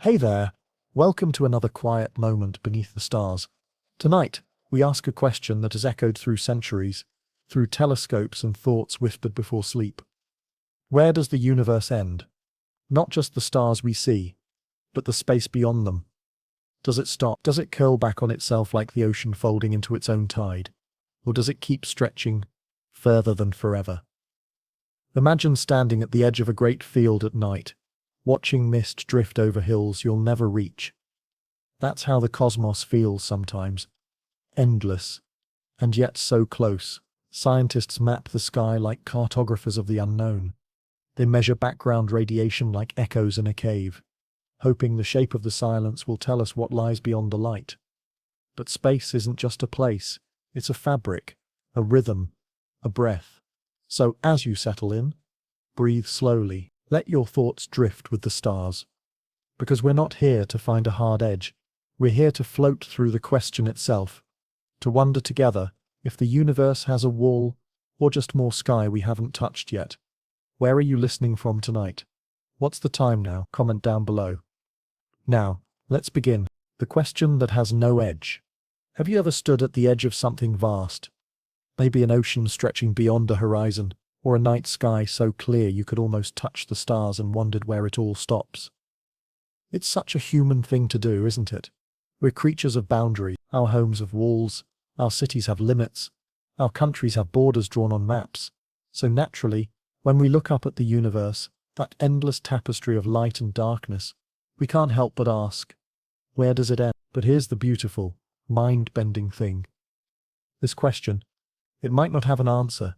Hey there, welcome to another quiet moment beneath the stars. Tonight, we ask a question that has echoed through centuries, through telescopes and thoughts whispered before sleep. Where does the universe end? Not just the stars we see, but the space beyond them. Does it stop? Does it curl back on itself like the ocean folding into its own tide? Or does it keep stretching further than forever? Imagine standing at the edge of a great field at night, watching mist drift over hills you'll never reach. That's how the cosmos feels sometimes. Endless, and yet so close. Scientists map the sky like cartographers of the unknown. They measure background radiation like echoes in a cave, hoping the shape of the silence will tell us what lies beyond the light. But space isn't just a place, it's a fabric, a rhythm, a breath. So as you settle in, breathe slowly. Let your thoughts drift with the stars. Because we're not here to find a hard edge. We're here to float through the question itself, to wonder together if the universe has a wall or just more sky we haven't touched yet. Where are you listening from tonight? What's the time now? Comment down below. Now, let's begin. The question that has no edge. Have you ever stood at the edge of something vast? Maybe an ocean stretching beyond a horizon, or a night sky so clear you could almost touch the stars and wondered where it all stops. It's such a human thing to do, isn't it? We're creatures of boundary. Our homes have walls, our cities have limits, our countries have borders drawn on maps. So naturally, when we look up at the universe, that endless tapestry of light and darkness, we can't help but ask, where does it end? But here's the beautiful, mind-bending thing. This question, it might not have an answer.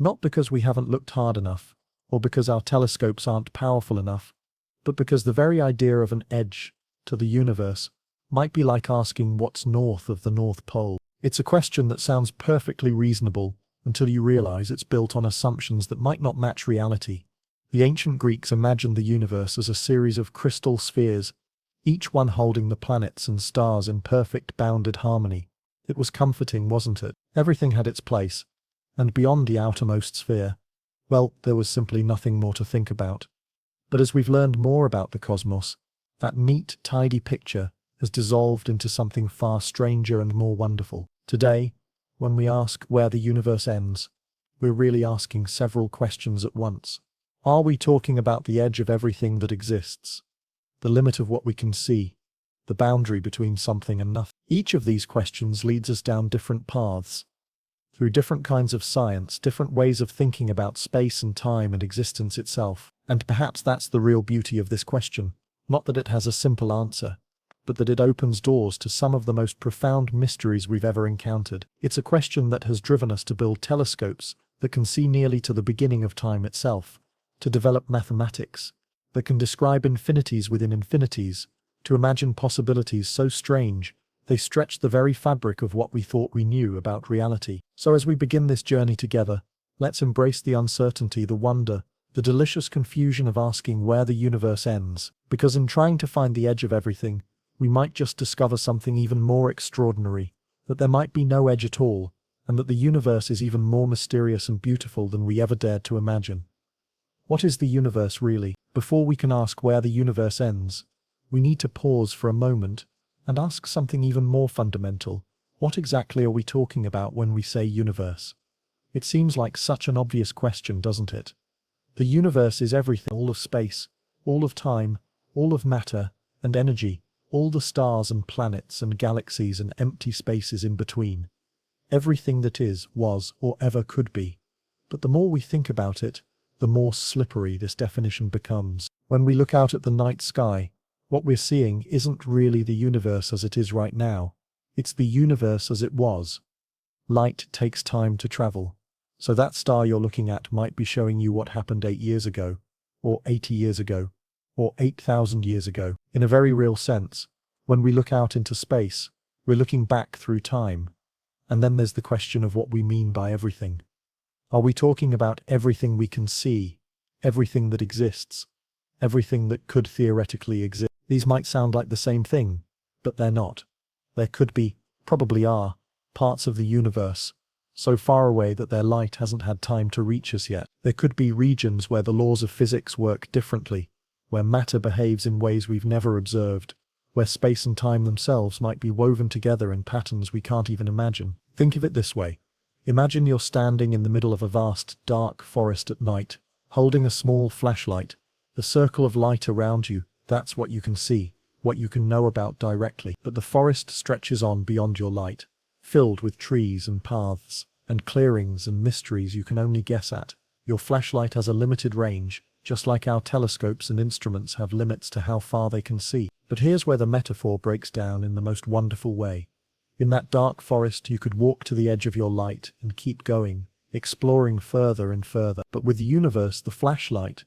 Not because we haven't looked hard enough, or because our telescopes aren't powerful enough, but because the very idea of an edge to the universe might be like asking what's north of the North Pole. It's a question that sounds perfectly reasonable until you realize it's built on assumptions that might not match reality. The ancient Greeks imagined the universe as a series of crystal spheres, each one holding the planets and stars in perfect bounded harmony. It was comforting, wasn't it? Everything had its place. And beyond the outermost sphere, well, there was simply nothing more to think about. But as we've learned more about the cosmos, that neat, tidy picture has dissolved into something far stranger and more wonderful. Today, when we ask where the universe ends, we're really asking several questions at once. Are we talking about the edge of everything that exists? The limit of what we can see? The boundary between something and nothing? Each of these questions leads us down different paths. Through different kinds of science, different ways of thinking about space and time and existence itself. And perhaps that's the real beauty of this question. Not that it has a simple answer, but that it opens doors to some of the most profound mysteries we've ever encountered. It's a question that has driven us to build telescopes that can see nearly to the beginning of time itself, to develop mathematics that can describe infinities within infinities, to imagine possibilities so strange they stretch the very fabric of what we thought we knew about reality. So as we begin this journey together, let's embrace the uncertainty, the wonder, the delicious confusion of asking where the universe ends. Because in trying to find the edge of everything, we might just discover something even more extraordinary, that there might be no edge at all, and that the universe is even more mysterious and beautiful than we ever dared to imagine. What is the universe really? Before we can ask where the universe ends, we need to pause for a moment and ask something even more fundamental. What exactly are we talking about when we say universe? It seems like such an obvious question, doesn't it? The universe is everything, all of space, all of time, all of matter and energy, all the stars and planets and galaxies and empty spaces in between. Everything that is, was, or ever could be. But the more we think about it, the more slippery this definition becomes. When we look out at the night sky, what we're seeing isn't really the universe as it is right now. It's the universe as it was. Light takes time to travel. So that star you're looking at might be showing you what happened 8 years ago, or 80 years ago, or 8,000 years ago. In a very real sense, when we look out into space, we're looking back through time. And then there's the question of what we mean by everything. Are we talking about everything we can see, everything that exists, everything that could theoretically exist? These might sound like the same thing, but they're not. There could be, probably are, parts of the universe so far away that their light hasn't had time to reach us yet. There could be regions where the laws of physics work differently, where matter behaves in ways we've never observed, where space and time themselves might be woven together in patterns we can't even imagine. Think of it this way. Imagine you're standing in the middle of a vast, dark forest at night, holding a small flashlight. The circle of light around you, that's what you can see, what you can know about directly. But the forest stretches on beyond your light, filled with trees and paths, and clearings and mysteries you can only guess at. Your flashlight has a limited range, just like our telescopes and instruments have limits to how far they can see. But here's where the metaphor breaks down in the most wonderful way. In that dark forest, you could walk to the edge of your light and keep going, exploring further and further. But with the universe, the flashlight,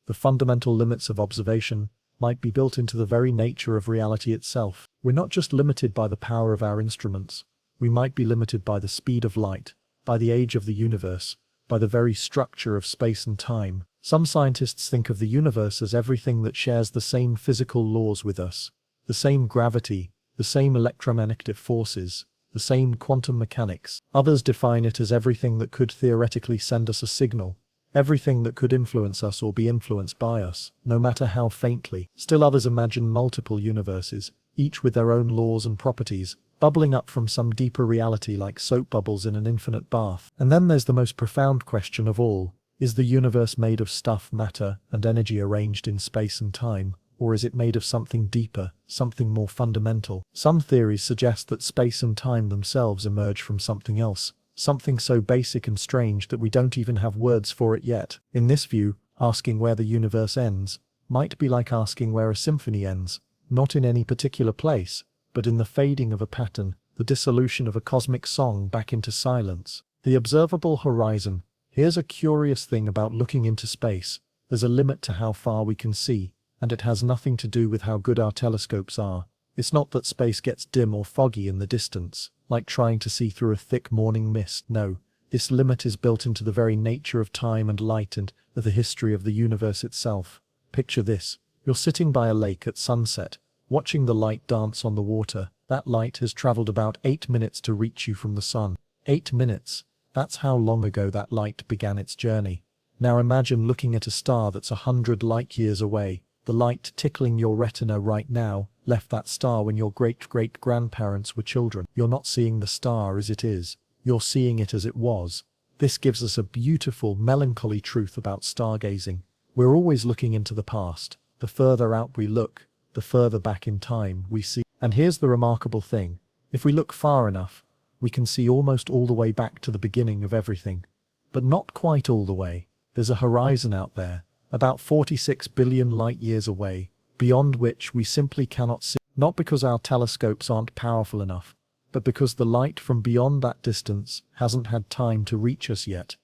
the fundamental limits of observation, might be built into the very nature of reality itself. We're not just limited by the power of our instruments. We might be limited by the speed of light, by the age of the universe, by the very structure of space and time. Some scientists think of the universe as everything that shares the same physical laws with us, the same gravity, the same electromagnetic forces, the same quantum mechanics. Others define it as everything that could theoretically send us a signal, everything that could influence us or be influenced by us, no matter how faintly. Still others imagine multiple universes, each with their own laws and properties, bubbling up from some deeper reality like soap bubbles in an infinite bath. And then there's the most profound question of all. Is the universe made of stuff, matter, and energy arranged in space and time, or is it made of something deeper, something more fundamental? Some theories suggest that space and time themselves emerge from something else, something so basic and strange that we don't even have words for it yet. In this view, asking where the universe ends might be like asking where a symphony ends, not in any particular place, but in the fading of a pattern, the dissolution of a cosmic song back into silence. The observable horizon. Here's a curious thing about looking into space. There's a limit to how far we can see, and it has nothing to do with how good our telescopes are. It's not that space gets dim or foggy in the distance, like trying to see through a thick morning mist. No, this limit is built into the very nature of time and light and of the history of the universe itself. Picture this. You're sitting by a lake at sunset, watching the light dance on the water. That light has traveled about 8 minutes to reach you from the sun. 8 minutes. That's how long ago that light began its journey. Now imagine looking at a star that's 100 light years away. The light tickling your retina right now left that star when your great-great-grandparents were children. You're not seeing the star as it is. You're seeing it as it was. This gives us a beautiful, melancholy truth about stargazing. We're always looking into the past. The further out we look, the further back in time we see. And here's the remarkable thing. If we look far enough, we can see almost all the way back to the beginning of everything. But not quite all the way. There's a horizon out there, about 46 billion light years away, beyond which we simply cannot see. Not because our telescopes aren't powerful enough, but because the light from beyond that distance hasn't had time to reach us yet.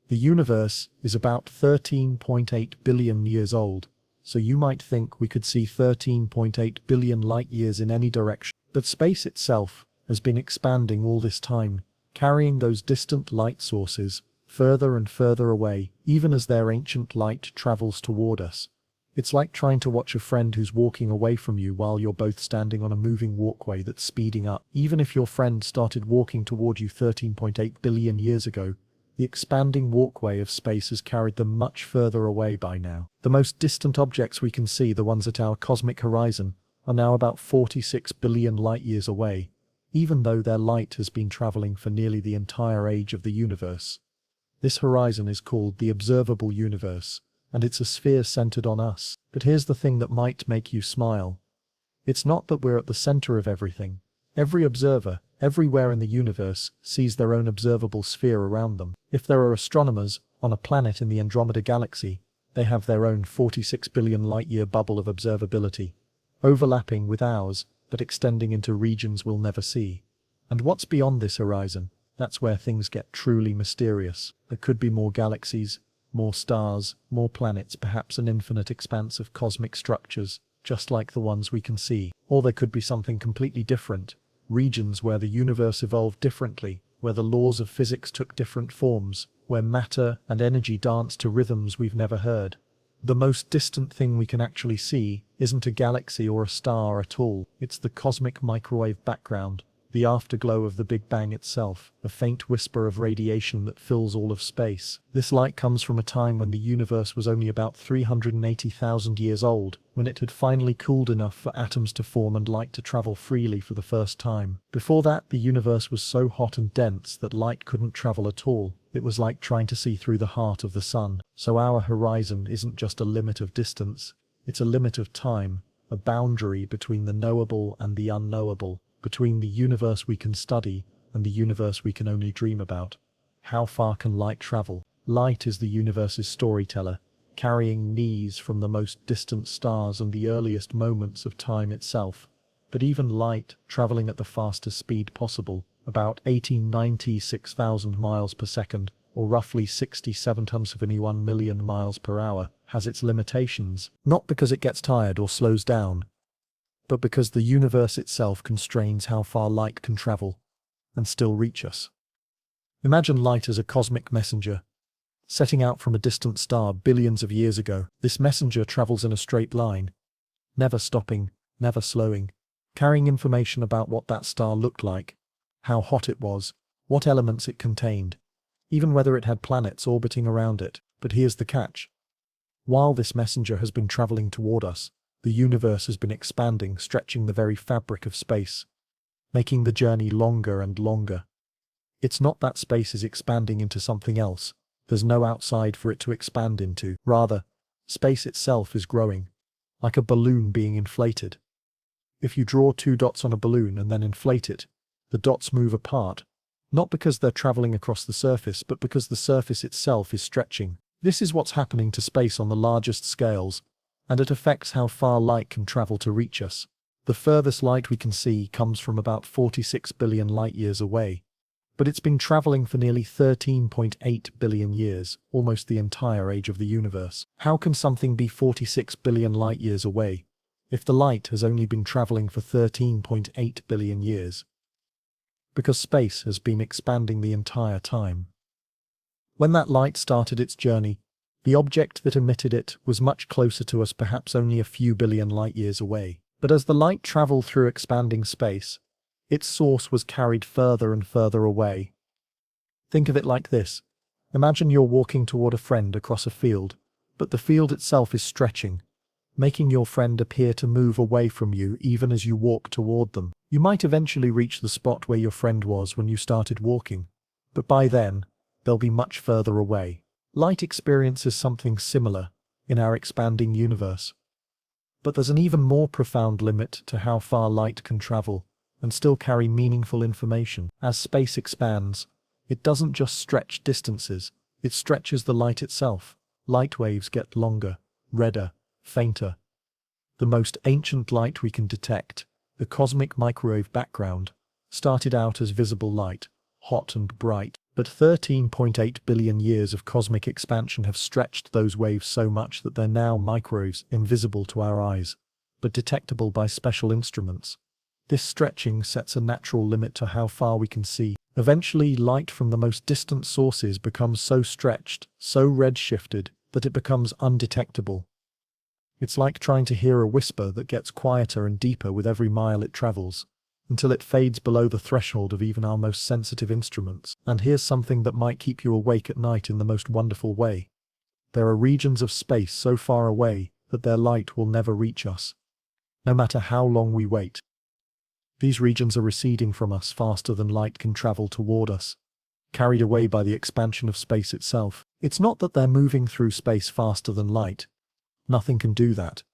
The universe is about 13.8 billion years old, so you might think we could see 13.8 billion light years in any direction. But space itself has been expanding all this time, carrying those distant light sources further and further away, even as their ancient light travels toward us. It's like trying to watch a friend who's walking away from you while you're both standing on a moving walkway that's speeding up. Even if your friend started walking toward you 13.8 billion years ago, the expanding walkway of space has carried them much further away by now. The most distant objects we can see, the ones at our cosmic horizon, are now about 46 billion light years away, even though their light has been traveling for nearly the entire age of the universe. This horizon is called the observable universe, and it's a sphere centered on us. But here's the thing that might make you smile. It's not that we're at the center of everything. Every observer, everywhere in the universe, sees their own observable sphere around them. If there are astronomers on a planet in the Andromeda galaxy, they have their own 46 billion light-year bubble of observability, overlapping with ours, but extending into regions we'll never see. And what's beyond this horizon? That's where things get truly mysterious. There could be more galaxies, more stars, more planets, perhaps an infinite expanse of cosmic structures, just like the ones we can see. Or there could be something completely different, regions where the universe evolved differently, where the laws of physics took different forms, where matter and energy dance to rhythms we've never heard. The most distant thing we can actually see isn't a galaxy or a star at all. It's the cosmic microwave background, the afterglow of the Big Bang itself, a faint whisper of radiation that fills all of space. This light comes from a time when the universe was only about 380,000 years old, when it had finally cooled enough for atoms to form and light to travel freely for the first time. Before that, the universe was so hot and dense that light couldn't travel at all. It was like trying to see through the heart of the sun. So our horizon isn't just a limit of distance, it's a limit of time, a boundary between the knowable and the unknowable, between the universe we can study and the universe we can only dream about. How far can light travel? Light is the universe's storyteller, carrying news from the most distant stars and the earliest moments of time itself. But even light, traveling at the fastest speed possible, about 1896,000 miles per second, or roughly 67 million miles per hour, has its limitations, not because it gets tired or slows down, but because the universe itself constrains how far light can travel and still reach us. Imagine light as a cosmic messenger, setting out from a distant star billions of years ago. This messenger travels in a straight line, never stopping, never slowing, carrying information about what that star looked like, how hot it was, what elements it contained, even whether it had planets orbiting around it. But here's the catch. While this messenger has been traveling toward us, the universe has been expanding, stretching the very fabric of space, making the journey longer and longer. It's not that space is expanding into something else. There's no outside for it to expand into. Rather, space itself is growing, like a balloon being inflated. If you draw two dots on a balloon and then inflate it, the dots move apart, not because they're traveling across the surface, but because the surface itself is stretching. This is what's happening to space on the largest scales, and it affects how far light can travel to reach us. The furthest light we can see comes from about 46 billion light-years away, but it's been traveling for nearly 13.8 billion years, almost the entire age of the universe. How can something be 46 billion light-years away if the light has only been traveling for 13.8 billion years? Because space has been expanding the entire time. When that light started its journey, the object that emitted it was much closer to us, perhaps only a few billion light-years away. But as the light traveled through expanding space, its source was carried further and further away. Think of it like this. Imagine you're walking toward a friend across a field, but the field itself is stretching, making your friend appear to move away from you even as you walk toward them. You might eventually reach the spot where your friend was when you started walking, but by then, they'll be much further away. Light experiences something similar in our expanding universe. But there's an even more profound limit to how far light can travel and still carry meaningful information. As space expands, it doesn't just stretch distances, it stretches the light itself. Light waves get longer, redder, fainter. The most ancient light we can detect, the cosmic microwave background, started out as visible light, hot and bright. But 13.8 billion years of cosmic expansion have stretched those waves so much that they're now microwaves, invisible to our eyes, but detectable by special instruments. This stretching sets a natural limit to how far we can see. Eventually, light from the most distant sources becomes so stretched, so redshifted, that it becomes undetectable. It's like trying to hear a whisper that gets quieter and deeper with every mile it travels, until it fades below the threshold of even our most sensitive instruments. And here's something that might keep you awake at night in the most wonderful way. There are regions of space so far away that their light will never reach us, no matter how long we wait. These regions are receding from us faster than light can travel toward us, carried away by the expansion of space itself. It's not that they're moving through space faster than light. Nothing can do that.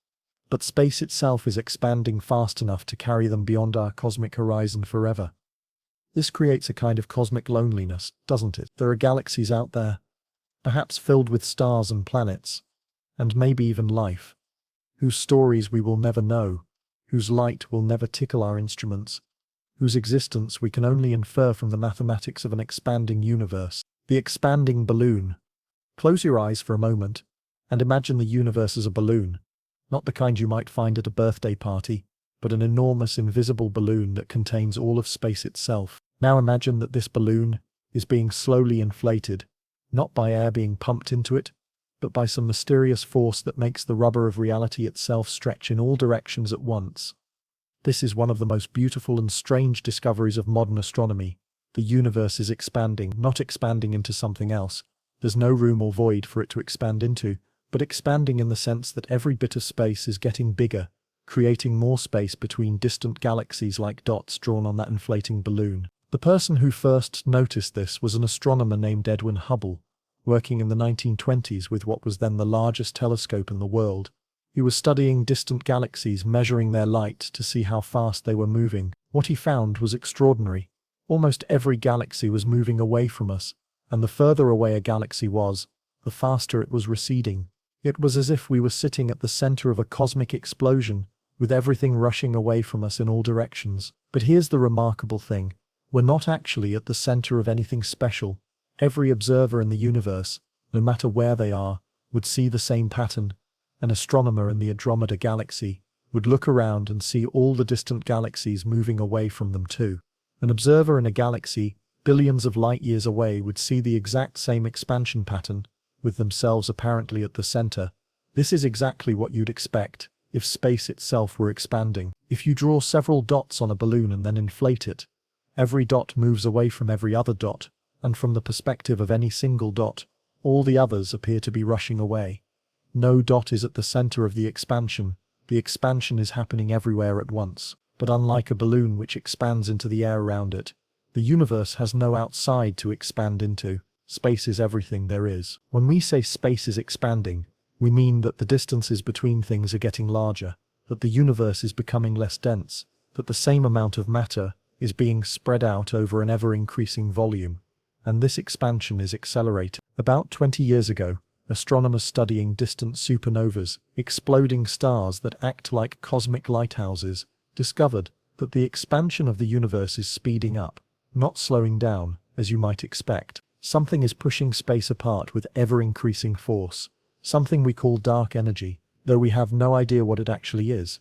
But space itself is expanding fast enough to carry them beyond our cosmic horizon forever. This creates a kind of cosmic loneliness, doesn't it? There are galaxies out there, perhaps filled with stars and planets, and maybe even life, whose stories we will never know, whose light will never tickle our instruments, whose existence we can only infer from the mathematics of an expanding universe. The expanding balloon. Close your eyes for a moment, and imagine the universe as a balloon. Not the kind you might find at a birthday party, but an enormous invisible balloon that contains all of space itself. Now imagine that this balloon is being slowly inflated, not by air being pumped into it, but by some mysterious force that makes the rubber of reality itself stretch in all directions at once. This is one of the most beautiful and strange discoveries of modern astronomy. The universe is expanding, not expanding into something else. There's no room or void for it to expand into, but expanding in the sense that every bit of space is getting bigger, creating more space between distant galaxies like dots drawn on that inflating balloon. The person who first noticed this was an astronomer named Edwin Hubble, working in the 1920s with what was then the largest telescope in the world. He was studying distant galaxies, measuring their light to see how fast they were moving. What he found was extraordinary. Almost every galaxy was moving away from us, and the further away a galaxy was, the faster it was receding. It was as if we were sitting at the center of a cosmic explosion, with everything rushing away from us in all directions. But here's the remarkable thing. We're not actually at the center of anything special. Every observer in the universe, no matter where they are, would see the same pattern. An astronomer in the Andromeda galaxy would look around and see all the distant galaxies moving away from them too. An observer in a galaxy billions of light years away would see the exact same expansion pattern, with themselves apparently at the center. This is exactly what you'd expect if space itself were expanding. If you draw several dots on a balloon and then inflate it, every dot moves away from every other dot, and from the perspective of any single dot, all the others appear to be rushing away. No dot is at the center of the expansion. The expansion is happening everywhere at once. But unlike a balloon which expands into the air around it, the universe has no outside to expand into. Space is everything there is. When we say space is expanding, we mean that the distances between things are getting larger, that the universe is becoming less dense, that the same amount of matter is being spread out over an ever-increasing volume, and this expansion is accelerating. About 20 years ago, astronomers studying distant supernovas, exploding stars that act like cosmic lighthouses, discovered that the expansion of the universe is speeding up, not slowing down, as you might expect. Something is pushing space apart with ever-increasing force, something we call dark energy, though we have no idea what it actually is.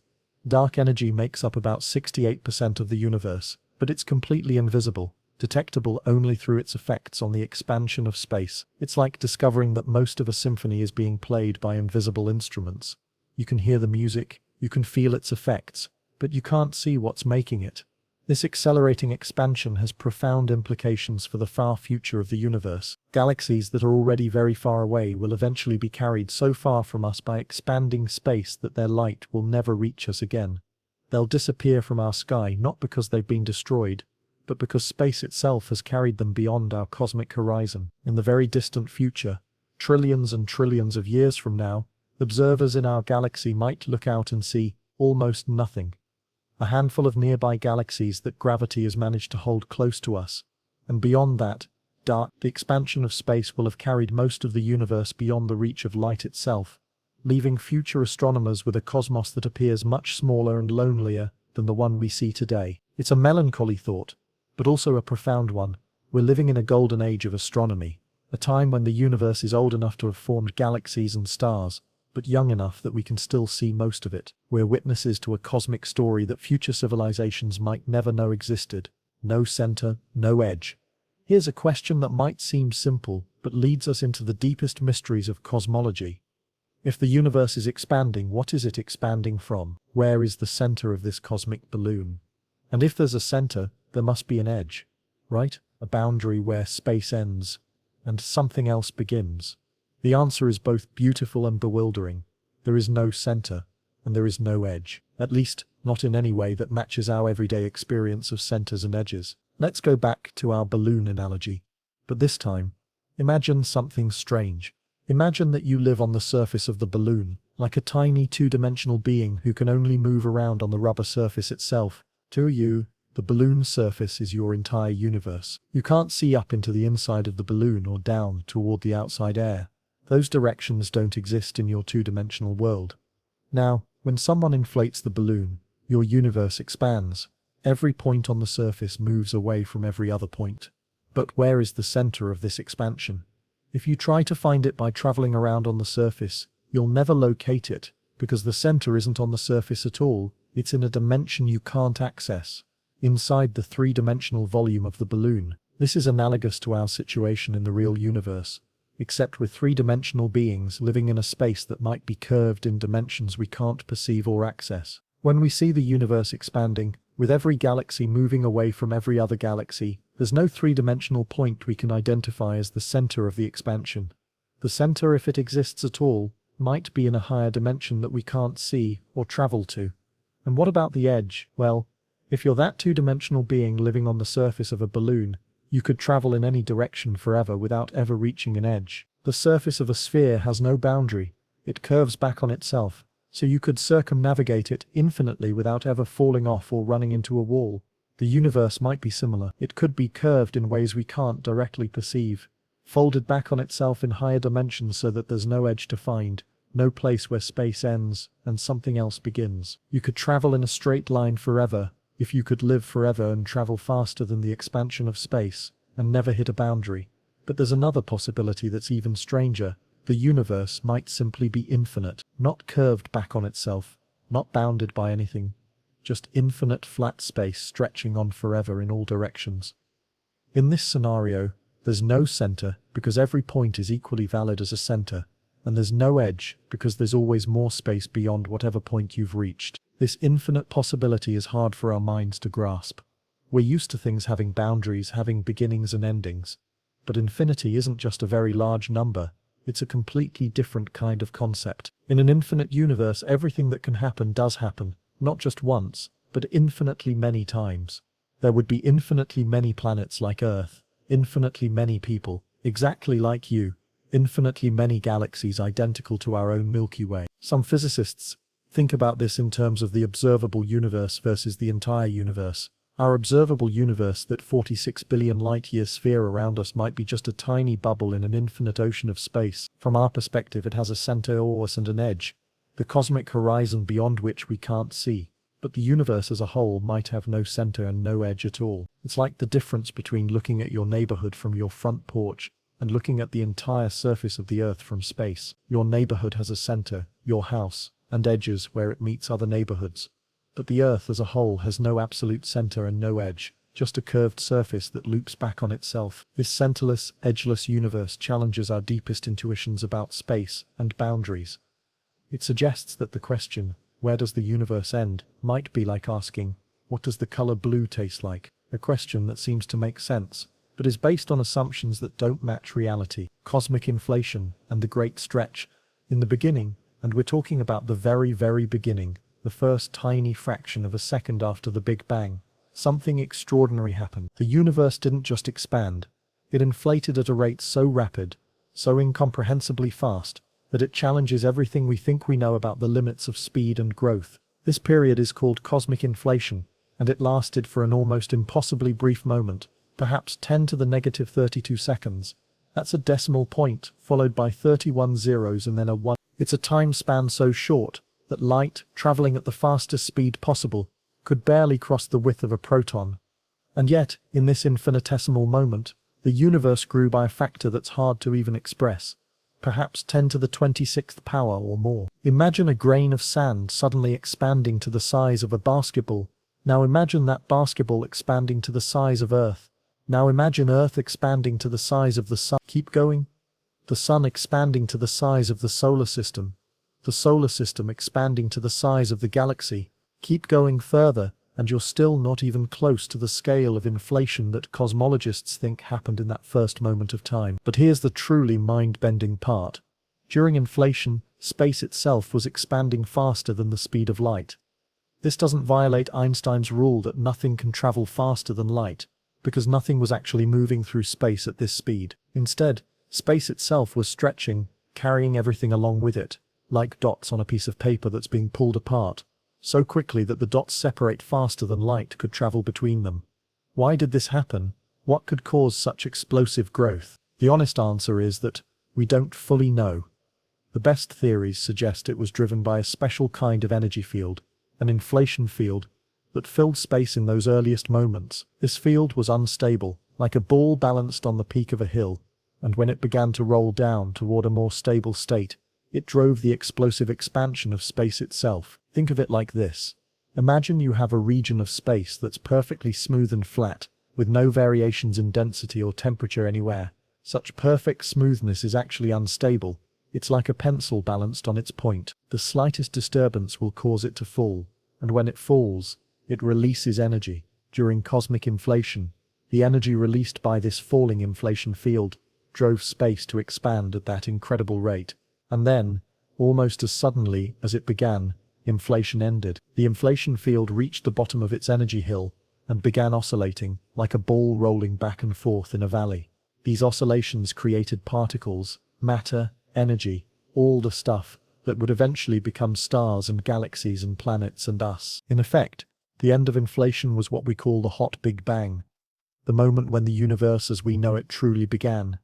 Dark energy makes up about 68% of the universe, but it's completely invisible, detectable only through its effects on the expansion of space. It's like discovering that most of a symphony is being played by invisible instruments. You can hear the music, you can feel its effects, but you can't see what's making it. This accelerating expansion has profound implications for the far future of the universe. Galaxies that are already very far away will eventually be carried so far from us by expanding space that their light will never reach us again. They'll disappear from our sky not because they've been destroyed, but because space itself has carried them beyond our cosmic horizon. In the very distant future, trillions and trillions of years from now, observers in our galaxy might look out and see almost nothing. A handful of nearby galaxies that gravity has managed to hold close to us, and beyond that, the expansion of space will have carried most of the universe beyond the reach of light itself, leaving future astronomers with a cosmos that appears much smaller and lonelier than the one we see today. It's a melancholy thought, but also a profound one. We're living in a golden age of astronomy, a time when the universe is old enough to have formed galaxies and stars, but young enough that we can still see most of it. We're witnesses to a cosmic story that future civilizations might never know existed. No center, no edge. Here's a question that might seem simple, but leads us into the deepest mysteries of cosmology. If the universe is expanding, what is it expanding from? Where is the center of this cosmic balloon? And if there's a center, there must be an edge, right? A boundary where space ends and something else begins. The answer is both beautiful and bewildering. There is no center, and there is no edge. At least, not in any way that matches our everyday experience of centers and edges. Let's go back to our balloon analogy. But this time, imagine something strange. Imagine that you live on the surface of the balloon, like a tiny two-dimensional being who can only move around on the rubber surface itself. To you, the balloon surface is your entire universe. You can't see up into the inside of the balloon or down toward the outside air. Those directions don't exist in your two-dimensional world. Now, when someone inflates the balloon, your universe expands. Every point on the surface moves away from every other point. But where is the center of this expansion? If you try to find it by traveling around on the surface, you'll never locate it, because the center isn't on the surface at all. It's in a dimension you can't access, inside the three-dimensional volume of the balloon. This is analogous to our situation in the real universe, except with three-dimensional beings living in a space that might be curved in dimensions we can't perceive or access. When we see the universe expanding, with every galaxy moving away from every other galaxy, there's no three-dimensional point we can identify as the center of the expansion. The center, if it exists at all, might be in a higher dimension that we can't see or travel to. And what about the edge? Well, if you're that two-dimensional being living on the surface of a balloon, you could travel in any direction forever without ever reaching an edge. The surface of a sphere has no boundary. It curves back on itself, so you could circumnavigate it infinitely without ever falling off or running into a wall. The universe might be similar. It could be curved in ways we can't directly perceive, folded back on itself in higher dimensions so that there's no edge to find, no place where space ends and something else begins. You could travel in a straight line forever, if you could live forever and travel faster than the expansion of space, and never hit a boundary. But there's another possibility that's even stranger. The universe might simply be infinite, not curved back on itself, not bounded by anything, just infinite flat space stretching on forever in all directions. In this scenario, there's no center because every point is equally valid as a center, and there's no edge because there's always more space beyond whatever point you've reached. This infinite possibility is hard for our minds to grasp. We're used to things having boundaries, having beginnings and endings. But infinity isn't just a very large number, it's a completely different kind of concept. In an infinite universe, everything that can happen does happen, not just once, but infinitely many times. There would be infinitely many planets like Earth, infinitely many people, exactly like you, infinitely many galaxies identical to our own Milky Way. Some physicists think about this in terms of the observable universe versus the entire universe. Our observable universe, that 46 billion light-year sphere around us, might be just a tiny bubble in an infinite ocean of space. From our perspective, it has a center or and an edge, the cosmic horizon beyond which we can't see. But the universe as a whole might have no center and no edge at all. It's like the difference between looking at your neighborhood from your front porch and looking at the entire surface of the Earth from space. Your neighborhood has a center, your house, and edges where it meets other neighborhoods. But the Earth as a whole has no absolute center and no edge, just a curved surface that loops back on itself. This centerless, edgeless universe challenges our deepest intuitions about space and boundaries. It suggests that the question, where does the universe end, might be like asking, what does the color blue taste like? A question that seems to make sense, but is based on assumptions that don't match reality. Cosmic inflation and the great stretch. In the beginning, and we're talking about the very, very beginning, the first tiny fraction of a second after the Big Bang, something extraordinary happened. The universe didn't just expand. It inflated at a rate so rapid, so incomprehensibly fast, that it challenges everything we think we know about the limits of speed and growth. This period is called cosmic inflation, and it lasted for an almost impossibly brief moment, perhaps 10 to the negative 32 seconds. That's a decimal point, followed by 31 zeros and then a 1. It's a time span so short that light, traveling at the fastest speed possible, could barely cross the width of a proton. And yet, in this infinitesimal moment, the universe grew by a factor that's hard to even express, perhaps 10 to the 26th power or more. Imagine a grain of sand suddenly expanding to the size of a basketball. Now imagine that basketball expanding to the size of Earth. Now imagine Earth expanding to the size of the Sun. Keep going. The Sun expanding to the size of the solar system. The solar system expanding to the size of the galaxy. Keep going further, and you're still not even close to the scale of inflation that cosmologists think happened in that first moment of time. But here's the truly mind-bending part. During inflation, space itself was expanding faster than the speed of light. This doesn't violate Einstein's rule that nothing can travel faster than light, because nothing was actually moving through space at this speed. Instead, space itself was stretching, carrying everything along with it, like dots on a piece of paper that's being pulled apart, so quickly that the dots separate faster than light could travel between them. Why did this happen? What could cause such explosive growth? The honest answer is that we don't fully know. The best theories suggest it was driven by a special kind of energy field, an inflation field, that filled space in those earliest moments. This field was unstable, like a ball balanced on the peak of a hill, and when it began to roll down toward a more stable state, it drove the explosive expansion of space itself. Think of it like this. Imagine you have a region of space that's perfectly smooth and flat, with no variations in density or temperature anywhere. Such perfect smoothness is actually unstable. It's like a pencil balanced on its point. The slightest disturbance will cause it to fall, and when it falls, it releases energy. During cosmic inflation, the energy released by this falling inflation field drove space to expand at that incredible rate. And then, almost as suddenly as it began, inflation ended. The inflation field reached the bottom of its energy hill and began oscillating, like a ball rolling back and forth in a valley. These oscillations created particles, matter, energy, all the stuff that would eventually become stars and galaxies and planets and us. In effect, the end of inflation was what we call the hot Big Bang, the moment when the universe as we know it truly began.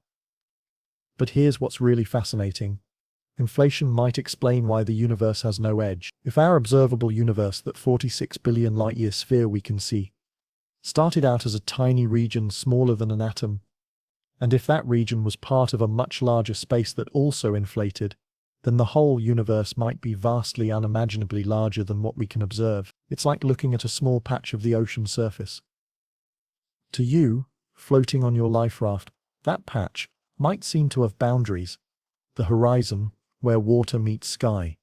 But here's what's really fascinating. Inflation might explain why the universe has no edge. If our observable universe, that 46 billion light-year sphere we can see, started out as a tiny region smaller than an atom, and if that region was part of a much larger space that also inflated, then the whole universe might be vastly unimaginably larger than what we can observe. It's like looking at a small patch of the ocean surface. To you, floating on your life raft, that patch might seem to have boundaries, the horizon, where water meets sky.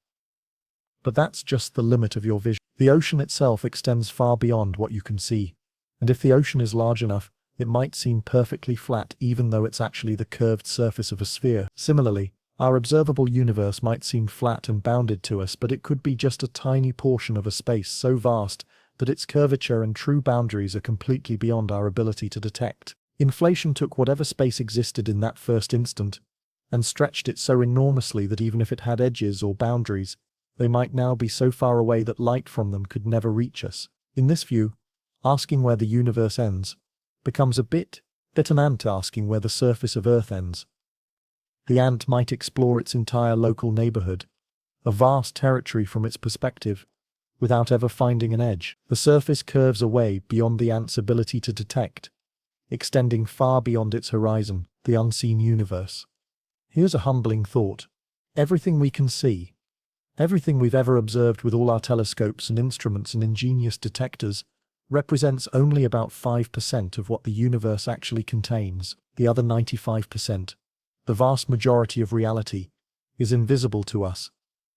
But that's just the limit of your vision. The ocean itself extends far beyond what you can see, and if the ocean is large enough, it might seem perfectly flat even though it's actually the curved surface of a sphere. Similarly, our observable universe might seem flat and bounded to us, but it could be just a tiny portion of a space so vast that its curvature and true boundaries are completely beyond our ability to detect. Inflation took whatever space existed in that first instant and stretched it so enormously that even if it had edges or boundaries, they might now be so far away that light from them could never reach us. In this view, asking where the universe ends becomes a bit an ant asking where the surface of Earth ends. The ant might explore its entire local neighborhood, a vast territory from its perspective, without ever finding an edge. The surface curves away beyond the ant's ability to detect, extending far beyond its horizon, the unseen universe. Here's a humbling thought. Everything we can see, everything we've ever observed with all our telescopes and instruments and ingenious detectors, represents only about 5% of what the universe actually contains. The other 95%, the vast majority of reality, is invisible to us,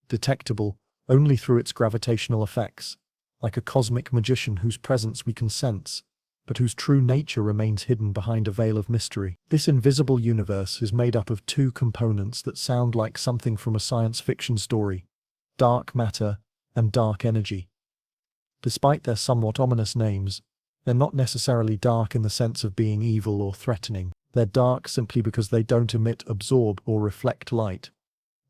detectable only through its gravitational effects, like a cosmic magician whose presence we can sense, but whose true nature remains hidden behind a veil of mystery. This invisible universe is made up of two components that sound like something from a science fiction story: dark matter and dark energy. Despite their somewhat ominous names, they're not necessarily dark in the sense of being evil or threatening. They're dark simply because they don't emit, absorb, or reflect light.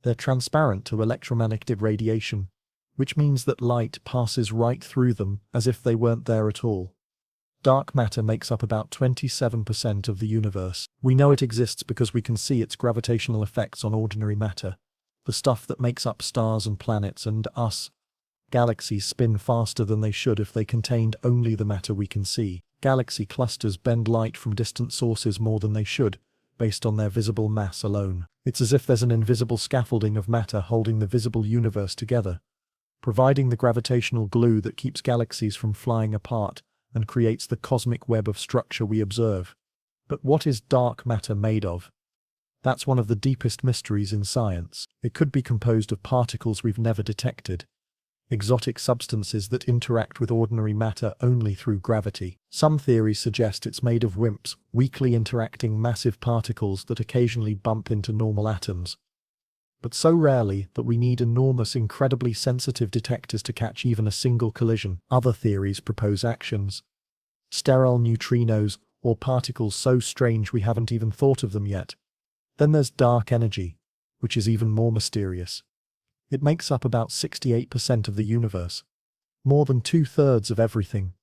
They're transparent to electromagnetic radiation, which means that light passes right through them as if they weren't there at all. Dark matter makes up about 27% of the universe. We know it exists because we can see its gravitational effects on ordinary matter, the stuff that makes up stars and planets and us. Galaxies spin faster than they should if they contained only the matter we can see. Galaxy clusters bend light from distant sources more than they should, based on their visible mass alone. It's as if there's an invisible scaffolding of matter holding the visible universe together, providing the gravitational glue that keeps galaxies from flying apart and creates the cosmic web of structure we observe. But what is dark matter made of? That's one of the deepest mysteries in science. It could be composed of particles we've never detected, exotic substances that interact with ordinary matter only through gravity. Some theories suggest it's made of WIMPs, weakly interacting massive particles that occasionally bump into normal atoms, but so rarely that we need enormous, incredibly sensitive detectors to catch even a single collision. Other theories propose actions, sterile neutrinos, or particles so strange we haven't even thought of them yet. Then there's dark energy, which is even more mysterious. It makes up about 68% of the universe, more than 2/3 of everything,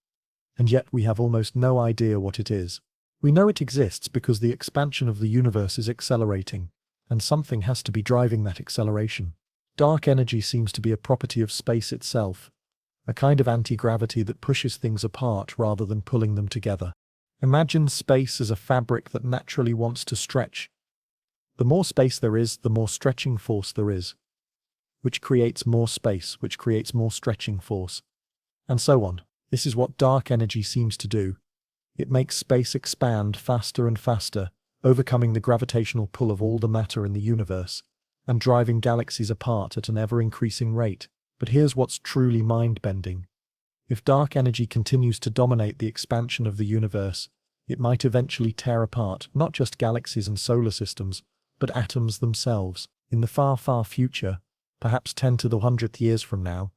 and yet we have almost no idea what it is. We know it exists because the expansion of the universe is accelerating, and something has to be driving that acceleration. Dark energy seems to be a property of space itself, a kind of anti-gravity that pushes things apart rather than pulling them together. Imagine space as a fabric that naturally wants to stretch. The more space there is, the more stretching force there is, which creates more space, which creates more stretching force, and so on. This is what dark energy seems to do. It makes space expand faster and faster, overcoming the gravitational pull of all the matter in the universe, and driving galaxies apart at an ever-increasing rate. But here's what's truly mind-bending. If dark energy continues to dominate the expansion of the universe, it might eventually tear apart not just galaxies and solar systems, but atoms themselves. In the far, far future, perhaps 10 to the 100th years from now,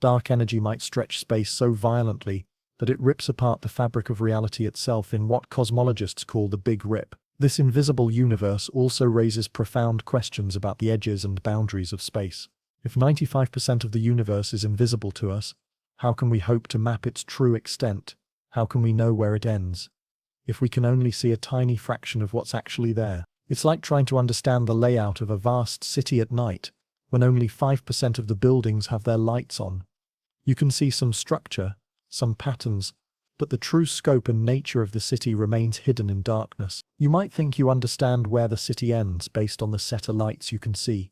dark energy might stretch space so violently that it rips apart the fabric of reality itself in what cosmologists call the Big Rip. This invisible universe also raises profound questions about the edges and boundaries of space. If 95% of the universe is invisible to us, how can we hope to map its true extent? How can we know where it ends? If we can only see a tiny fraction of what's actually there. It's like trying to understand the layout of a vast city at night, when only 5% of the buildings have their lights on. You can see some structure, some patterns, but the true scope and nature of the city remains hidden in darkness. You might think you understand where the city ends based on the set of lights you can see,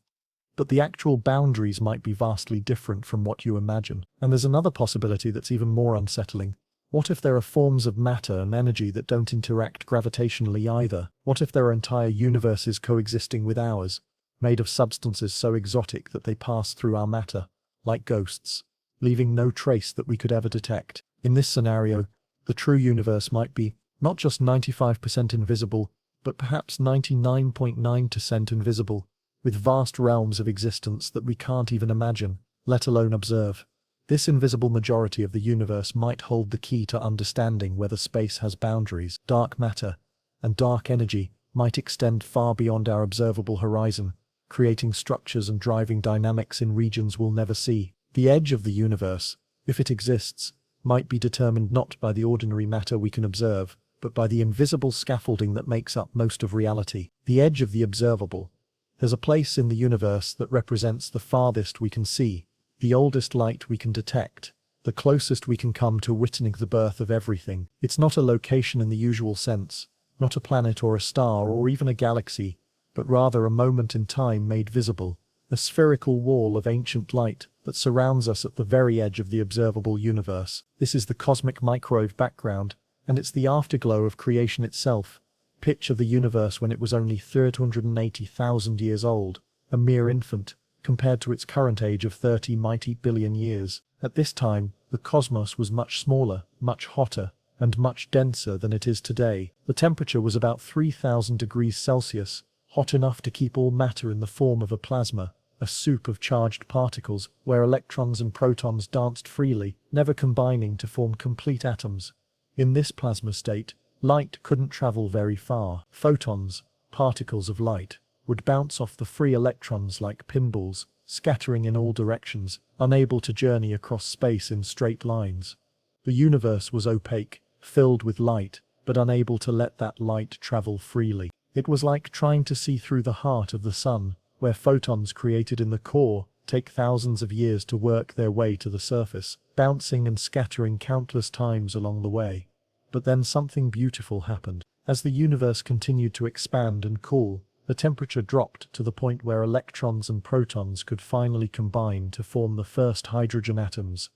but the actual boundaries might be vastly different from what you imagine. And there's another possibility that's even more unsettling. What if there are forms of matter and energy that don't interact gravitationally either? What if there are entire universes coexisting with ours, made of substances so exotic that they pass through our matter, like ghosts, leaving no trace that we could ever detect? In this scenario, the true universe might be not just 95% invisible, but perhaps 99.9% invisible, with vast realms of existence that we can't even imagine, let alone observe. This invisible majority of the universe might hold the key to understanding whether space has boundaries. Dark matter and dark energy might extend far beyond our observable horizon, creating structures and driving dynamics in regions we'll never see. The edge of the universe, if it exists, might be determined not by the ordinary matter we can observe, but by the invisible scaffolding that makes up most of reality. The edge of the observable. There's a place in the universe that represents the farthest we can see, the oldest light we can detect, the closest we can come to witnessing the birth of everything. It's not a location in the usual sense, not a planet or a star or even a galaxy, but rather a moment in time made visible, a spherical wall of ancient light that surrounds us at the very edge of the observable universe. This is the cosmic microwave background, and it's the afterglow of creation itself. Picture the universe when it was only 380,000 years old, a mere infant, compared to its current age of 30 mighty billion years. At this time, the cosmos was much smaller, much hotter, and much denser than it is today. The temperature was about 3,000 degrees Celsius, hot enough to keep all matter in the form of a plasma, a soup of charged particles where electrons and protons danced freely, never combining to form complete atoms. In this plasma state, light couldn't travel very far. Photons, particles of light, would bounce off the free electrons like pinballs, scattering in all directions, unable to journey across space in straight lines. The universe was opaque, filled with light, but unable to let that light travel freely. It was like trying to see through the heart of the sun, where photons created in the core take thousands of years to work their way to the surface, bouncing and scattering countless times along the way. But then something beautiful happened. As the universe continued to expand and cool, the temperature dropped to the point where electrons and protons could finally combine to form the first hydrogen atoms.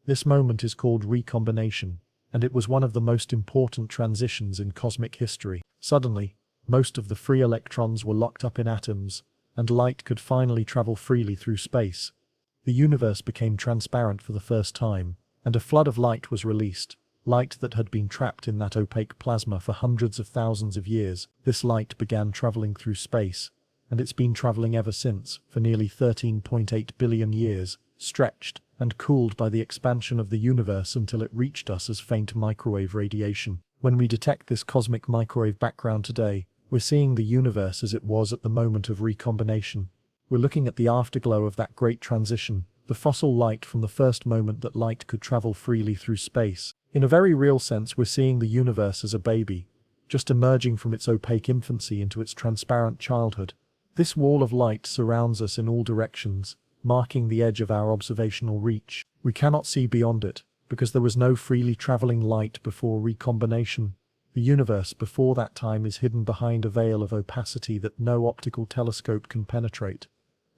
This moment is called recombination, and it was one of the most important transitions in cosmic history. Suddenly, most of the free electrons were locked up in atoms, and light could finally travel freely through space. The universe became transparent for the first time, and a flood of light was released. Light that had been trapped in that opaque plasma for hundreds of thousands of years. This light began traveling through space, and it's been traveling ever since, for nearly 13.8 billion years, stretched and cooled by the expansion of the universe until it reached us as faint microwave radiation. When we detect this cosmic microwave background today, we're seeing the universe as it was at the moment of recombination. We're looking at the afterglow of that great transition, the fossil light from the first moment that light could travel freely through space. In a very real sense, we're seeing the universe as a baby, just emerging from its opaque infancy into its transparent childhood. This wall of light surrounds us in all directions, marking the edge of our observational reach. We cannot see beyond it, because there was no freely traveling light before recombination. The universe before that time is hidden behind a veil of opacity that no optical telescope can penetrate.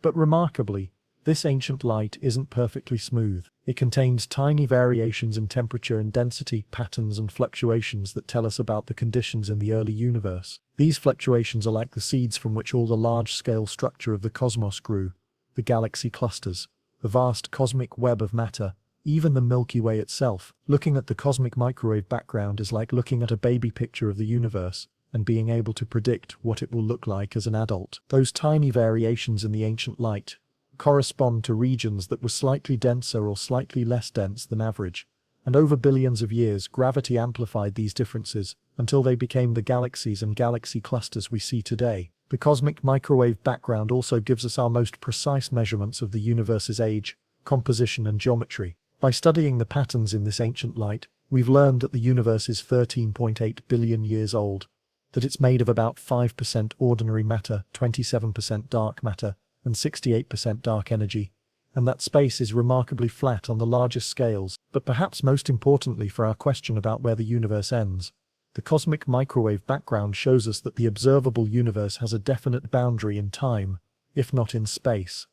But remarkably, this ancient light isn't perfectly smooth. It contains tiny variations in temperature and density, patterns and fluctuations that tell us about the conditions in the early universe. These fluctuations are like the seeds from which all the large-scale structure of the cosmos grew, the galaxy clusters, the vast cosmic web of matter, even the Milky Way itself. Looking at the cosmic microwave background is like looking at a baby picture of the universe and being able to predict what it will look like as an adult. Those tiny variations in the ancient light correspond to regions that were slightly denser or slightly less dense than average, and over billions of years gravity amplified these differences until they became the galaxies and galaxy clusters we see today. The cosmic microwave background also gives us our most precise measurements of the universe's age, composition and geometry. By studying the patterns in this ancient light, we've learned that the universe is 13.8 billion years old, that it's made of about 5% ordinary matter, 27% dark matter, and 68% dark energy, and that space is remarkably flat on the largest scales. But perhaps most importantly for our question about where the universe ends, the cosmic microwave background shows us that the observable universe has a definite boundary in time, if not in space.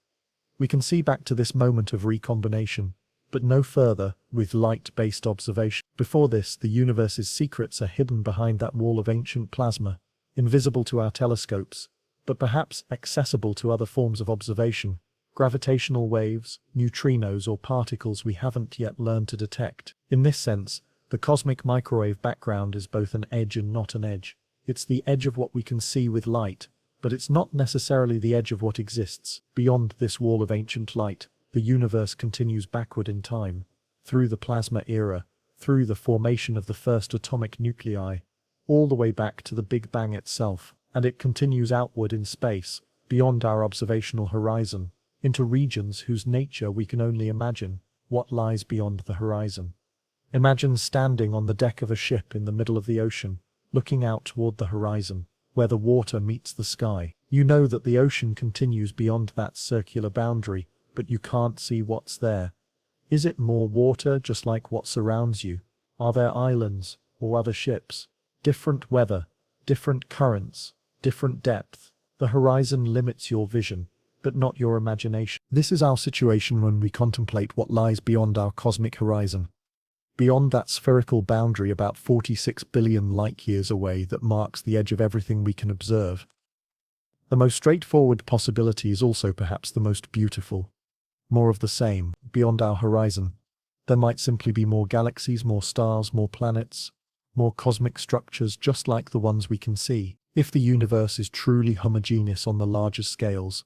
We can see back to this moment of recombination, but no further, with light-based observation. Before this, the universe's secrets are hidden behind that wall of ancient plasma, invisible to our telescopes, but perhaps accessible to other forms of observation, gravitational waves, neutrinos or particles we haven't yet learned to detect. In this sense, the cosmic microwave background is both an edge and not an edge. It's the edge of what we can see with light, but it's not necessarily the edge of what exists. Beyond this wall of ancient light, the universe continues backward in time, through the plasma era, through the formation of the first atomic nuclei, all the way back to the Big Bang itself, and it continues outward in space, beyond our observational horizon, into regions whose nature we can only imagine. What lies beyond the horizon? Imagine standing on the deck of a ship in the middle of the ocean, looking out toward the horizon, where the water meets the sky. You know that the ocean continues beyond that circular boundary, but you can't see what's there. Is it more water just like what surrounds you? Are there islands, or other ships? Different weather, different currents, different depth. The horizon limits your vision, but not your imagination. This is our situation when we contemplate what lies beyond our cosmic horizon. Beyond that spherical boundary about 46 billion light-years away that marks the edge of everything we can observe. The most straightforward possibility is also perhaps the most beautiful. More of the same, beyond our horizon. There might simply be more galaxies, more stars, more planets, more cosmic structures just like the ones we can see. If the universe is truly homogeneous on the largest scales,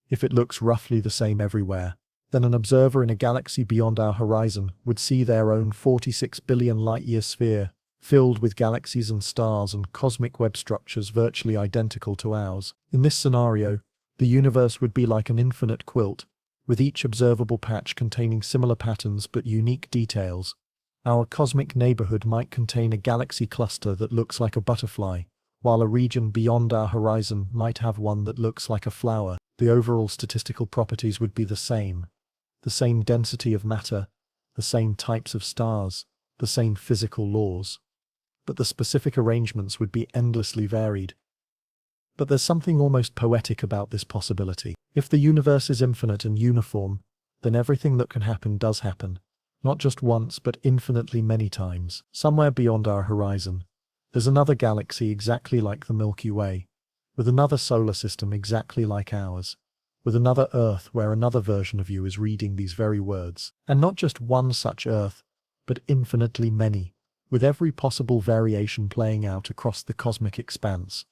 if it looks roughly the same everywhere, then an observer in a galaxy beyond our horizon would see their own 46 billion light-year sphere, filled with galaxies and stars and cosmic web structures virtually identical to ours. In this scenario, the universe would be like an infinite quilt, with each observable patch containing similar patterns but unique details. Our cosmic neighborhood might contain a galaxy cluster that looks like a butterfly, while a region beyond our horizon might have one that looks like a flower. The overall statistical properties would be the same density of matter, the same types of stars, the same physical laws. But the specific arrangements would be endlessly varied. But there's something almost poetic about this possibility. If the universe is infinite and uniform, then everything that can happen does happen, not just once but infinitely many times. Somewhere beyond our horizon, there's another galaxy exactly like the Milky Way, with another solar system exactly like ours, with another Earth where another version of you is reading these very words. And not just one such Earth, but infinitely many, with every possible variation playing out across the cosmic expanse.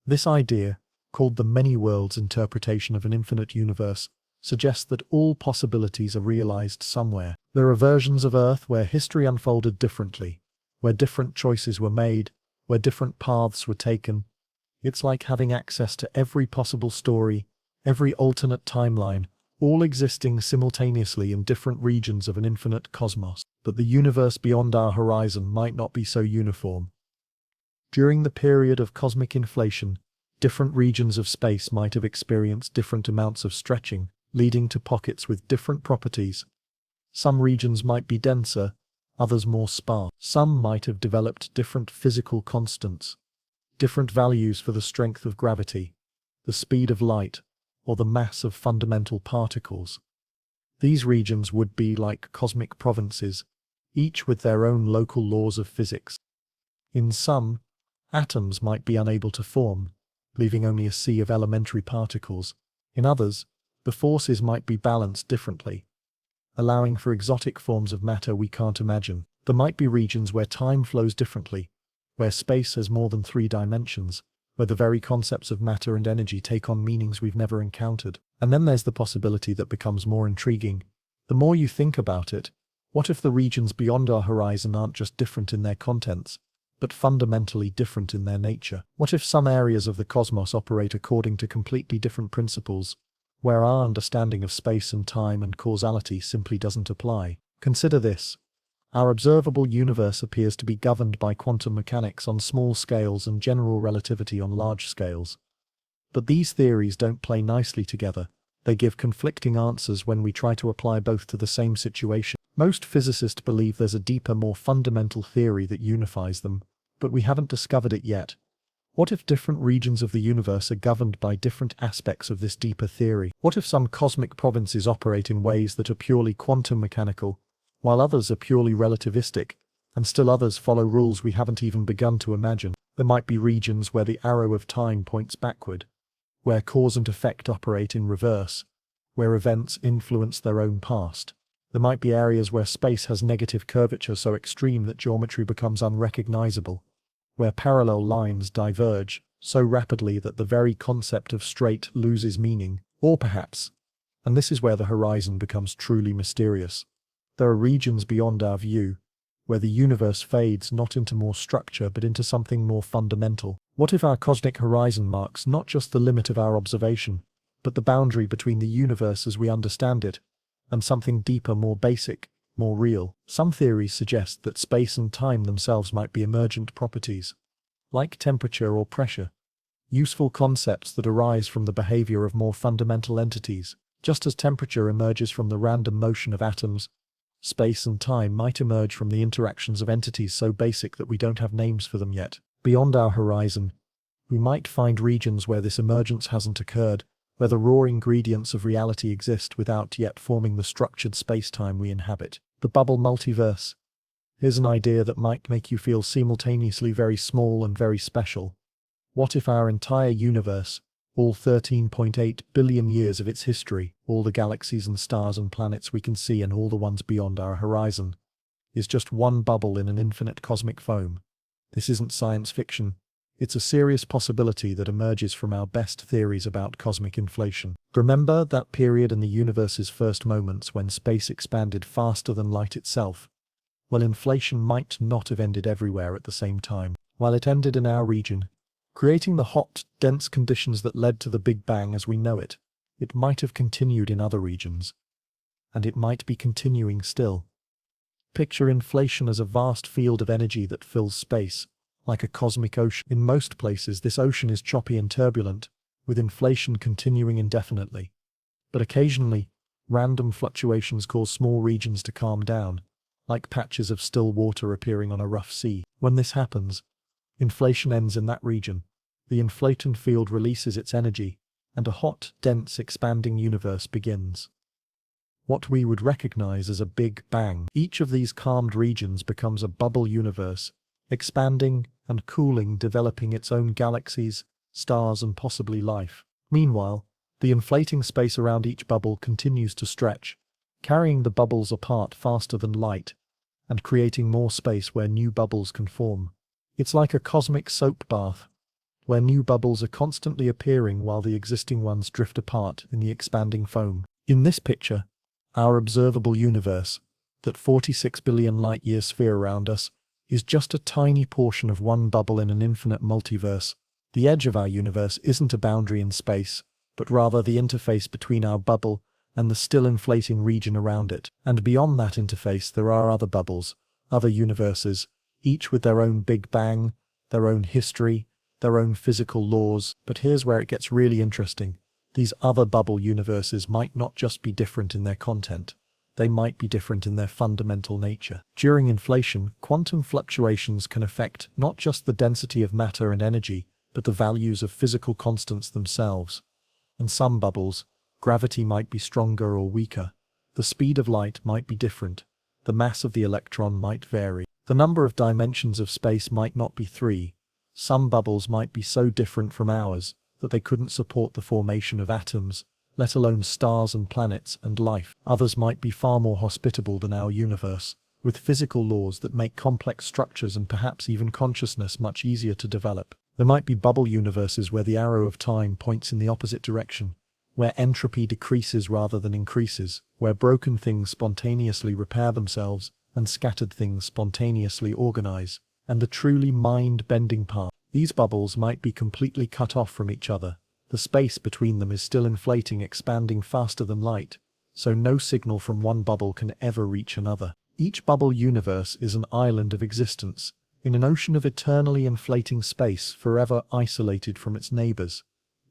This idea, called the many worlds interpretation of an infinite universe, suggests that all possibilities are realized somewhere. There are versions of Earth where history unfolded differently, where different choices were made, where different paths were taken. It's like having access to every possible story, every alternate timeline, all existing simultaneously in different regions of an infinite cosmos. But the universe beyond our horizon might not be so uniform. During the period of cosmic inflation, different regions of space might have experienced different amounts of stretching, leading to pockets with different properties. Some regions might be denser, others more sparse. Some might have developed different physical constants, different values for the strength of gravity, the speed of light, or the mass of fundamental particles. These regions would be like cosmic provinces, each with their own local laws of physics. In some, atoms might be unable to form, leaving only a sea of elementary particles. In others, the forces might be balanced differently. allowing for exotic forms of matter we can't imagine. There might be regions where time flows differently, where space has more than 3 dimensions, where the very concepts of matter and energy take on meanings we've never encountered. And then there's the possibility that becomes more intriguing. The more you think about it, what if the regions beyond our horizon aren't just different in their contents, but fundamentally different in their nature? What if some areas of the cosmos operate according to completely different principles, where our understanding of space and time and causality simply doesn't apply? Consider this. Our observable universe appears to be governed by quantum mechanics on small scales and general relativity on large scales. But these theories don't play nicely together. They give conflicting answers when we try to apply both to the same situation. Most physicists believe there's a deeper, more fundamental theory that unifies them, but we haven't discovered it yet. What if different regions of the universe are governed by different aspects of this deeper theory? What if some cosmic provinces operate in ways that are purely quantum mechanical, while others are purely relativistic, and still others follow rules we haven't even begun to imagine? There might be regions where the arrow of time points backward, where cause and effect operate in reverse, where events influence their own past. There might be areas where space has negative curvature so extreme that geometry becomes unrecognizable, where parallel lines diverge so rapidly that the very concept of straight loses meaning. Or perhaps, and this is where the horizon becomes truly mysterious, there are regions beyond our view, where the universe fades not into more structure but into something more fundamental. What if our cosmic horizon marks not just the limit of our observation, but the boundary between the universe as we understand it, and something deeper, more basic, more real? Some theories suggest that space and time themselves might be emergent properties, like temperature or pressure, useful concepts that arise from the behavior of more fundamental entities. Just as temperature emerges from the random motion of atoms, space and time might emerge from the interactions of entities so basic that we don't have names for them yet. Beyond our horizon, we might find regions where this emergence hasn't occurred, where the raw ingredients of reality exist without yet forming the structured spacetime we inhabit. The bubble multiverse. Here's an idea that might make you feel simultaneously very small and very special. What if our entire universe, all 13.8 billion years of its history, all the galaxies and stars and planets we can see and all the ones beyond our horizon, is just one bubble in an infinite cosmic foam? This isn't science fiction. It's a serious possibility that emerges from our best theories about cosmic inflation. Remember that period in the universe's first moments when space expanded faster than light itself? Well, inflation might not have ended everywhere at the same time. While it ended in our region, creating the hot, dense conditions that led to the Big Bang as we know it, it might have continued in other regions. And it might be continuing still. Picture inflation as a vast field of energy that fills space, like a cosmic ocean. In most places, this ocean is choppy and turbulent, with inflation continuing indefinitely. But occasionally, random fluctuations cause small regions to calm down, like patches of still water appearing on a rough sea. When this happens, inflation ends in that region. The inflaton field releases its energy, and a hot, dense, expanding universe begins. What we would recognize as a Big Bang. Each of these calmed regions becomes a bubble universe, expanding and cooling, developing its own galaxies, stars, and possibly life. Meanwhile, the inflating space around each bubble continues to stretch, carrying the bubbles apart faster than light, and creating more space where new bubbles can form. It's like a cosmic soap bath, where new bubbles are constantly appearing while the existing ones drift apart in the expanding foam. In this picture, our observable universe, that 46 billion light-year sphere around us, is just a tiny portion of one bubble in an infinite multiverse. The edge of our universe isn't a boundary in space, but rather the interface between our bubble and the still inflating region around it. And beyond that interface there are other bubbles, other universes, each with their own Big Bang, their own history, their own physical laws. But here's where it gets really interesting. These other bubble universes might not just be different in their content. They might be different in their fundamental nature. During inflation, quantum fluctuations can affect not just the density of matter and energy, but the values of physical constants themselves. In some bubbles, gravity might be stronger or weaker. The speed of light might be different. The mass of the electron might vary. The number of dimensions of space might not be 3. Some bubbles might be so different from ours that they couldn't support the formation of atoms, let alone stars and planets and life. Others might be far more hospitable than our universe, with physical laws that make complex structures and perhaps even consciousness much easier to develop. There might be bubble universes where the arrow of time points in the opposite direction, where entropy decreases rather than increases, where broken things spontaneously repair themselves and scattered things spontaneously organize. And the truly mind-bending part, these bubbles might be completely cut off from each other. The space between them is still inflating, expanding faster than light, so no signal from one bubble can ever reach another. Each bubble universe is an island of existence, in an ocean of eternally inflating space, forever isolated from its neighbors.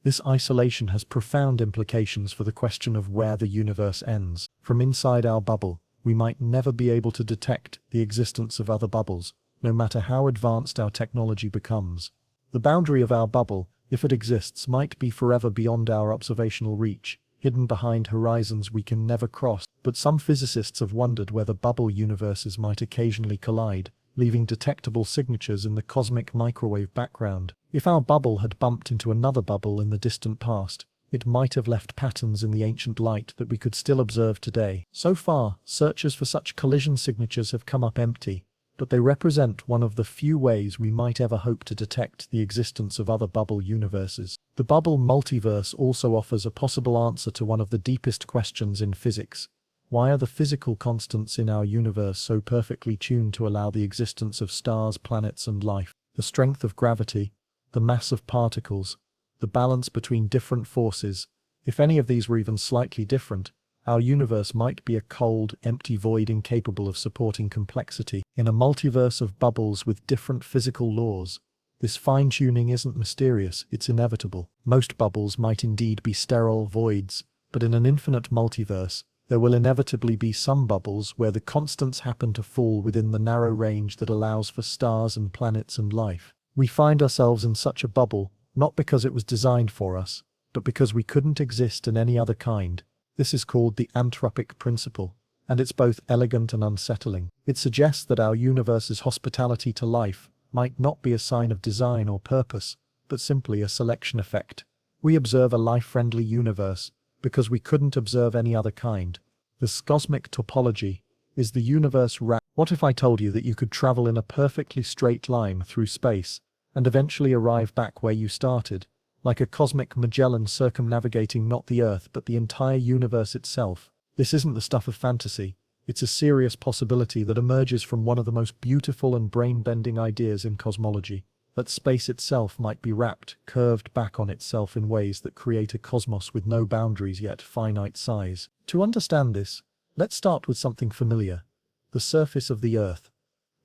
This isolation has profound implications for the question of where the universe ends. From inside our bubble, we might never be able to detect the existence of other bubbles, no matter how advanced our technology becomes. The boundary of our bubble, if it exists, might be forever beyond our observational reach, hidden behind horizons we can never cross. But some physicists have wondered whether bubble universes might occasionally collide, leaving detectable signatures in the cosmic microwave background. If our bubble had bumped into another bubble in the distant past, it might have left patterns in the ancient light that we could still observe today. So far, searches for such collision signatures have come up empty, but they represent one of the few ways we might ever hope to detect the existence of other bubble universes. The bubble multiverse also offers a possible answer to one of the deepest questions in physics. Why are the physical constants in our universe so perfectly tuned to allow the existence of stars, planets, and life? The strength of gravity, the mass of particles, the balance between different forces. If any of these were even slightly different, our universe might be a cold, empty void incapable of supporting complexity. In a multiverse of bubbles with different physical laws, this fine-tuning isn't mysterious, it's inevitable. Most bubbles might indeed be sterile voids, but in an infinite multiverse, there will inevitably be some bubbles where the constants happen to fall within the narrow range that allows for stars and planets and life. We find ourselves in such a bubble, not because it was designed for us, but because we couldn't exist in any other kind. This is called the anthropic principle, and it's both elegant and unsettling. It suggests that our universe's hospitality to life might not be a sign of design or purpose, but simply a selection effect. We observe a life-friendly universe because we couldn't observe any other kind. This cosmic topology is the universe wrap. What if I told you that you could travel in a perfectly straight line through space and eventually arrive back where you started, like a cosmic Magellan circumnavigating not the Earth but the entire universe itself? This isn't the stuff of fantasy. It's a serious possibility that emerges from one of the most beautiful and brain-bending ideas in cosmology, that space itself might be wrapped, curved back on itself in ways that create a cosmos with no boundaries yet finite size. To understand this, let's start with something familiar: the surface of the Earth.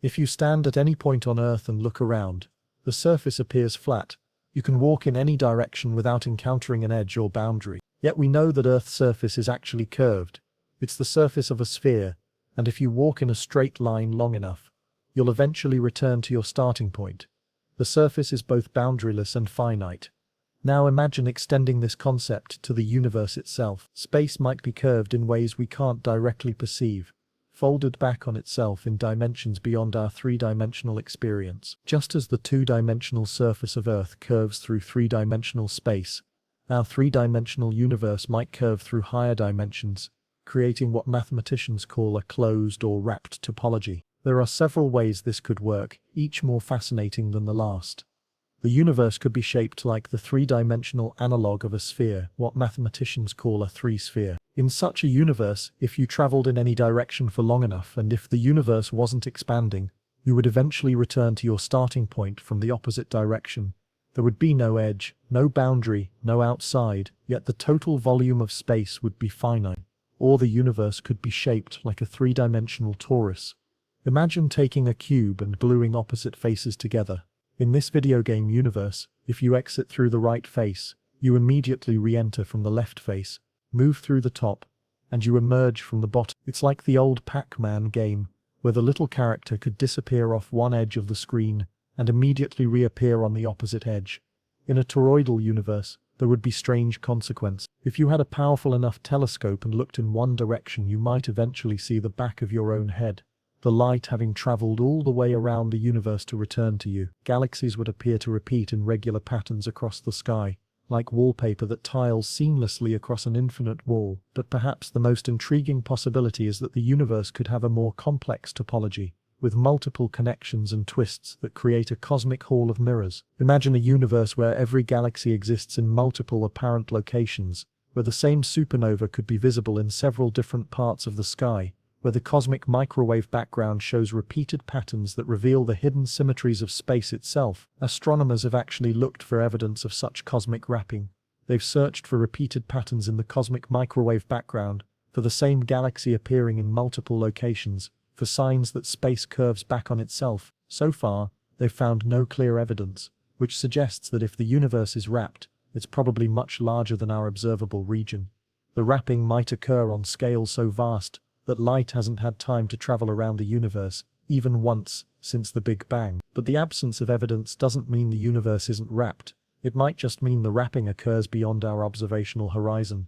If you stand at any point on Earth and look around, the surface appears flat. You can walk in any direction without encountering an edge or boundary. Yet we know that Earth's surface is actually curved. It's the surface of a sphere, and if you walk in a straight line long enough, you'll eventually return to your starting point. The surface is both boundaryless and finite. Now imagine extending this concept to the universe itself. Space might be curved in ways we can't directly perceive, folded back on itself in dimensions beyond our three-dimensional experience. Just as the two-dimensional surface of Earth curves through three-dimensional space, our three-dimensional universe might curve through higher dimensions, creating what mathematicians call a closed or wrapped topology. There are several ways this could work, each more fascinating than the last. The universe could be shaped like the three-dimensional analog of a sphere, what mathematicians call a three-sphere. In such a universe, if you traveled in any direction for long enough and if the universe wasn't expanding, you would eventually return to your starting point from the opposite direction. There would be no edge, no boundary, no outside, yet the total volume of space would be finite. Or the universe could be shaped like a three-dimensional torus. Imagine taking a cube and gluing opposite faces together. In this video game universe, if you exit through the right face, you immediately re-enter from the left face, move through the top, and you emerge from the bottom. It's like the old Pac-Man game, where the little character could disappear off one edge of the screen and immediately reappear on the opposite edge. In a toroidal universe, there would be strange consequences. If you had a powerful enough telescope and looked in one direction, you might eventually see the back of your own head, the light having traveled all the way around the universe to return to you. Galaxies would appear to repeat in regular patterns across the sky, like wallpaper that tiles seamlessly across an infinite wall. But perhaps the most intriguing possibility is that the universe could have a more complex topology, with multiple connections and twists that create a cosmic hall of mirrors. Imagine a universe where every galaxy exists in multiple apparent locations, where the same supernova could be visible in several different parts of the sky, where the cosmic microwave background shows repeated patterns that reveal the hidden symmetries of space itself. Astronomers have actually looked for evidence of such cosmic wrapping. They've searched for repeated patterns in the cosmic microwave background, for the same galaxy appearing in multiple locations, for signs that space curves back on itself. So far, they've found no clear evidence, which suggests that if the universe is wrapped, it's probably much larger than our observable region. The wrapping might occur on scales so vast that light hasn't had time to travel around the universe, even once, since the Big Bang. But the absence of evidence doesn't mean the universe isn't wrapped. It might just mean the wrapping occurs beyond our observational horizon.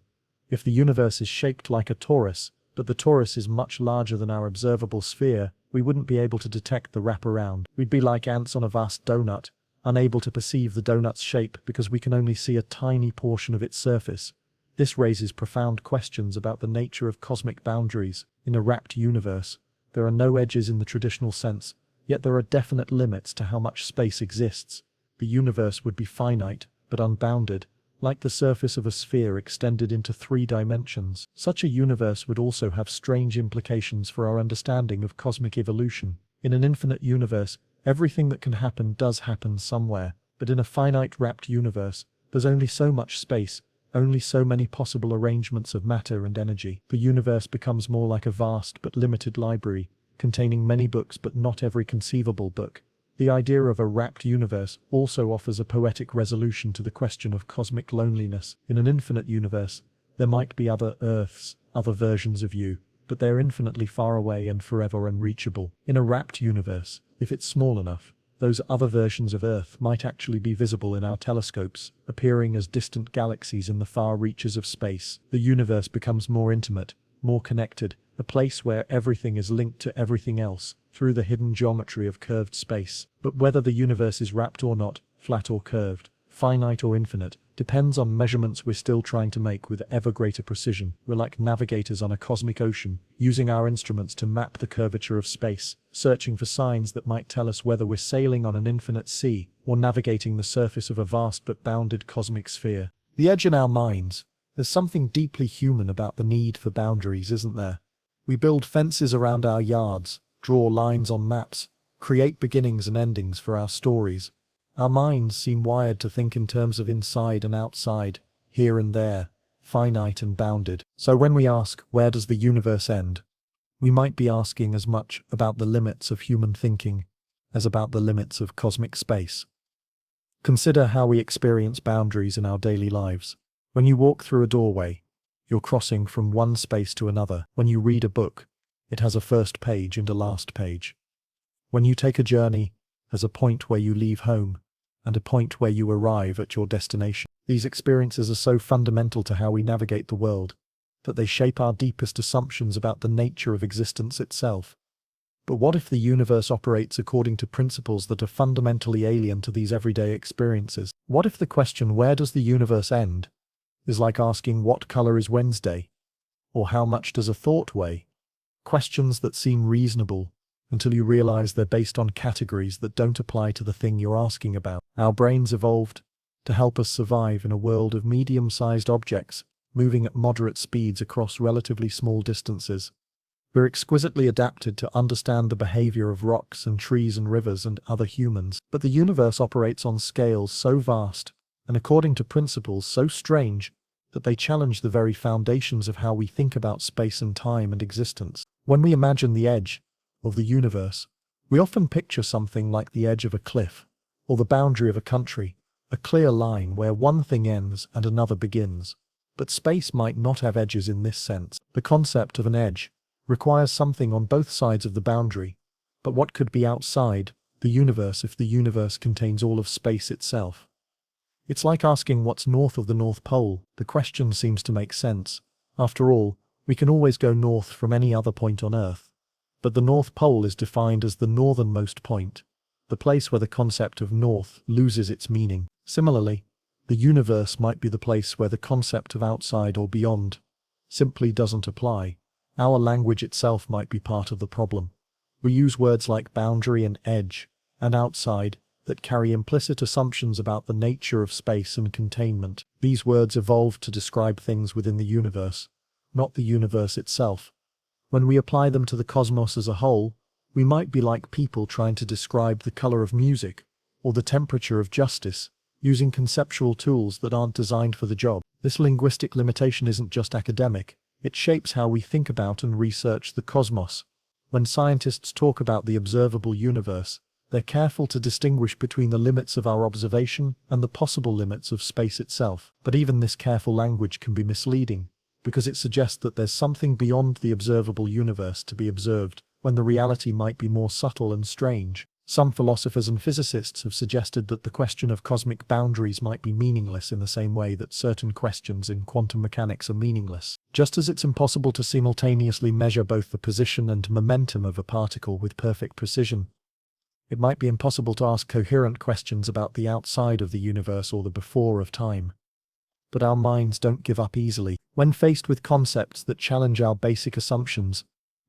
If the universe is shaped like a torus, but the torus is much larger than our observable sphere, we wouldn't be able to detect the wraparound. We'd be like ants on a vast donut, unable to perceive the donut's shape because we can only see a tiny portion of its surface. This raises profound questions about the nature of cosmic boundaries. In a wrapped universe, there are no edges in the traditional sense, yet there are definite limits to how much space exists. The universe would be finite, but unbounded, like the surface of a sphere extended into 3 dimensions. Such a universe would also have strange implications for our understanding of cosmic evolution. In an infinite universe, everything that can happen does happen somewhere, but in a finite wrapped universe, there's only so much space, only so many possible arrangements of matter and energy. The universe becomes more like a vast but limited library, containing many books but not every conceivable book. The idea of a wrapped universe also offers a poetic resolution to the question of cosmic loneliness. In an infinite universe, there might be other Earths, other versions of you, but they're infinitely far away and forever unreachable. In a wrapped universe, if it's small enough, those other versions of Earth might actually be visible in our telescopes, appearing as distant galaxies in the far reaches of space. The universe becomes more intimate, more connected, a place where everything is linked to everything else, through the hidden geometry of curved space. But whether the universe is wrapped or not, flat or curved, finite or infinite, depends on measurements we're still trying to make with ever greater precision. We're like navigators on a cosmic ocean, using our instruments to map the curvature of space, searching for signs that might tell us whether we're sailing on an infinite sea, or navigating the surface of a vast but bounded cosmic sphere. The edge in our minds. There's something deeply human about the need for boundaries, isn't there? We build fences around our yards, draw lines on maps, create beginnings and endings for our stories. Our minds seem wired to think in terms of inside and outside, here and there, finite and bounded. So when we ask, where does the universe end? We might be asking as much about the limits of human thinking as about the limits of cosmic space. Consider how we experience boundaries in our daily lives. When you walk through a doorway, you're crossing from one space to another. When you read a book, it has a first page and a last page. When you take a journey, there's a point where you leave home, and a point where you arrive at your destination. These experiences are so fundamental to how we navigate the world, that they shape our deepest assumptions about the nature of existence itself. But what if the universe operates according to principles that are fundamentally alien to these everyday experiences? What if the question, where does the universe end, is like asking what color is Wednesday, or how much does a thought weigh? Questions that seem reasonable, until you realize they're based on categories that don't apply to the thing you're asking about. Our brains evolved to help us survive in a world of medium-sized objects, moving at moderate speeds across relatively small distances. We're exquisitely adapted to understand the behavior of rocks and trees and rivers and other humans. But the universe operates on scales so vast, and according to principles so strange, that they challenge the very foundations of how we think about space and time and existence. When we imagine the edge of the universe, we often picture something like the edge of a cliff, or the boundary of a country, a clear line where one thing ends and another begins. But space might not have edges in this sense. The concept of an edge requires something on both sides of the boundary, but what could be outside the universe if the universe contains all of space itself? It's like asking what's north of the North Pole. The question seems to make sense. After all, we can always go north from any other point on Earth. But the North Pole is defined as the northernmost point, the place where the concept of north loses its meaning. Similarly, The universe might be the place where the concept of outside or beyond simply doesn't apply. Our language itself might be part of the problem. We use words like boundary and edge, and outside, that carry implicit assumptions about the nature of space and containment. These words evolved to describe things within the universe, not the universe itself. When we apply them to the cosmos as a whole, we might be like people trying to describe the color of music, or the temperature of justice, using conceptual tools that aren't designed for the job. This linguistic limitation isn't just academic, it shapes how we think about and research the cosmos. When scientists talk about the observable universe, they're careful to distinguish between the limits of our observation and the possible limits of space itself. But even this careful language can be misleading, because it suggests that there's something beyond the observable universe to be observed, when the reality might be more subtle and strange. Some philosophers and physicists have suggested that the question of cosmic boundaries might be meaningless in the same way that certain questions in quantum mechanics are meaningless. Just as it's impossible to simultaneously measure both the position and momentum of a particle with perfect precision, it might be impossible to ask coherent questions about the outside of the universe or the before of time. But our minds don't give up easily. When faced with concepts that challenge our basic assumptions,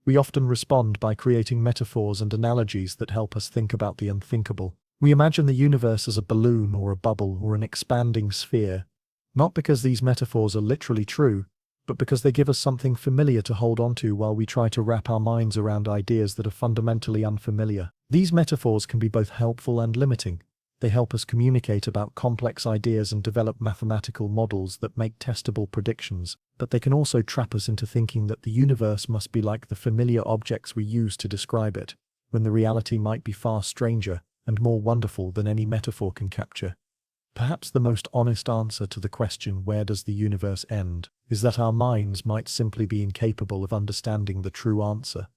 we often respond by creating metaphors and analogies that help us think about the unthinkable. We imagine the universe as a balloon or a bubble or an expanding sphere, not because these metaphors are literally true, but because they give us something familiar to hold onto while we try to wrap our minds around ideas that are fundamentally unfamiliar. These metaphors can be both helpful and limiting. They help us communicate about complex ideas and develop mathematical models that make testable predictions, but they can also trap us into thinking that the universe must be like the familiar objects we use to describe it, when the reality might be far stranger and more wonderful than any metaphor can capture. Perhaps the most honest answer to the question, where does the universe end, is that our minds might simply be incapable of understanding the true answer.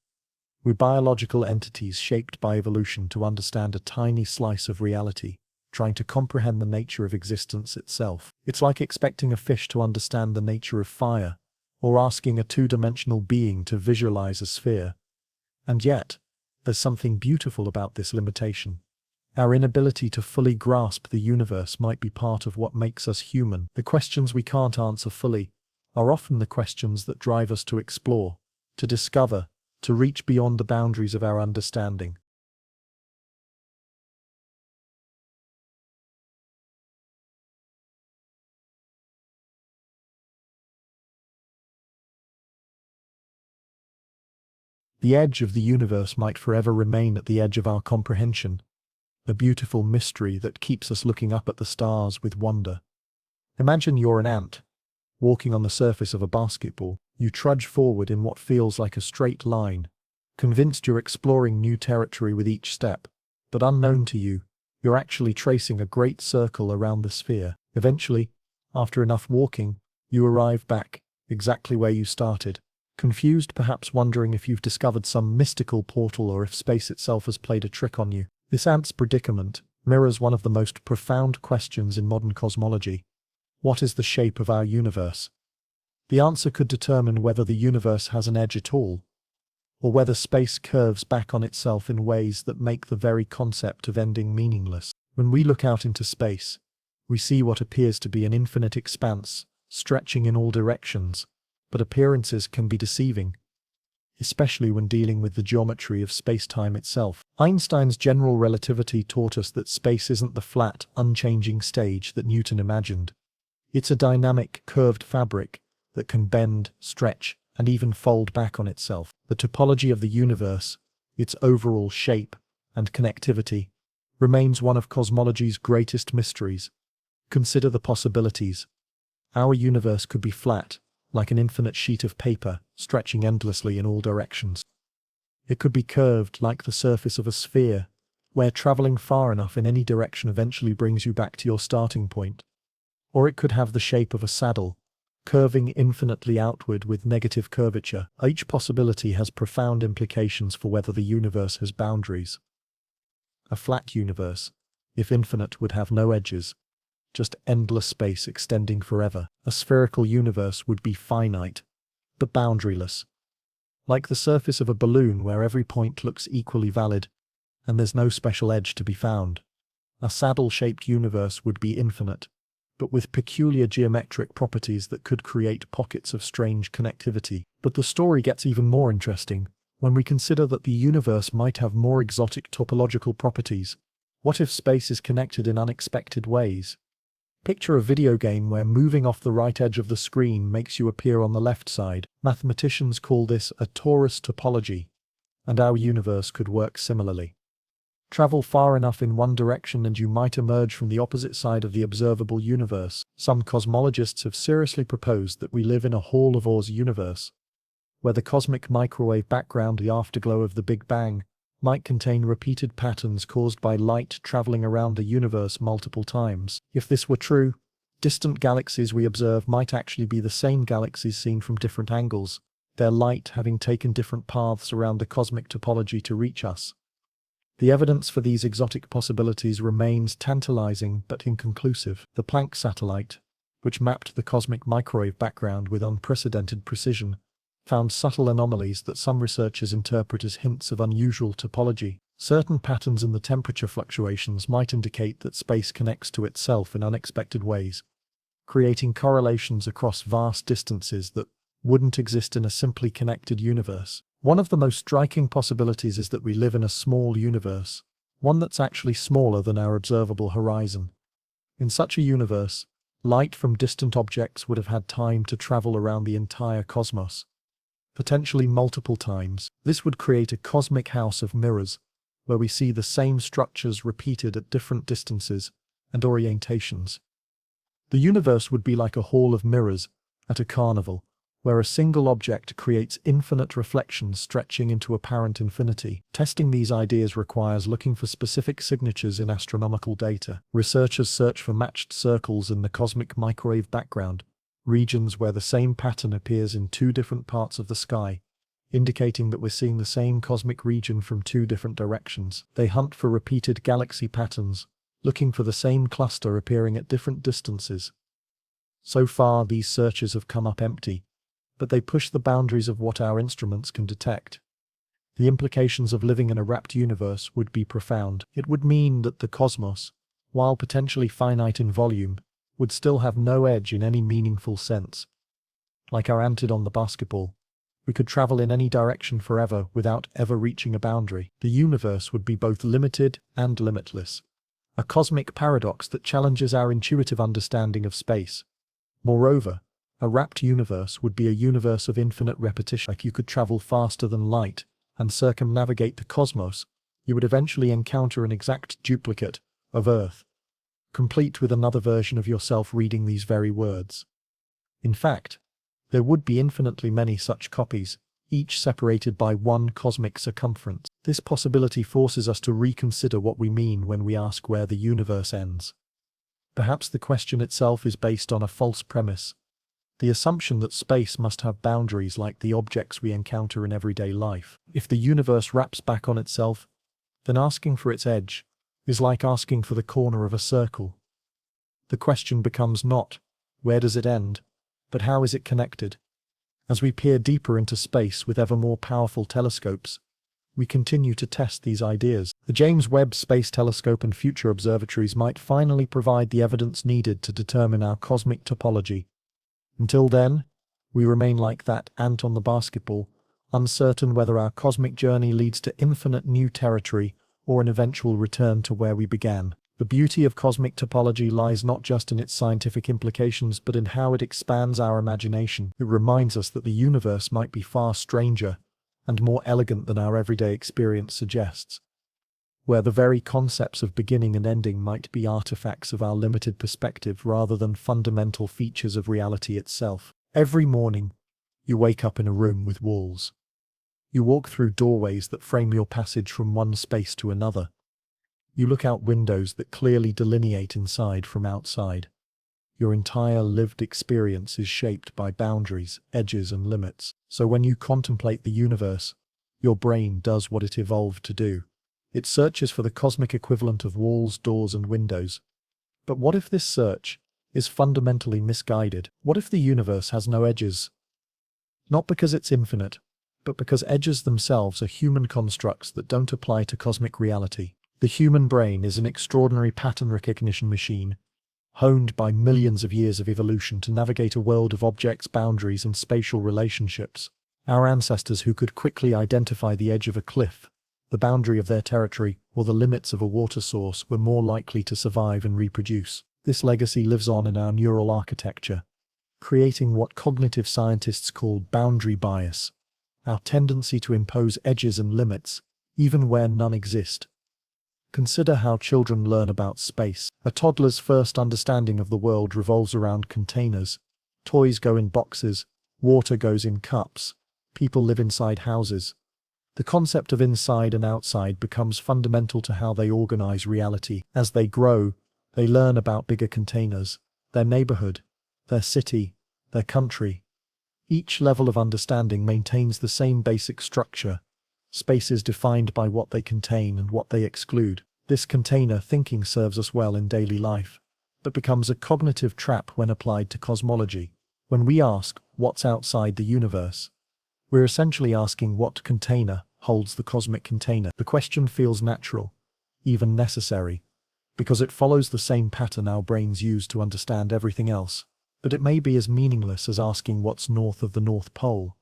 We're biological entities shaped by evolution to understand a tiny slice of reality, trying to comprehend the nature of existence itself. It's like expecting a fish to understand the nature of fire, or asking a two-dimensional being to visualize a sphere. And yet, there's something beautiful about this limitation. Our inability to fully grasp the universe might be part of what makes us human. The questions we can't answer fully are often the questions that drive us to explore, to discover, to reach beyond the boundaries of our understanding. The edge of the universe might forever remain at the edge of our comprehension, a beautiful mystery that keeps us looking up at the stars with wonder. Imagine you're an ant, walking on the surface of a basketball. You trudge forward in what feels like a straight line, convinced you're exploring new territory with each step, but unknown to you, you're actually tracing a great circle around the sphere. Eventually, after enough walking, you arrive back, exactly where you started, confused, perhaps wondering if you've discovered some mystical portal or if space itself has played a trick on you. This ant's predicament mirrors one of the most profound questions in modern cosmology. What is the shape of our universe? The answer could determine whether the universe has an edge at all, or whether space curves back on itself in ways that make the very concept of ending meaningless. When we look out into space, we see what appears to be an infinite expanse, stretching in all directions, but appearances can be deceiving, especially when dealing with the geometry of spacetime itself. Einstein's general relativity taught us that space isn't the flat, unchanging stage that Newton imagined. It's a dynamic, curved fabric that can bend, stretch, and even fold back on itself. The topology of the universe, its overall shape and connectivity, remains one of cosmology's greatest mysteries. Consider the possibilities. Our universe could be flat, like an infinite sheet of paper, stretching endlessly in all directions. It could be curved like the surface of a sphere, where traveling far enough in any direction eventually brings you back to your starting point. Or it could have the shape of a saddle, curving infinitely outward with negative curvature. Each possibility has profound implications for whether the universe has boundaries. A flat universe, if infinite, would have no edges, just endless space extending forever. A spherical universe would be finite, but boundaryless, like the surface of a balloon where every point looks equally valid, and there's no special edge to be found. A saddle-shaped universe would be infinite, but with peculiar geometric properties that could create pockets of strange connectivity. But the story gets even more interesting when we consider that the universe might have more exotic topological properties. What if space is connected in unexpected ways? Picture a video game where moving off the right edge of the screen makes you appear on the left side. Mathematicians call this a torus topology, and our universe could work similarly. Travel far enough in one direction and you might emerge from the opposite side of the observable universe. Some cosmologists have seriously proposed that we live in a Hall of Ours universe, where the cosmic microwave background, the afterglow of the Big Bang, might contain repeated patterns caused by light traveling around the universe multiple times. If this were true, distant galaxies we observe might actually be the same galaxies seen from different angles, their light having taken different paths around the cosmic topology to reach us. The evidence for these exotic possibilities remains tantalizing but inconclusive. The Planck satellite, which mapped the cosmic microwave background with unprecedented precision, found subtle anomalies that some researchers interpret as hints of unusual topology. Certain patterns in the temperature fluctuations might indicate that space connects to itself in unexpected ways, creating correlations across vast distances that wouldn't exist in a simply connected universe. One of the most striking possibilities is that we live in a small universe, one that's actually smaller than our observable horizon. In such a universe, light from distant objects would have had time to travel around the entire cosmos, potentially multiple times. This would create a cosmic house of mirrors, where we see the same structures repeated at different distances and orientations. The universe would be like a hall of mirrors at a carnival, where a single object creates infinite reflections stretching into apparent infinity. Testing these ideas requires looking for specific signatures in astronomical data. Researchers search for matched circles in the cosmic microwave background, regions where the same pattern appears in two different parts of the sky, indicating that we're seeing the same cosmic region from two different directions. They hunt for repeated galaxy patterns, looking for the same cluster appearing at different distances. So far, these searches have come up empty, but they push the boundaries of what our instruments can detect. The implications of living in a wrapped universe would be profound. It would mean that the cosmos, while potentially finite in volume, would still have no edge in any meaningful sense. Like our antid on the basketball, we could travel in any direction forever without ever reaching a boundary. The universe would be both limited and limitless, a cosmic paradox that challenges our intuitive understanding of space. Moreover, a wrapped universe would be a universe of infinite repetition. Like you could travel faster than light and circumnavigate the cosmos, you would eventually encounter an exact duplicate of Earth, complete with another version of yourself reading these very words. In fact, there would be infinitely many such copies, each separated by one cosmic circumference. This possibility forces us to reconsider what we mean when we ask where the universe ends. Perhaps the question itself is based on a false premise, the assumption that space must have boundaries like the objects we encounter in everyday life. If the universe wraps back on itself, then asking for its edge is like asking for the corner of a circle. The question becomes not, where does it end, but how is it connected? As we peer deeper into space with ever more powerful telescopes, we continue to test these ideas. The James Webb Space Telescope and future observatories might finally provide the evidence needed to determine our cosmic topology. Until then, we remain like that ant on the basketball, uncertain whether our cosmic journey leads to infinite new territory or an eventual return to where we began. The beauty of cosmic topology lies not just in its scientific implications but in how it expands our imagination. It reminds us that the universe might be far stranger and more elegant than our everyday experience suggests, where the very concepts of beginning and ending might be artifacts of our limited perspective rather than fundamental features of reality itself. Every morning, you wake up in a room with walls. You walk through doorways that frame your passage from one space to another. You look out windows that clearly delineate inside from outside. Your entire lived experience is shaped by boundaries, edges, and limits. So when you contemplate the universe, your brain does what it evolved to do. It searches for the cosmic equivalent of walls, doors, and windows. But what if this search is fundamentally misguided? What if the universe has no edges? Not because it's infinite, but because edges themselves are human constructs that don't apply to cosmic reality. The human brain is an extraordinary pattern recognition machine, honed by millions of years of evolution to navigate a world of objects, boundaries, and spatial relationships. Our ancestors who could quickly identify the edge of a cliff, the boundary of their territory, or the limits of a water source were more likely to survive and reproduce. This legacy lives on in our neural architecture, creating what cognitive scientists call boundary bias, our tendency to impose edges and limits, even where none exist. Consider how children learn about space. A toddler's first understanding of the world revolves around containers. Toys go in boxes, water goes in cups, people live inside houses. The concept of inside and outside becomes fundamental to how they organize reality. As they grow, they learn about bigger containers, their neighborhood, their city, their country. Each level of understanding maintains the same basic structure. Space is defined by what they contain and what they exclude. This container thinking serves us well in daily life, but becomes a cognitive trap when applied to cosmology. When we ask, what's outside the universe? We're essentially asking what container holds the cosmic container. The question feels natural, even necessary, because it follows the same pattern our brains use to understand everything else. But it may be as meaningless as asking what's north of the North Pole.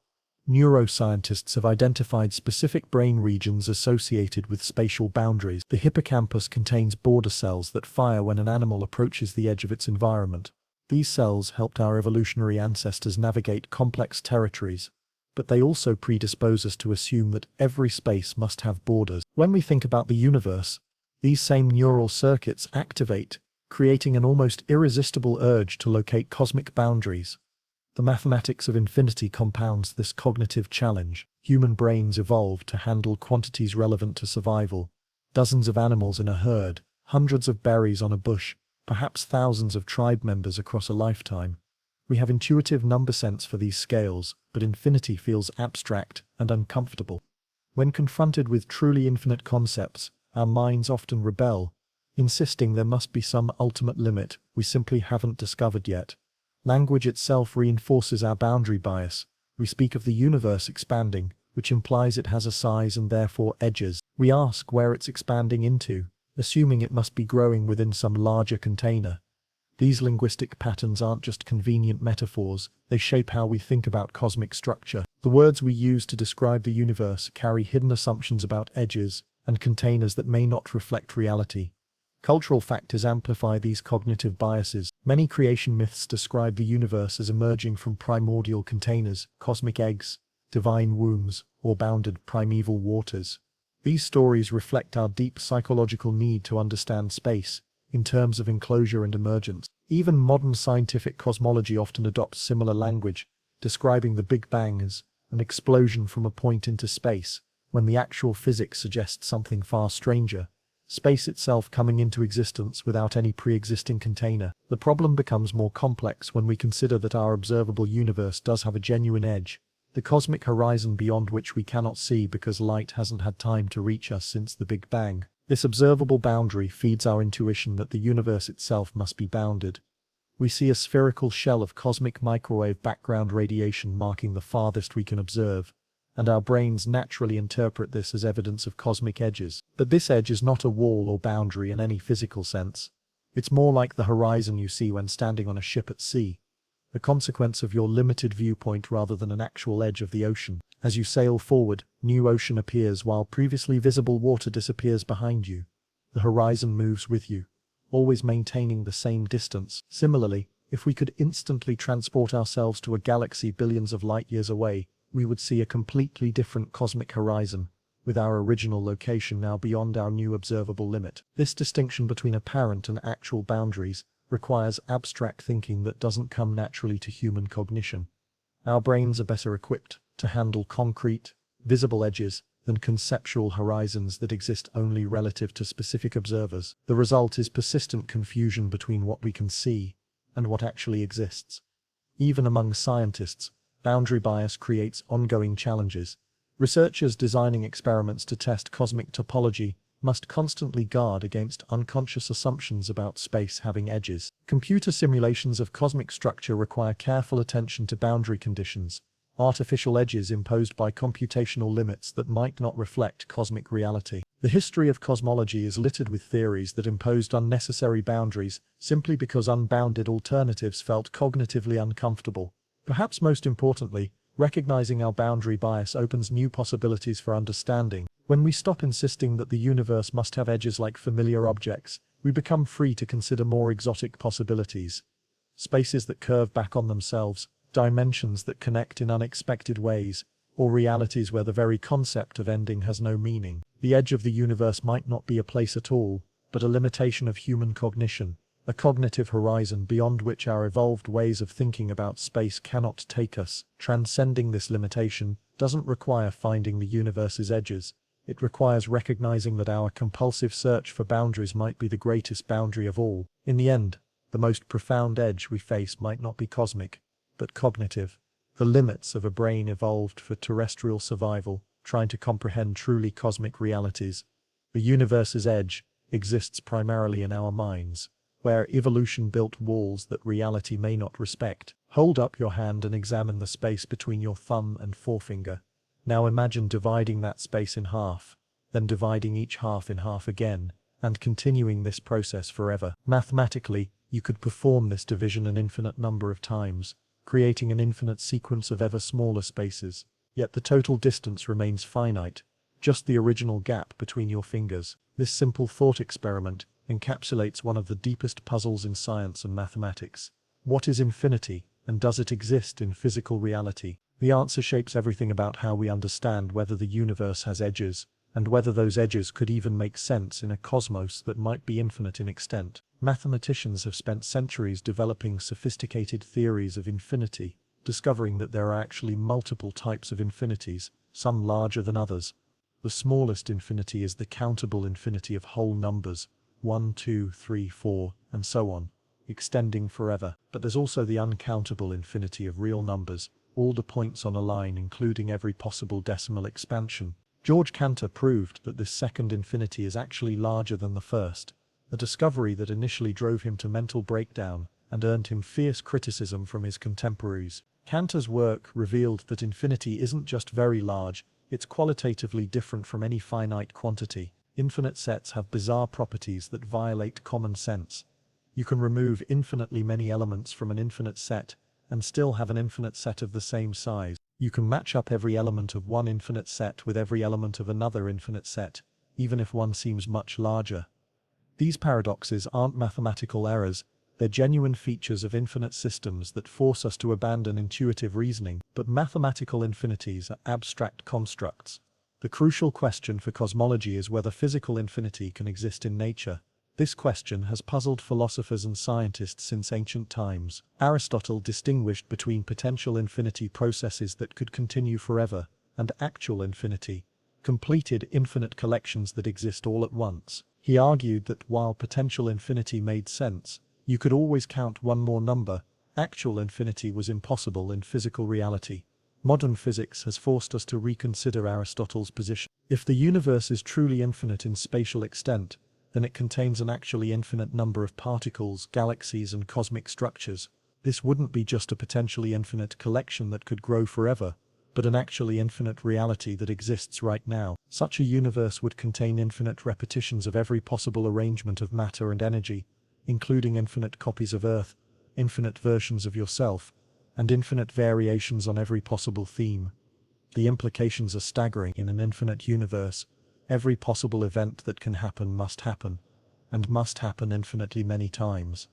Neuroscientists have identified specific brain regions associated with spatial boundaries. The hippocampus contains border cells that fire when an animal approaches the edge of its environment. These cells helped our evolutionary ancestors navigate complex territories, but they also predispose us to assume that every space must have borders. When we think about the universe, these same neural circuits activate, creating an almost irresistible urge to locate cosmic boundaries. The mathematics of infinity compounds this cognitive challenge. Human brains evolved to handle quantities relevant to survival. Dozens of animals in a herd, hundreds of berries on a bush, perhaps thousands of tribe members across a lifetime. We have intuitive number sense for these scales, but infinity feels abstract and uncomfortable. When confronted with truly infinite concepts, our minds often rebel, insisting there must be some ultimate limit we simply haven't discovered yet. Language itself reinforces our boundary bias. We speak of the universe expanding, which implies it has a size and therefore edges. We ask where it's expanding into, assuming it must be growing within some larger container. These linguistic patterns aren't just convenient metaphors, they shape how we think about cosmic structure. The words we use to describe the universe carry hidden assumptions about edges and containers that may not reflect reality. Cultural factors amplify these cognitive biases. Many creation myths describe the universe as emerging from primordial containers, cosmic eggs, divine wombs, or bounded primeval waters. These stories reflect our deep psychological need to understand space, in terms of enclosure and emergence. Even modern scientific cosmology often adopts similar language, describing the Big Bang as an explosion from a point into space, when the actual physics suggests something far stranger. Space itself coming into existence without any pre-existing container. The problem becomes more complex when we consider that our observable universe does have a genuine edge, the cosmic horizon beyond which we cannot see because light hasn't had time to reach us since the Big Bang. This observable boundary feeds our intuition that the universe itself must be bounded. We see a spherical shell of cosmic microwave background radiation marking the farthest we can observe, and our brains naturally interpret this as evidence of cosmic edges. But this edge is not a wall or boundary in any physical sense. It's more like the horizon you see when standing on a ship at sea, a consequence of your limited viewpoint rather than an actual edge of the ocean. As you sail forward, new ocean appears while previously visible water disappears behind you. The horizon moves with you, always maintaining the same distance. Similarly, if we could instantly transport ourselves to a galaxy billions of light years away, we would see a completely different cosmic horizon, with our original location now beyond our new observable limit. This distinction between apparent and actual boundaries requires abstract thinking that doesn't come naturally to human cognition. Our brains are better equipped to handle concrete, visible edges than conceptual horizons that exist only relative to specific observers. The result is persistent confusion between what we can see and what actually exists. Even among scientists, boundary bias creates ongoing challenges. Researchers designing experiments to test cosmic topology must constantly guard against unconscious assumptions about space having edges. Computer simulations of cosmic structure require careful attention to boundary conditions, artificial edges imposed by computational limits that might not reflect cosmic reality. The history of cosmology is littered with theories that imposed unnecessary boundaries simply because unbounded alternatives felt cognitively uncomfortable. Perhaps most importantly, recognizing our boundary bias opens new possibilities for understanding. When we stop insisting that the universe must have edges like familiar objects, we become free to consider more exotic possibilities. Spaces that curve back on themselves, dimensions that connect in unexpected ways, or realities where the very concept of ending has no meaning. The edge of the universe might not be a place at all, but a limitation of human cognition, a cognitive horizon beyond which our evolved ways of thinking about space cannot take us. Transcending this limitation doesn't require finding the universe's edges. It requires recognizing that our compulsive search for boundaries might be the greatest boundary of all. In the end, the most profound edge we face might not be cosmic, but cognitive. The limits of a brain evolved for terrestrial survival, trying to comprehend truly cosmic realities. The universe's edge exists primarily in our minds, where evolution built walls that reality may not respect. Hold up your hand and examine the space between your thumb and forefinger. Now imagine dividing that space in half, then dividing each half in half again, and continuing this process forever. Mathematically, you could perform this division an infinite number of times, creating an infinite sequence of ever smaller spaces. Yet the total distance remains finite, just the original gap between your fingers. This simple thought experiment encapsulates one of the deepest puzzles in science and mathematics. What is infinity, and does it exist in physical reality? The answer shapes everything about how we understand whether the universe has edges, and whether those edges could even make sense in a cosmos that might be infinite in extent. Mathematicians have spent centuries developing sophisticated theories of infinity, discovering that there are actually multiple types of infinities, some larger than others. The smallest infinity is the countable infinity of whole numbers, 1, 2, 3, 4, and so on, extending forever. But there's also the uncountable infinity of real numbers, all the points on a line including every possible decimal expansion. George Cantor proved that this second infinity is actually larger than the first, a discovery that initially drove him to mental breakdown and earned him fierce criticism from his contemporaries. Cantor's work revealed that infinity isn't just very large, it's qualitatively different from any finite quantity. Infinite sets have bizarre properties that violate common sense. You can remove infinitely many elements from an infinite set and still have an infinite set of the same size. You can match up every element of one infinite set with every element of another infinite set, even if one seems much larger. These paradoxes aren't mathematical errors, they're genuine features of infinite systems that force us to abandon intuitive reasoning. But mathematical infinities are abstract constructs. The crucial question for cosmology is whether physical infinity can exist in nature. This question has puzzled philosophers and scientists since ancient times. Aristotle distinguished between potential infinity processes that could continue forever, and actual infinity, completed infinite collections that exist all at once. He argued that while potential infinity made sense, you could always count one more number, actual infinity was impossible in physical reality. Modern physics has forced us to reconsider Aristotle's position. If the universe is truly infinite in spatial extent, then it contains an actually infinite number of particles, galaxies, and cosmic structures. This wouldn't be just a potentially infinite collection that could grow forever, but an actually infinite reality that exists right now. Such a universe would contain infinite repetitions of every possible arrangement of matter and energy, including infinite copies of Earth, infinite versions of yourself, and infinite variations on every possible theme. The implications are staggering. In an infinite universe, every possible event that can happen, and must happen infinitely many times.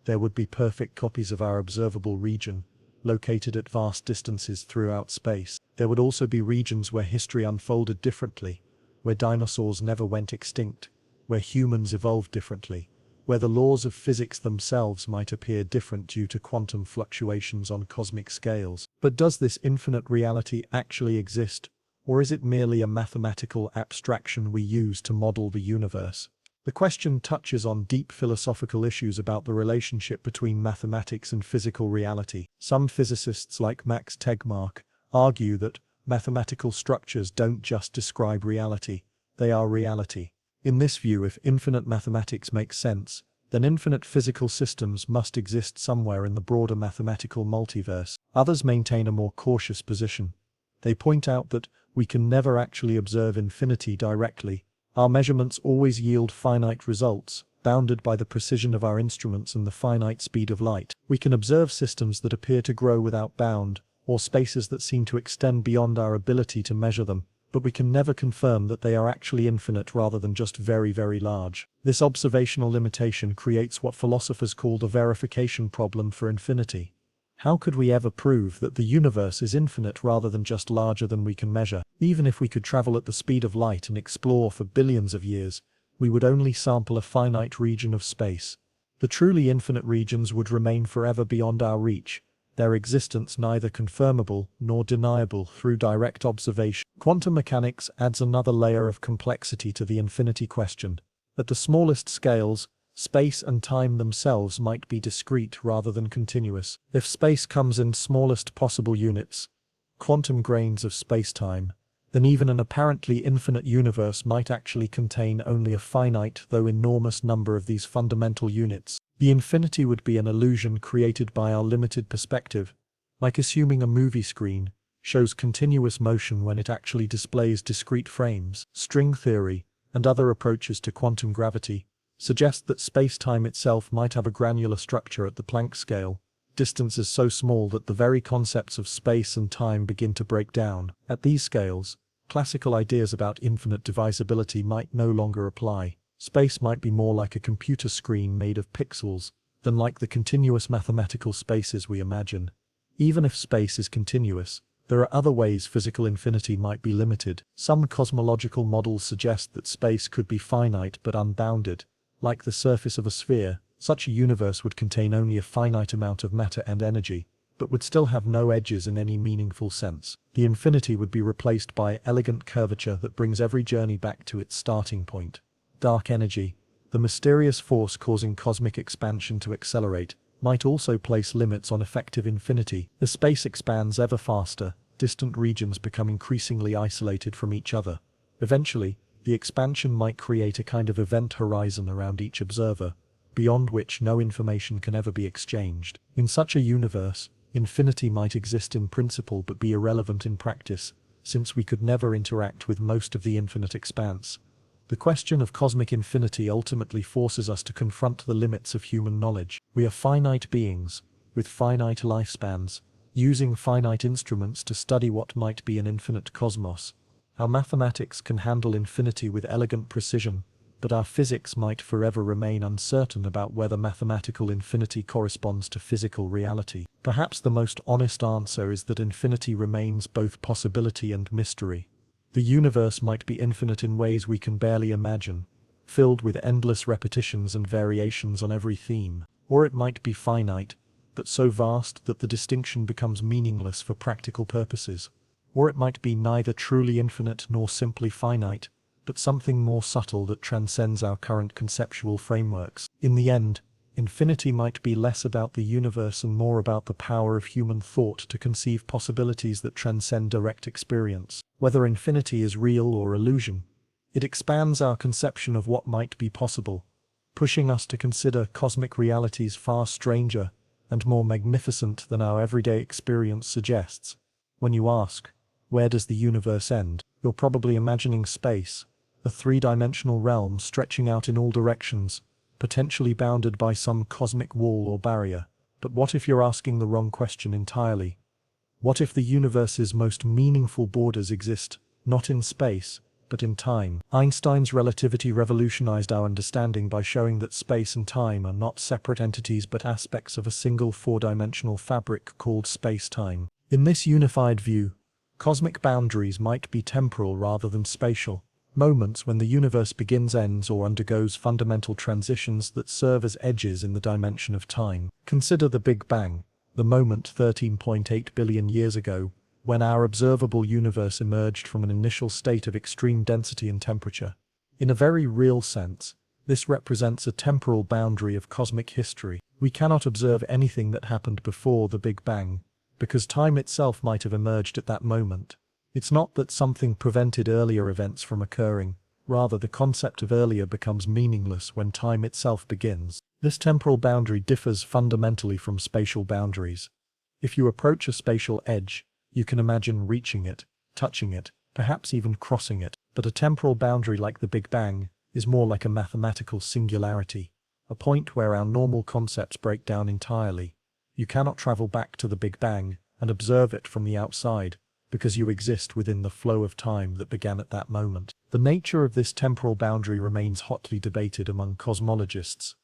There would be perfect copies of our observable region, located at vast distances throughout space. There would also be regions where history unfolded differently, where dinosaurs never went extinct, where humans evolved differently, where the laws of physics themselves might appear different due to quantum fluctuations on cosmic scales. But does this infinite reality actually exist, or is it merely a mathematical abstraction we use to model the universe? The question touches on deep philosophical issues about the relationship between mathematics and physical reality. Some physicists like Max Tegmark argue that mathematical structures don't just describe reality, they are reality. In this view, if infinite mathematics makes sense, then infinite physical systems must exist somewhere in the broader mathematical multiverse. Others maintain a more cautious position. They point out that we can never actually observe infinity directly. Our measurements always yield finite results, bounded by the precision of our instruments and the finite speed of light. We can observe systems that appear to grow without bound, or spaces that seem to extend beyond our ability to measure them, but we can never confirm that they are actually infinite rather than just very, very large. This observational limitation creates what philosophers call the verification problem for infinity. How could we ever prove that the universe is infinite rather than just larger than we can measure? Even if we could travel at the speed of light and explore for billions of years, we would only sample a finite region of space. The truly infinite regions would remain forever beyond our reach, their existence neither confirmable nor deniable through direct observation. Quantum mechanics adds another layer of complexity to the infinity question. At the smallest scales, space and time themselves might be discrete rather than continuous. If space comes in smallest possible units, quantum grains of spacetime, then even an apparently infinite universe might actually contain only a finite though enormous number of these fundamental units. The infinity would be an illusion created by our limited perspective, like assuming a movie screen shows continuous motion when it actually displays discrete frames. String theory, and other approaches to quantum gravity, suggest that space-time itself might have a granular structure at the Planck scale, distances so small that the very concepts of space and time begin to break down. At these scales, classical ideas about infinite divisibility might no longer apply. Space might be more like a computer screen made of pixels than like the continuous mathematical spaces we imagine. Even if space is continuous, there are other ways physical infinity might be limited. Some cosmological models suggest that space could be finite but unbounded. Like the surface of a sphere, such a universe would contain only a finite amount of matter and energy, but would still have no edges in any meaningful sense. The infinity would be replaced by elegant curvature that brings every journey back to its starting point. Dark energy, the mysterious force causing cosmic expansion to accelerate, might also place limits on effective infinity. As space expands ever faster, distant regions become increasingly isolated from each other. Eventually, the expansion might create a kind of event horizon around each observer, beyond which no information can ever be exchanged. In such a universe, infinity might exist in principle but be irrelevant in practice, since we could never interact with most of the infinite expanse. The question of cosmic infinity ultimately forces us to confront the limits of human knowledge. We are finite beings, with finite lifespans, using finite instruments to study what might be an infinite cosmos. Our mathematics can handle infinity with elegant precision, but our physics might forever remain uncertain about whether mathematical infinity corresponds to physical reality. Perhaps the most honest answer is that infinity remains both possibility and mystery. The universe might be infinite in ways we can barely imagine, filled with endless repetitions and variations on every theme. Or it might be finite, but so vast that the distinction becomes meaningless for practical purposes. Or it might be neither truly infinite nor simply finite, but something more subtle that transcends our current conceptual frameworks. In the end, infinity might be less about the universe and more about the power of human thought to conceive possibilities that transcend direct experience. Whether infinity is real or illusion, it expands our conception of what might be possible, pushing us to consider cosmic realities far stranger and more magnificent than our everyday experience suggests. When you ask, where does the universe end? You're probably imagining space, a three-dimensional realm stretching out in all directions, potentially bounded by some cosmic wall or barrier. But what if you're asking the wrong question entirely? What if the universe's most meaningful borders exist, not in space, but in time? Einstein's relativity revolutionized our understanding by showing that space and time are not separate entities but aspects of a single four-dimensional fabric called space-time. In this unified view, cosmic boundaries might be temporal rather than spatial, moments when the universe begins, ends, or undergoes fundamental transitions that serve as edges in the dimension of time. Consider the Big Bang, the moment 13.8 billion years ago, when our observable universe emerged from an initial state of extreme density and temperature. In a very real sense, this represents a temporal boundary of cosmic history. We cannot observe anything that happened before the Big Bang, because time itself might have emerged at that moment. It's not that something prevented earlier events from occurring, rather the concept of earlier becomes meaningless when time itself begins. This temporal boundary differs fundamentally from spatial boundaries. If you approach a spatial edge, you can imagine reaching it, touching it, perhaps even crossing it. But a temporal boundary like the Big Bang is more like a mathematical singularity, a point where our normal concepts break down entirely. You cannot travel back to the Big Bang and observe it from the outside, because you exist within the flow of time that began at that moment. The nature of this temporal boundary remains hotly debated among cosmologists.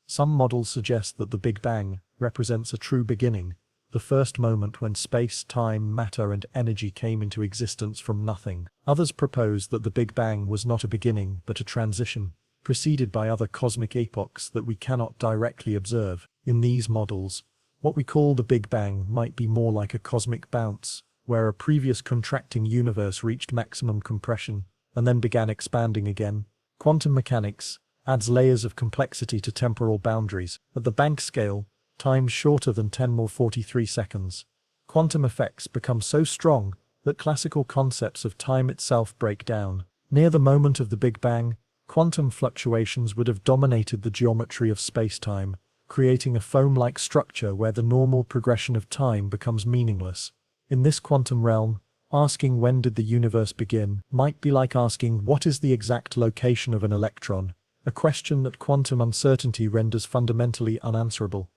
Some models suggest that the Big Bang represents a true beginning, the first moment when space, time, matter, and energy came into existence from nothing. Others propose that the Big Bang was not a beginning but a transition, preceded by other cosmic epochs that we cannot directly observe. In these models, what we call the Big Bang might be more like a cosmic bounce, where a previous contracting universe reached maximum compression and then began expanding again. Quantum mechanics adds layers of complexity to temporal boundaries. At the Planck scale, times shorter than 10⁻43 seconds, quantum effects become so strong that classical concepts of time itself break down. Near the moment of the Big Bang, quantum fluctuations would have dominated the geometry of spacetime, creating a foam-like structure where the normal progression of time becomes meaningless. In this quantum realm, asking when did the universe begin might be like asking what is the exact location of an electron, a question that quantum uncertainty renders fundamentally unanswerable.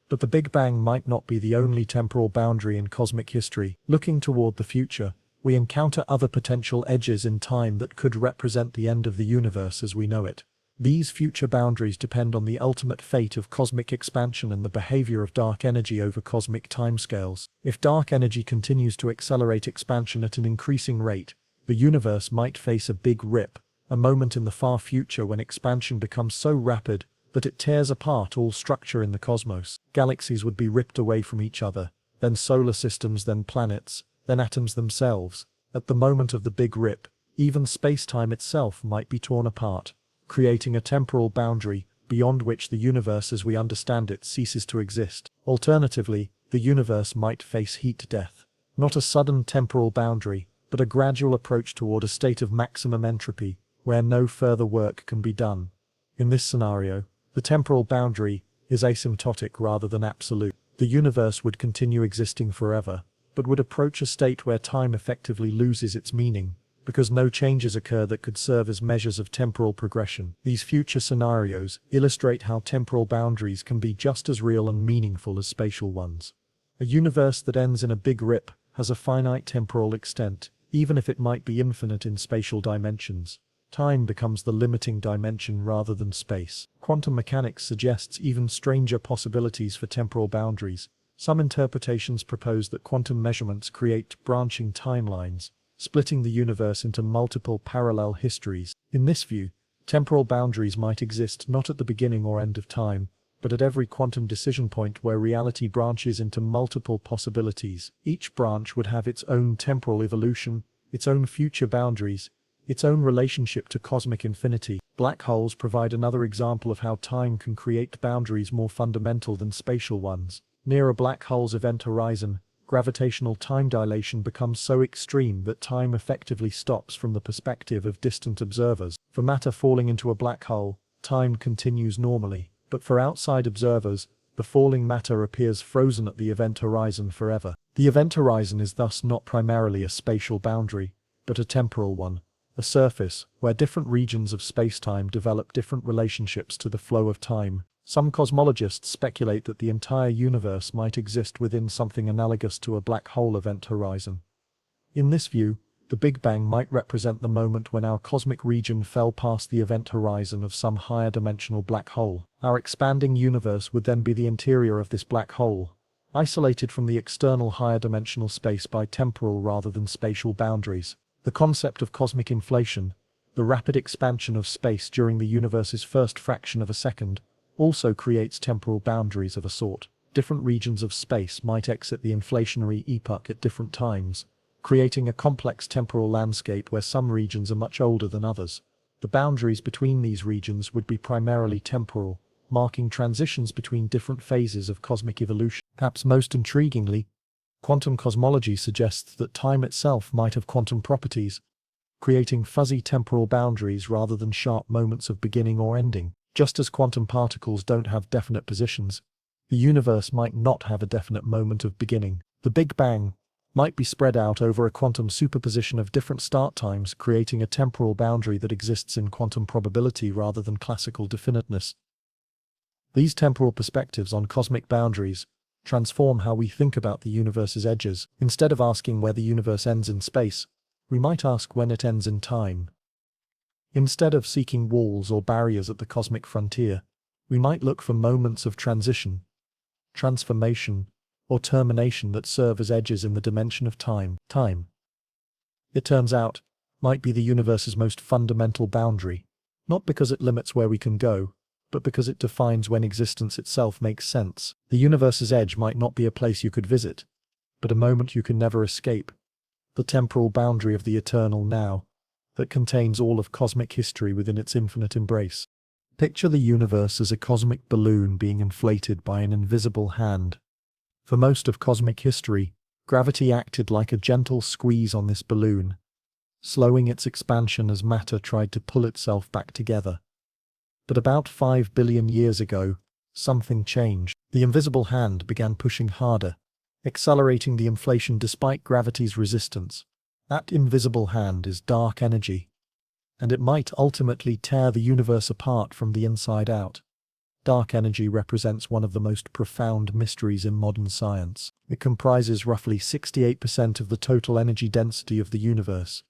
But the Big Bang might not be the only temporal boundary in cosmic history. Looking toward the future, we encounter other potential edges in time that could represent the end of the universe as we know it. These future boundaries depend on the ultimate fate of cosmic expansion and the behavior of dark energy over cosmic timescales. If dark energy continues to accelerate expansion at an increasing rate, the universe might face a big rip, a moment in the far future when expansion becomes so rapid that it tears apart all structure in the cosmos. Galaxies would be ripped away from each other, then solar systems, then planets, then atoms themselves. At the moment of the big rip, even space-time itself might be torn apart, creating a temporal boundary beyond which the universe as we understand it ceases to exist. Alternatively, the universe might face heat death. Not a sudden temporal boundary, but a gradual approach toward a state of maximum entropy, where no further work can be done. In this scenario, the temporal boundary is asymptotic rather than absolute. The universe would continue existing forever, but would approach a state where time effectively loses its meaning, because no changes occur that could serve as measures of temporal progression. These future scenarios illustrate how temporal boundaries can be just as real and meaningful as spatial ones. A universe that ends in a big rip has a finite temporal extent, even if it might be infinite in spatial dimensions. Time becomes the limiting dimension rather than space. Quantum mechanics suggests even stranger possibilities for temporal boundaries. Some interpretations propose that quantum measurements create branching timelines, splitting the universe into multiple parallel histories. In this view, temporal boundaries might exist not at the beginning or end of time, but at every quantum decision point where reality branches into multiple possibilities. Each branch would have its own temporal evolution, its own future boundaries, its own relationship to cosmic infinity. Black holes provide another example of how time can create boundaries more fundamental than spatial ones. Near a black hole's event horizon, gravitational time dilation becomes so extreme that time effectively stops from the perspective of distant observers. For matter falling into a black hole, time continues normally, but for outside observers, the falling matter appears frozen at the event horizon forever. The event horizon is thus not primarily a spatial boundary, but a temporal one, a surface where different regions of spacetime develop different relationships to the flow of time. Some cosmologists speculate that the entire universe might exist within something analogous to a black hole event horizon. In this view, the Big Bang might represent the moment when our cosmic region fell past the event horizon of some higher dimensional black hole. Our expanding universe would then be the interior of this black hole, isolated from the external higher dimensional space by temporal rather than spatial boundaries. The concept of cosmic inflation, the rapid expansion of space during the universe's first fraction of a second, also creates temporal boundaries of a sort. Different regions of space might exit the inflationary epoch at different times, creating a complex temporal landscape where some regions are much older than others. The boundaries between these regions would be primarily temporal, marking transitions between different phases of cosmic evolution. Perhaps most intriguingly, quantum cosmology suggests that time itself might have quantum properties, creating fuzzy temporal boundaries rather than sharp moments of beginning or ending. Just as quantum particles don't have definite positions, The universe might not have a definite moment of beginning. The Big Bang might be spread out over a quantum superposition of different start times, creating a temporal boundary that exists in quantum probability rather than classical definiteness. These temporal perspectives on cosmic boundaries transform how we think about the universe's edges. Instead of asking where the universe ends in space, we might ask when it ends in time. Instead of seeking walls or barriers at the cosmic frontier, we might look for moments of transition, transformation, or termination that serve as edges in the dimension of time. Time, it turns out, might be the universe's most fundamental boundary, not because it limits where we can go, but because it defines when existence itself makes sense. The universe's edge might not be a place you could visit, but a moment you can never escape, the temporal boundary of the eternal now, that contains all of cosmic history within its infinite embrace. Picture the universe as a cosmic balloon being inflated by an invisible hand. For most of cosmic history, gravity acted like a gentle squeeze on this balloon, slowing its expansion as matter tried to pull itself back together. But about 5 billion years ago, something changed. The invisible hand began pushing harder, accelerating the inflation despite gravity's resistance. That invisible hand is dark energy, and it might ultimately tear the universe apart from the inside out. Dark energy represents one of the most profound mysteries in modern science. It comprises roughly 68% of the total energy density of the universe,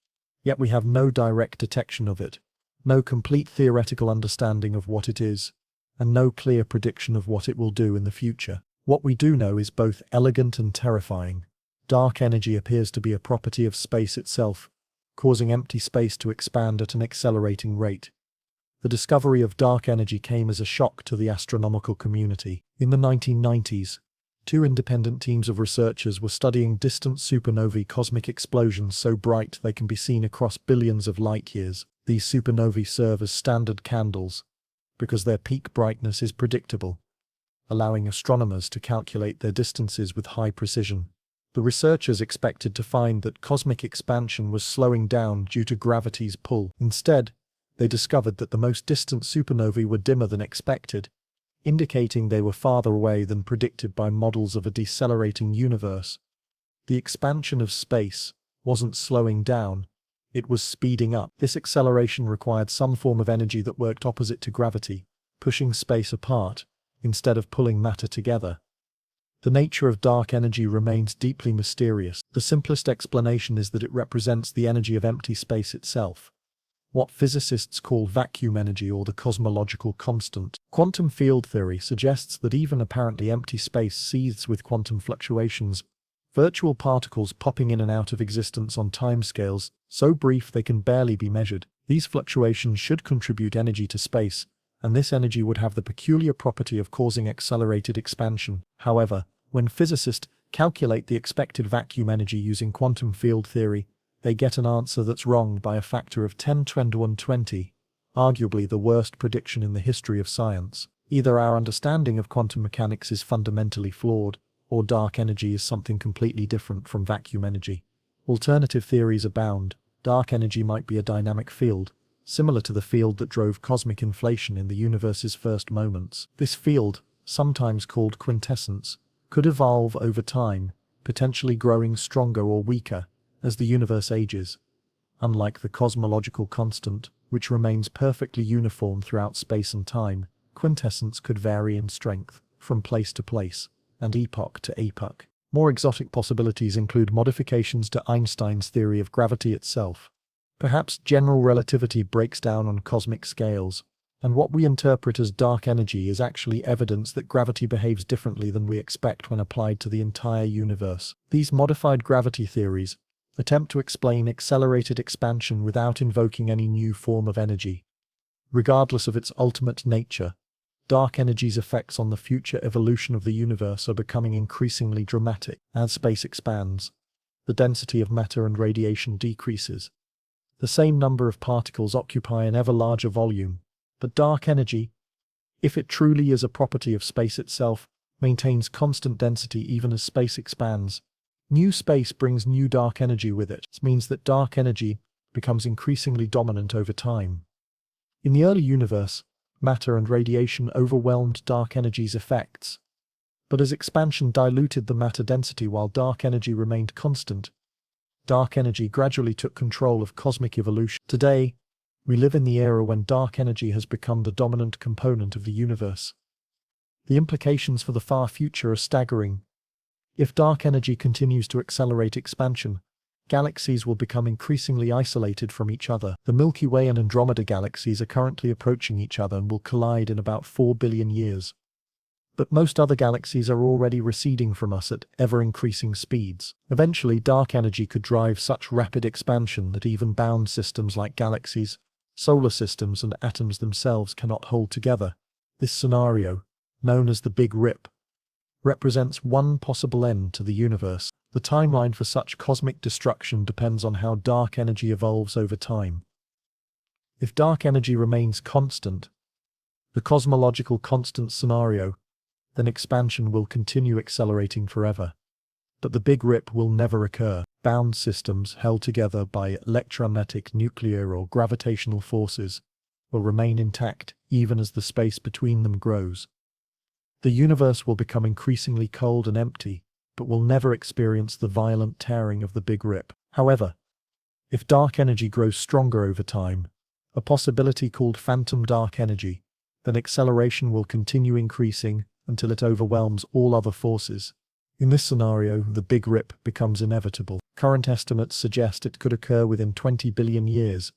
yet we have no direct detection of it, no complete theoretical understanding of what it is, and no clear prediction of what it will do in the future. What we do know is both elegant and terrifying. Dark energy appears to be a property of space itself, causing empty space to expand at an accelerating rate. The discovery of dark energy came as a shock to the astronomical community. In the 1990s, two independent teams of researchers were studying distant supernovae cosmic explosions so bright they can be seen across billions of light years. These supernovae serve as standard candles, because their peak brightness is predictable, allowing astronomers to calculate their distances with high precision. The researchers expected to find that cosmic expansion was slowing down due to gravity's pull. Instead, they discovered that the most distant supernovae were dimmer than expected, indicating they were farther away than predicted by models of a decelerating universe. The expansion of space wasn't slowing down, it was speeding up. This acceleration required some form of energy that worked opposite to gravity, pushing space apart, instead of pulling matter together. The nature of dark energy remains deeply mysterious. The simplest explanation is that it represents the energy of empty space itself, what physicists call vacuum energy or the cosmological constant. Quantum field theory suggests that even apparently empty space seethes with quantum fluctuations, virtual particles popping in and out of existence on timescales so brief they can barely be measured. These fluctuations should contribute energy to space, and this energy would have the peculiar property of causing accelerated expansion. However, when physicists calculate the expected vacuum energy using quantum field theory, they get an answer that's wrong by a factor of 10 to the 120, arguably the worst prediction in the history of science. Either our understanding of quantum mechanics is fundamentally flawed, or dark energy is something completely different from vacuum energy. Alternative theories abound. Dark energy might be a dynamic field, similar to the field that drove cosmic inflation in the universe's first moments. This field, sometimes called quintessence, could evolve over time, potentially growing stronger or weaker as the universe ages. Unlike the cosmological constant, which remains perfectly uniform throughout space and time, quintessence could vary in strength from place to place and epoch to epoch. More exotic possibilities include modifications to Einstein's theory of gravity itself. Perhaps general relativity breaks down on cosmic scales, and what we interpret as dark energy is actually evidence that gravity behaves differently than we expect when applied to the entire universe. These modified gravity theories attempt to explain accelerated expansion without invoking any new form of energy. Regardless of its ultimate nature, dark energy's effects on the future evolution of the universe are becoming increasingly dramatic. As space expands, the density of matter and radiation decreases. The same number of particles occupy an ever larger volume, but dark energy, if it truly is a property of space itself, maintains constant density even as space expands. New space brings new dark energy with it. This means that dark energy becomes increasingly dominant over time. In the early universe, matter and radiation overwhelmed dark energy's effects. But as expansion diluted the matter density while dark energy remained constant, dark energy gradually took control of cosmic evolution. Today, we live in the era when dark energy has become the dominant component of the universe. The implications for the far future are staggering. If dark energy continues to accelerate expansion, galaxies will become increasingly isolated from each other. The Milky Way and Andromeda galaxies are currently approaching each other and will collide in about 4 billion years. But most other galaxies are already receding from us at ever-increasing speeds. Eventually, dark energy could drive such rapid expansion that even bound systems like galaxies, solar systems, and atoms themselves cannot hold together. This scenario, known as the Big Rip, represents one possible end to the universe. The timeline for such cosmic destruction depends on how dark energy evolves over time. If dark energy remains constant, the cosmological constant scenario, then expansion will continue accelerating forever. But the Big Rip will never occur. Bound systems held together by electromagnetic, nuclear, or gravitational forces will remain intact even as the space between them grows. The universe will become increasingly cold and empty, but will never experience the violent tearing of the Big Rip. However, if dark energy grows stronger over time, a possibility called phantom dark energy, then acceleration will continue increasing until it overwhelms all other forces. In this scenario, the Big Rip becomes inevitable. Current estimates suggest it could occur within 20 billion years,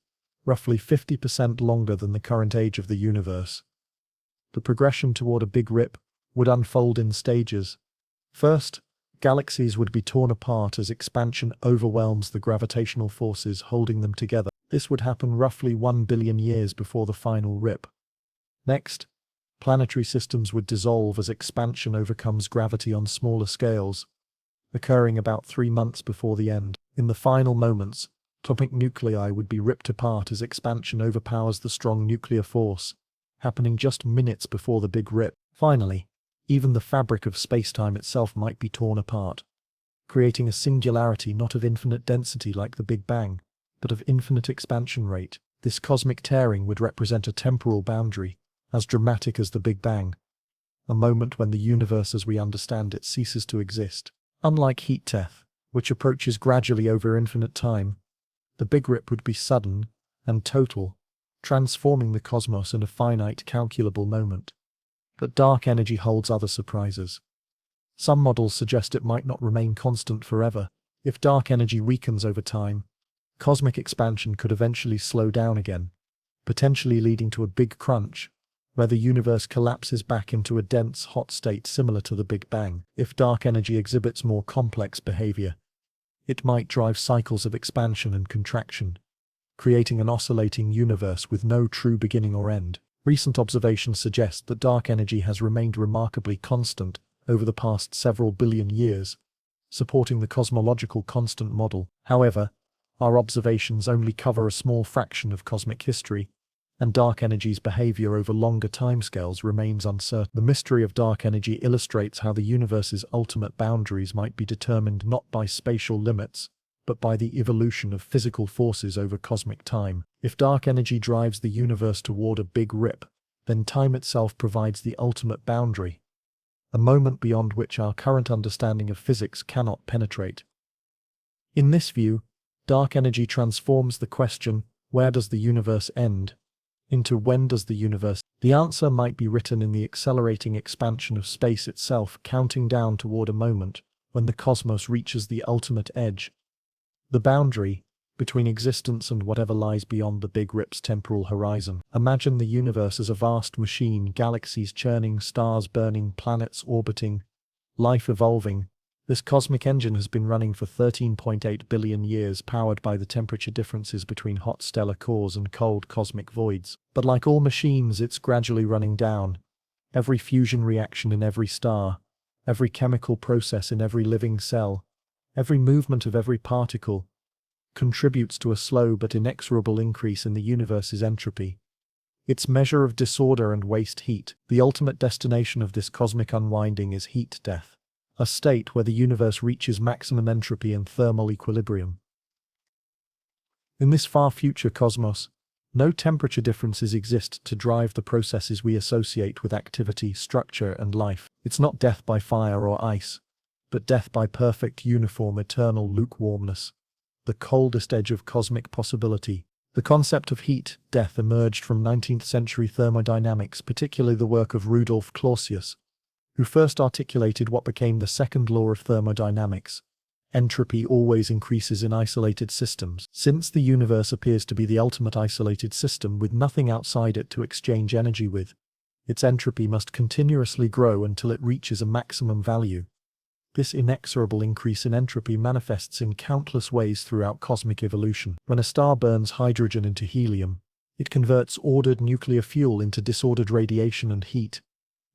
roughly 50% longer than the current age of the universe. The progression toward a Big Rip would unfold in stages. First, galaxies would be torn apart as expansion overwhelms the gravitational forces holding them together. This would happen roughly 1 billion years before the final rip. Next, planetary systems would dissolve as expansion overcomes gravity on smaller scales, occurring about 3 months before the end. In the final moments, atomic nuclei would be ripped apart as expansion overpowers the strong nuclear force, happening just minutes before the Big Rip. Finally, even the fabric of spacetime itself might be torn apart, creating a singularity not of infinite density like the Big Bang, but of infinite expansion rate. This cosmic tearing would represent a temporal boundary, as dramatic as the Big Bang, a moment when the universe as we understand it ceases to exist. Unlike heat death, which approaches gradually over infinite time, the Big Rip would be sudden and total, transforming the cosmos in a finite, calculable moment. But dark energy holds other surprises. Some models suggest it might not remain constant forever. If dark energy weakens over time, cosmic expansion could eventually slow down again, potentially leading to a big crunch, where the universe collapses back into a dense, hot state similar to the Big Bang. If dark energy exhibits more complex behavior, it might drive cycles of expansion and contraction, creating an oscillating universe with no true beginning or end. Recent observations suggest that dark energy has remained remarkably constant over the past several billion years, supporting the cosmological constant model. However, our observations only cover a small fraction of cosmic history, and dark energy's behavior over longer timescales remains uncertain. The mystery of dark energy illustrates how the universe's ultimate boundaries might be determined not by spatial limits, but by the evolution of physical forces over cosmic time. If dark energy drives the universe toward a Big Rip, then time itself provides the ultimate boundary, a moment beyond which our current understanding of physics cannot penetrate. In this view, dark energy transforms the question, where does the universe end, into when does the universe? The answer might be written in the accelerating expansion of space itself, counting down toward a moment when the cosmos reaches the ultimate edge, the boundary between existence and whatever lies beyond the Big Rip's temporal horizon. Imagine the universe as a vast machine, galaxies churning, stars burning, planets orbiting, life evolving. This cosmic engine has been running for 13.8 billion years, powered by the temperature differences between hot stellar cores and cold cosmic voids. But like all machines, it's gradually running down. Every fusion reaction in every star, every chemical process in every living cell, every movement of every particle, contributes to a slow but inexorable increase in the universe's entropy. Its measure of disorder and waste heat. The ultimate destination of this cosmic unwinding is heat death, a state where the universe reaches maximum entropy and thermal equilibrium. In this far future cosmos, No temperature differences exist to drive the processes we associate with activity, structure, and life. It's not death by fire or ice, but death by perfect, uniform, eternal lukewarmness, the coldest edge of cosmic possibility. The concept of heat death emerged from 19th century thermodynamics, particularly the work of Rudolf Clausius, who first articulated what became the second law of thermodynamics. Entropy always increases in isolated systems. Since the universe appears to be the ultimate isolated system with nothing outside it to exchange energy with, its entropy must continuously grow until it reaches a maximum value. This inexorable increase in entropy manifests in countless ways throughout cosmic evolution. When a star burns hydrogen into helium, it converts ordered nuclear fuel into disordered radiation and heat.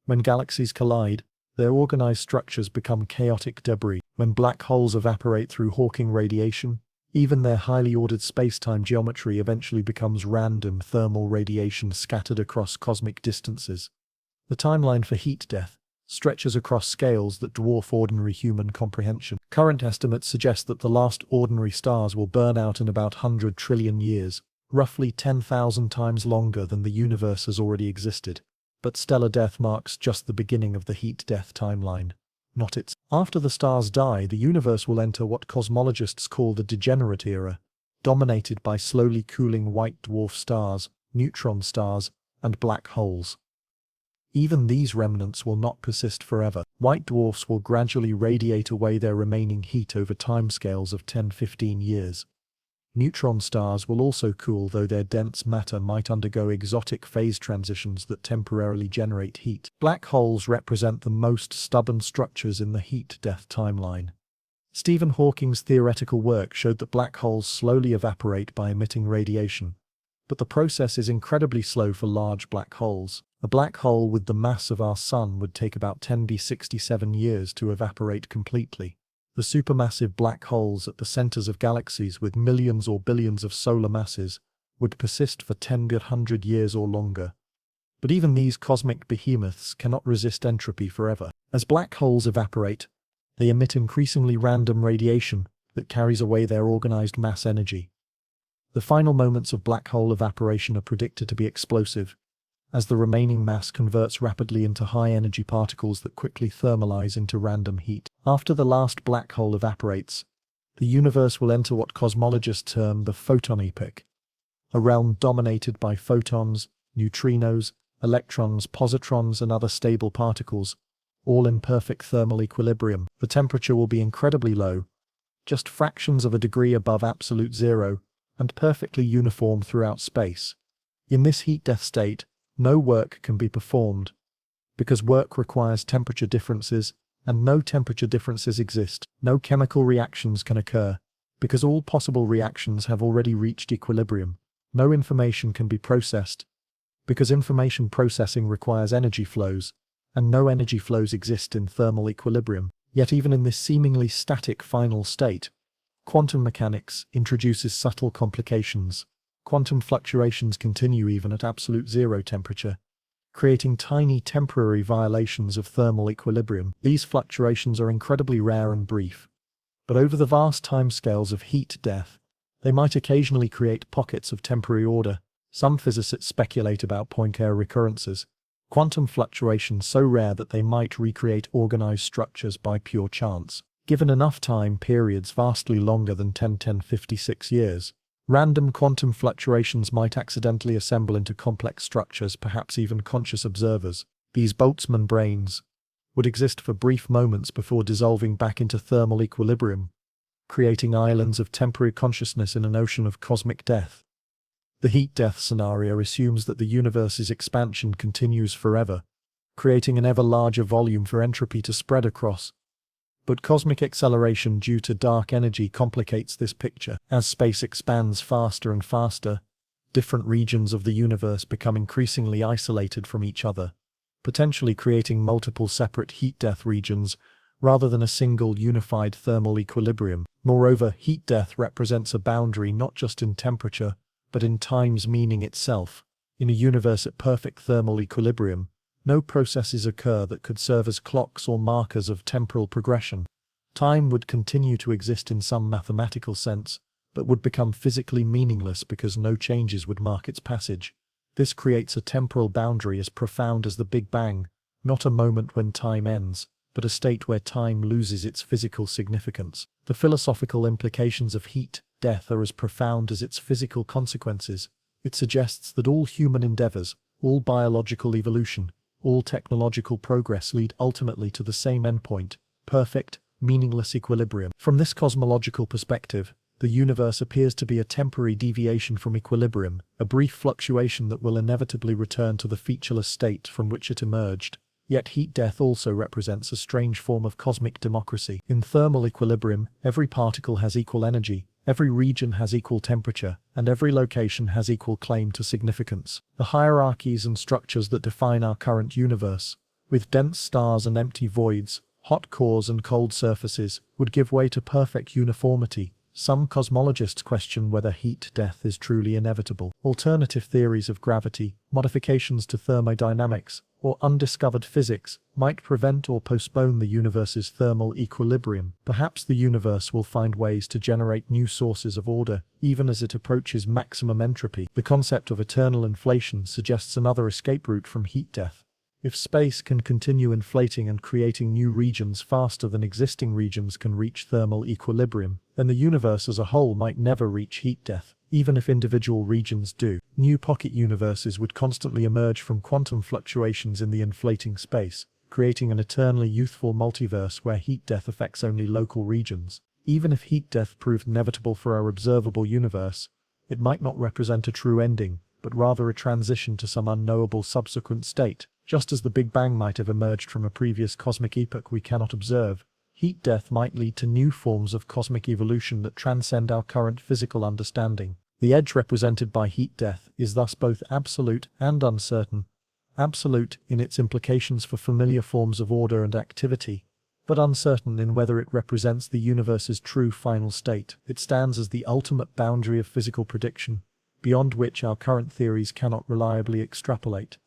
When galaxies collide, their organized structures become chaotic debris. When black holes evaporate through Hawking radiation, even their highly ordered spacetime geometry eventually becomes random thermal radiation scattered across cosmic distances. The timeline for heat death stretches across scales that dwarf ordinary human comprehension. Current estimates suggest that the last ordinary stars will burn out in about 100 trillion years, roughly 10,000 times longer than the universe has already existed. But stellar death marks just the beginning of the heat death timeline, not its. After the stars die, the universe will enter what cosmologists call the degenerate era, dominated by slowly cooling white dwarf stars, neutron stars, and black holes. Even these remnants will not persist forever. White dwarfs will gradually radiate away their remaining heat over timescales of 10–15 years. Neutron stars will also cool, though their dense matter might undergo exotic phase transitions that temporarily generate heat. Black holes represent the most stubborn structures in the heat death timeline. Stephen Hawking's theoretical work showed that black holes slowly evaporate by emitting radiation, but the process is incredibly slow for large black holes. A black hole with the mass of our Sun would take about 10^67 years to evaporate completely. The supermassive black holes at the centers of galaxies with millions or billions of solar masses would persist for 10–100 years or longer. But even these cosmic behemoths cannot resist entropy forever. As black holes evaporate, they emit increasingly random radiation that carries away their organized mass energy. The final moments of black hole evaporation are predicted to be explosive, as the remaining mass converts rapidly into high-energy particles that quickly thermalize into random heat. After the last black hole evaporates, the universe will enter what cosmologists term the photon epoch, a realm dominated by photons, neutrinos, electrons, positrons, and other stable particles, all in perfect thermal equilibrium. The temperature will be incredibly low, just fractions of a degree above absolute zero, and perfectly uniform throughout space. In this heat death state, no work can be performed, because work requires temperature differences, and no temperature differences exist. No chemical reactions can occur, because all possible reactions have already reached equilibrium. No information can be processed, because information processing requires energy flows, and no energy flows exist in thermal equilibrium. Yet even in this seemingly static final state, quantum mechanics introduces subtle complications. Quantum fluctuations continue even at absolute zero temperature, creating tiny temporary violations of thermal equilibrium. These fluctuations are incredibly rare and brief, but over the vast timescales of heat death, they might occasionally create pockets of temporary order. Some physicists speculate about Poincare recurrences, quantum fluctuations so rare that they might recreate organized structures by pure chance. Given enough time periods vastly longer than 10–56 years, random quantum fluctuations might accidentally assemble into complex structures, perhaps even conscious observers. These Boltzmann brains would exist for brief moments before dissolving back into thermal equilibrium, creating islands of temporary consciousness in an ocean of cosmic death. The heat death scenario assumes that the universe's expansion continues forever, creating an ever larger volume for entropy to spread across. But cosmic acceleration due to dark energy complicates this picture. As space expands faster and faster, different regions of the universe become increasingly isolated from each other, potentially creating multiple separate heat death regions rather than a single unified thermal equilibrium. Moreover, heat death represents a boundary not just in temperature, but in time's meaning itself. In a universe at perfect thermal equilibrium, no processes occur that could serve as clocks or markers of temporal progression. Time would continue to exist in some mathematical sense, but would become physically meaningless because no changes would mark its passage. This creates a temporal boundary as profound as the Big Bang, not a moment when time ends, but a state where time loses its physical significance. The philosophical implications of heat death are as profound as its physical consequences. It suggests that all human endeavors, all biological evolution, all technological progress lead ultimately to the same endpoint: perfect, meaningless equilibrium. From this cosmological perspective, the universe appears to be a temporary deviation from equilibrium, a brief fluctuation that will inevitably return to the featureless state from which it emerged. Yet heat death also represents a strange form of cosmic democracy. In thermal equilibrium, every particle has equal energy, every region has equal temperature, and every location has equal claim to significance. The hierarchies and structures that define our current universe, with dense stars and empty voids, hot cores and cold surfaces, would give way to perfect uniformity. Some cosmologists question whether heat death is truly inevitable. Alternative theories of gravity, modifications to thermodynamics, or undiscovered physics might prevent or postpone the universe's thermal equilibrium. Perhaps the universe will find ways to generate new sources of order, even as it approaches maximum entropy. The concept of eternal inflation suggests another escape route from heat death. If space can continue inflating and creating new regions faster than existing regions can reach thermal equilibrium, then the universe as a whole might never reach heat death, even if individual regions do. New pocket universes would constantly emerge from quantum fluctuations in the inflating space, creating an eternally youthful multiverse where heat death affects only local regions. Even if heat death proved inevitable for our observable universe, it might not represent a true ending, but rather a transition to some unknowable subsequent state. Just as the Big Bang might have emerged from a previous cosmic epoch we cannot observe, heat death might lead to new forms of cosmic evolution that transcend our current physical understanding. The edge represented by heat death is thus both absolute and uncertain. Absolute in its implications for familiar forms of order and activity, but uncertain in whether it represents the universe's true final state. It stands as the ultimate boundary of physical prediction, beyond which our current theories cannot reliably extrapolate.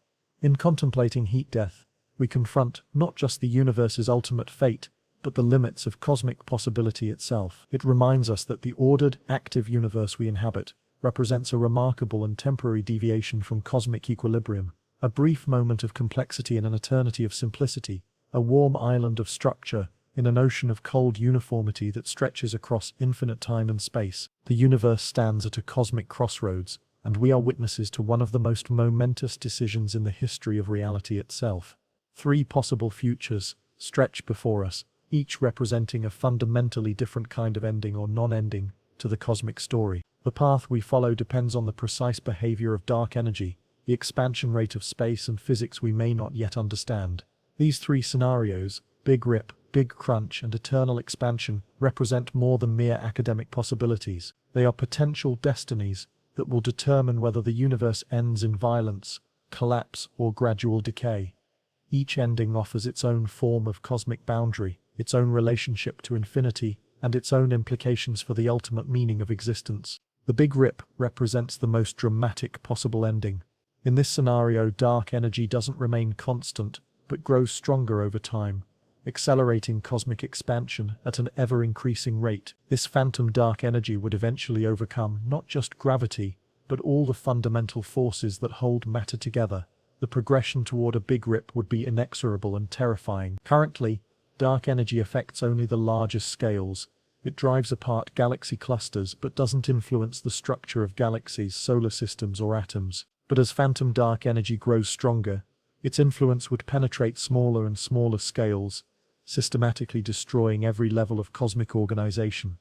In contemplating heat death, we confront not just the universe's ultimate fate, but the limits of cosmic possibility itself. It reminds us that the ordered, active universe we inhabit represents a remarkable and temporary deviation from cosmic equilibrium, a brief moment of complexity in an eternity of simplicity, a warm island of structure in an ocean of cold uniformity that stretches across infinite time and space. The universe stands at a cosmic crossroads, and we are witnesses to one of the most momentous decisions in the history of reality itself. 3 possible futures stretch before us, each representing a fundamentally different kind of ending or non-ending to the cosmic story. The path we follow depends on the precise behavior of dark energy, the expansion rate of space and physics we may not yet understand. These 3 scenarios, Big Rip, Big Crunch and eternal expansion, represent more than mere academic possibilities. They are potential destinies that will determine whether the universe ends in violence, collapse, or gradual decay. Each ending offers its own form of cosmic boundary, its own relationship to infinity, and its own implications for the ultimate meaning of existence. The Big Rip represents the most dramatic possible ending. In this scenario, dark energy doesn't remain constant, but grows stronger over time, accelerating cosmic expansion at an ever-increasing rate. This phantom dark energy would eventually overcome not just gravity, but all the fundamental forces that hold matter together. The progression toward a Big Rip would be inexorable and terrifying. Currently, dark energy affects only the largest scales. It drives apart galaxy clusters but doesn't influence the structure of galaxies, solar systems, or atoms. But as phantom dark energy grows stronger, its influence would penetrate smaller and smaller scales, systematically destroying every level of cosmic organization.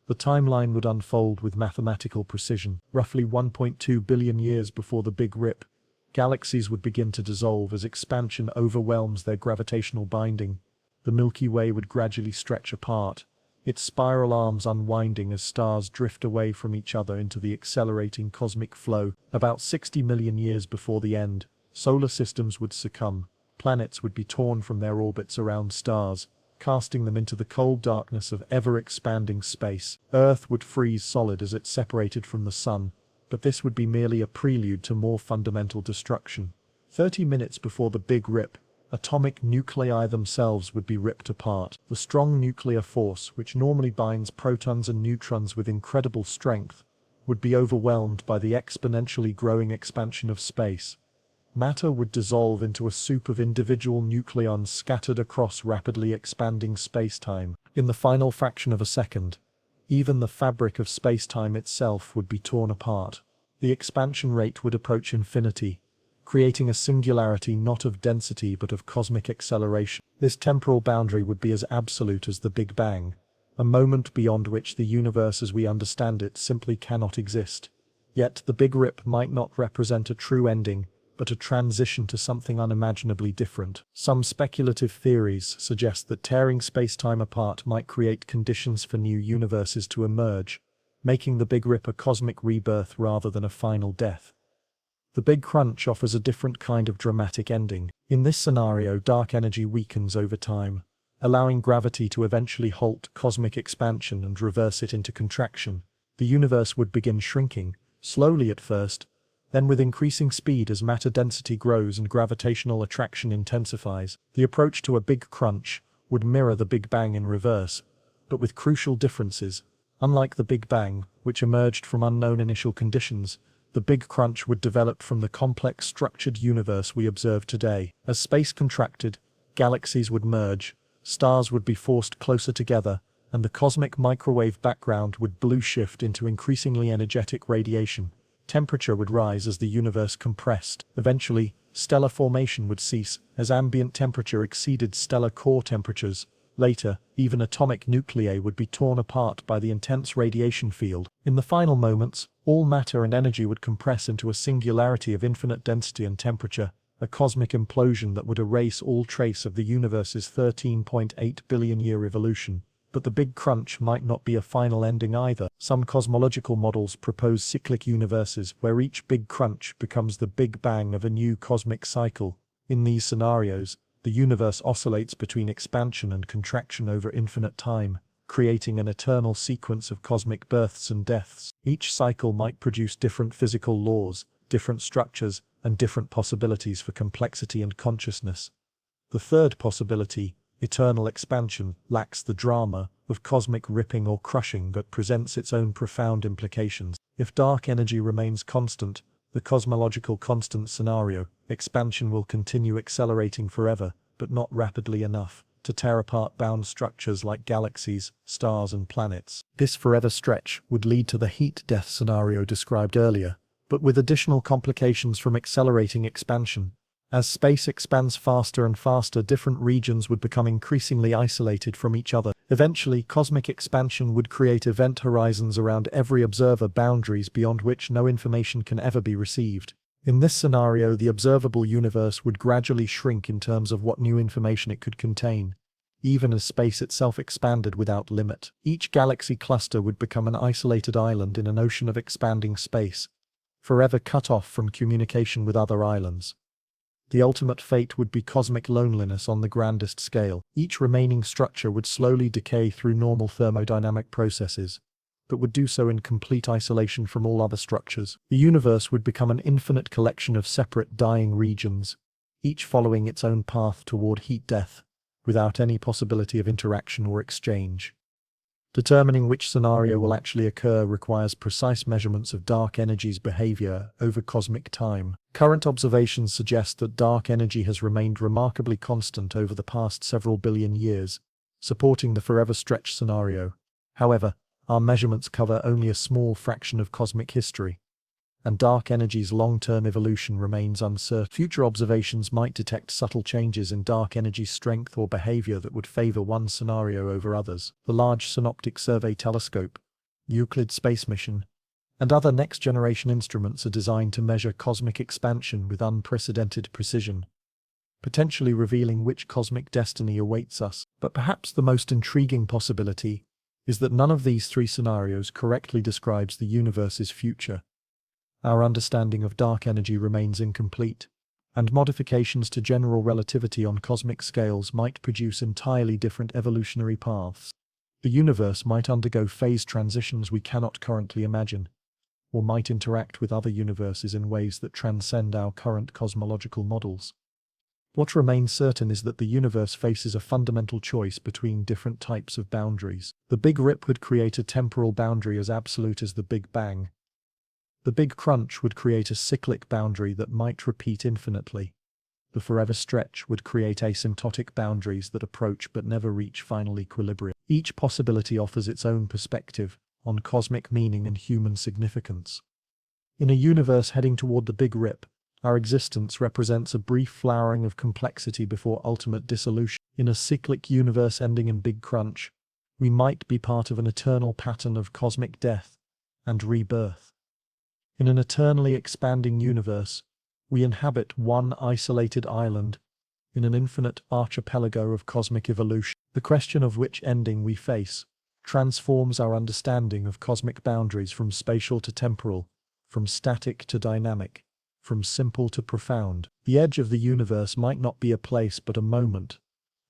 The timeline would unfold with mathematical precision. Roughly 1.2 billion years before the Big Rip, galaxies would begin to dissolve as expansion overwhelms their gravitational binding. The Milky Way would gradually stretch apart, its spiral arms unwinding as stars drift away from each other into the accelerating cosmic flow. About 60 million years before the end, solar systems would succumb. Planets would be torn from their orbits around stars, casting them into the cold darkness of ever-expanding space. Earth would freeze solid as it separated from the sun, but this would be merely a prelude to more fundamental destruction. 30 minutes before the Big Rip, atomic nuclei themselves would be ripped apart. The strong nuclear force, which normally binds protons and neutrons with incredible strength, would be overwhelmed by the exponentially growing expansion of space. Matter would dissolve into a soup of individual nucleons scattered across rapidly expanding spacetime. In the final fraction of a second, even the fabric of spacetime itself would be torn apart. The expansion rate would approach infinity, creating a singularity not of density but of cosmic acceleration. This temporal boundary would be as absolute as the Big Bang, a moment beyond which the universe as we understand it simply cannot exist. Yet the Big Rip might not represent a true ending, but a transition to something unimaginably different. Some speculative theories suggest that tearing spacetime apart might create conditions for new universes to emerge, making the Big Rip a cosmic rebirth rather than a final death. The Big Crunch offers a different kind of dramatic ending. In this scenario, dark energy weakens over time, allowing gravity to eventually halt cosmic expansion and reverse it into contraction. The universe would begin shrinking, slowly at first, then with increasing speed as matter density grows and gravitational attraction intensifies. The approach to a Big Crunch would mirror the Big Bang in reverse, but with crucial differences. Unlike the Big Bang, which emerged from unknown initial conditions, the Big Crunch would develop from the complex structured universe we observe today. As space contracted, galaxies would merge, stars would be forced closer together, and the cosmic microwave background would blue shift into increasingly energetic radiation. Temperature would rise as the universe compressed. Eventually, stellar formation would cease as ambient temperature exceeded stellar core temperatures. Later, even atomic nuclei would be torn apart by the intense radiation field. In the final moments, all matter and energy would compress into a singularity of infinite density and temperature, a cosmic implosion that would erase all trace of the universe's 13.8 billion year evolution. But the Big Crunch might not be a final ending either. Some cosmological models propose cyclic universes where each Big Crunch becomes the Big Bang of a new cosmic cycle. In these scenarios, the universe oscillates between expansion and contraction over infinite time, creating an eternal sequence of cosmic births and deaths. Each cycle might produce different physical laws, different structures, and different possibilities for complexity and consciousness. The third possibility, eternal expansion, lacks the drama of cosmic ripping or crushing but presents its own profound implications. If dark energy remains constant, the cosmological constant scenario, expansion will continue accelerating forever, but not rapidly enough to tear apart bound structures like galaxies, stars, and planets. This forever stretch would lead to the heat death scenario described earlier, but with additional complications from accelerating expansion. As space expands faster and faster, different regions would become increasingly isolated from each other. Eventually, cosmic expansion would create event horizons around every observer, boundaries beyond which no information can ever be received. In this scenario, the observable universe would gradually shrink in terms of what new information it could contain, even as space itself expanded without limit. Each galaxy cluster would become an isolated island in an ocean of expanding space, forever cut off from communication with other islands. The ultimate fate would be cosmic loneliness on the grandest scale. Each remaining structure would slowly decay through normal thermodynamic processes, but would do so in complete isolation from all other structures. The universe would become an infinite collection of separate dying regions, each following its own path toward heat death, without any possibility of interaction or exchange. Determining which scenario will actually occur requires precise measurements of dark energy's behavior over cosmic time. Current observations suggest that dark energy has remained remarkably constant over the past several billion years, supporting the forever stretch scenario. However, our measurements cover only a small fraction of cosmic history, and dark energy's long-term evolution remains uncertain. Future observations might detect subtle changes in dark energy strength or behavior that would favor one scenario over others. The Large Synoptic Survey Telescope, Euclid Space Mission, and other next-generation instruments are designed to measure cosmic expansion with unprecedented precision, potentially revealing which cosmic destiny awaits us. But perhaps the most intriguing possibility is that none of these three scenarios correctly describes the universe's future. Our understanding of dark energy remains incomplete, and modifications to general relativity on cosmic scales might produce entirely different evolutionary paths. The universe might undergo phase transitions we cannot currently imagine, or might interact with other universes in ways that transcend our current cosmological models. What remains certain is that the universe faces a fundamental choice between different types of boundaries. The Big Rip would create a temporal boundary as absolute as the Big Bang. The Big Crunch would create a cyclic boundary that might repeat infinitely. The Forever Stretch would create asymptotic boundaries that approach but never reach final equilibrium. Each possibility offers its own perspective on cosmic meaning and human significance. In a universe heading toward the Big Rip, our existence represents a brief flowering of complexity before ultimate dissolution. In a cyclic universe ending in Big Crunch, we might be part of an eternal pattern of cosmic death and rebirth. In an eternally expanding universe, we inhabit one isolated island in an infinite archipelago of cosmic evolution. The question of which ending we face transforms our understanding of cosmic boundaries from spatial to temporal, from static to dynamic, from simple to profound. The edge of the universe might not be a place but a moment,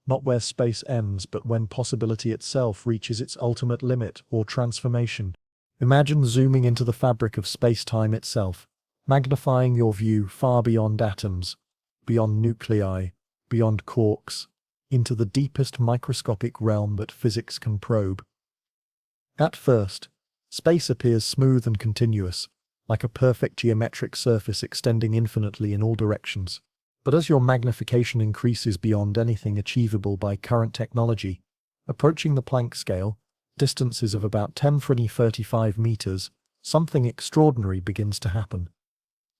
not where space ends but when possibility itself reaches its ultimate limit or transformation. Imagine zooming into the fabric of space-time itself, magnifying your view far beyond atoms, beyond nuclei, beyond quarks, into the deepest microscopic realm that physics can probe. At first, space appears smooth and continuous, like a perfect geometric surface extending infinitely in all directions. But as your magnification increases beyond anything achievable by current technology, approaching the Planck scale, distances of about 10^35 meters, something extraordinary begins to happen.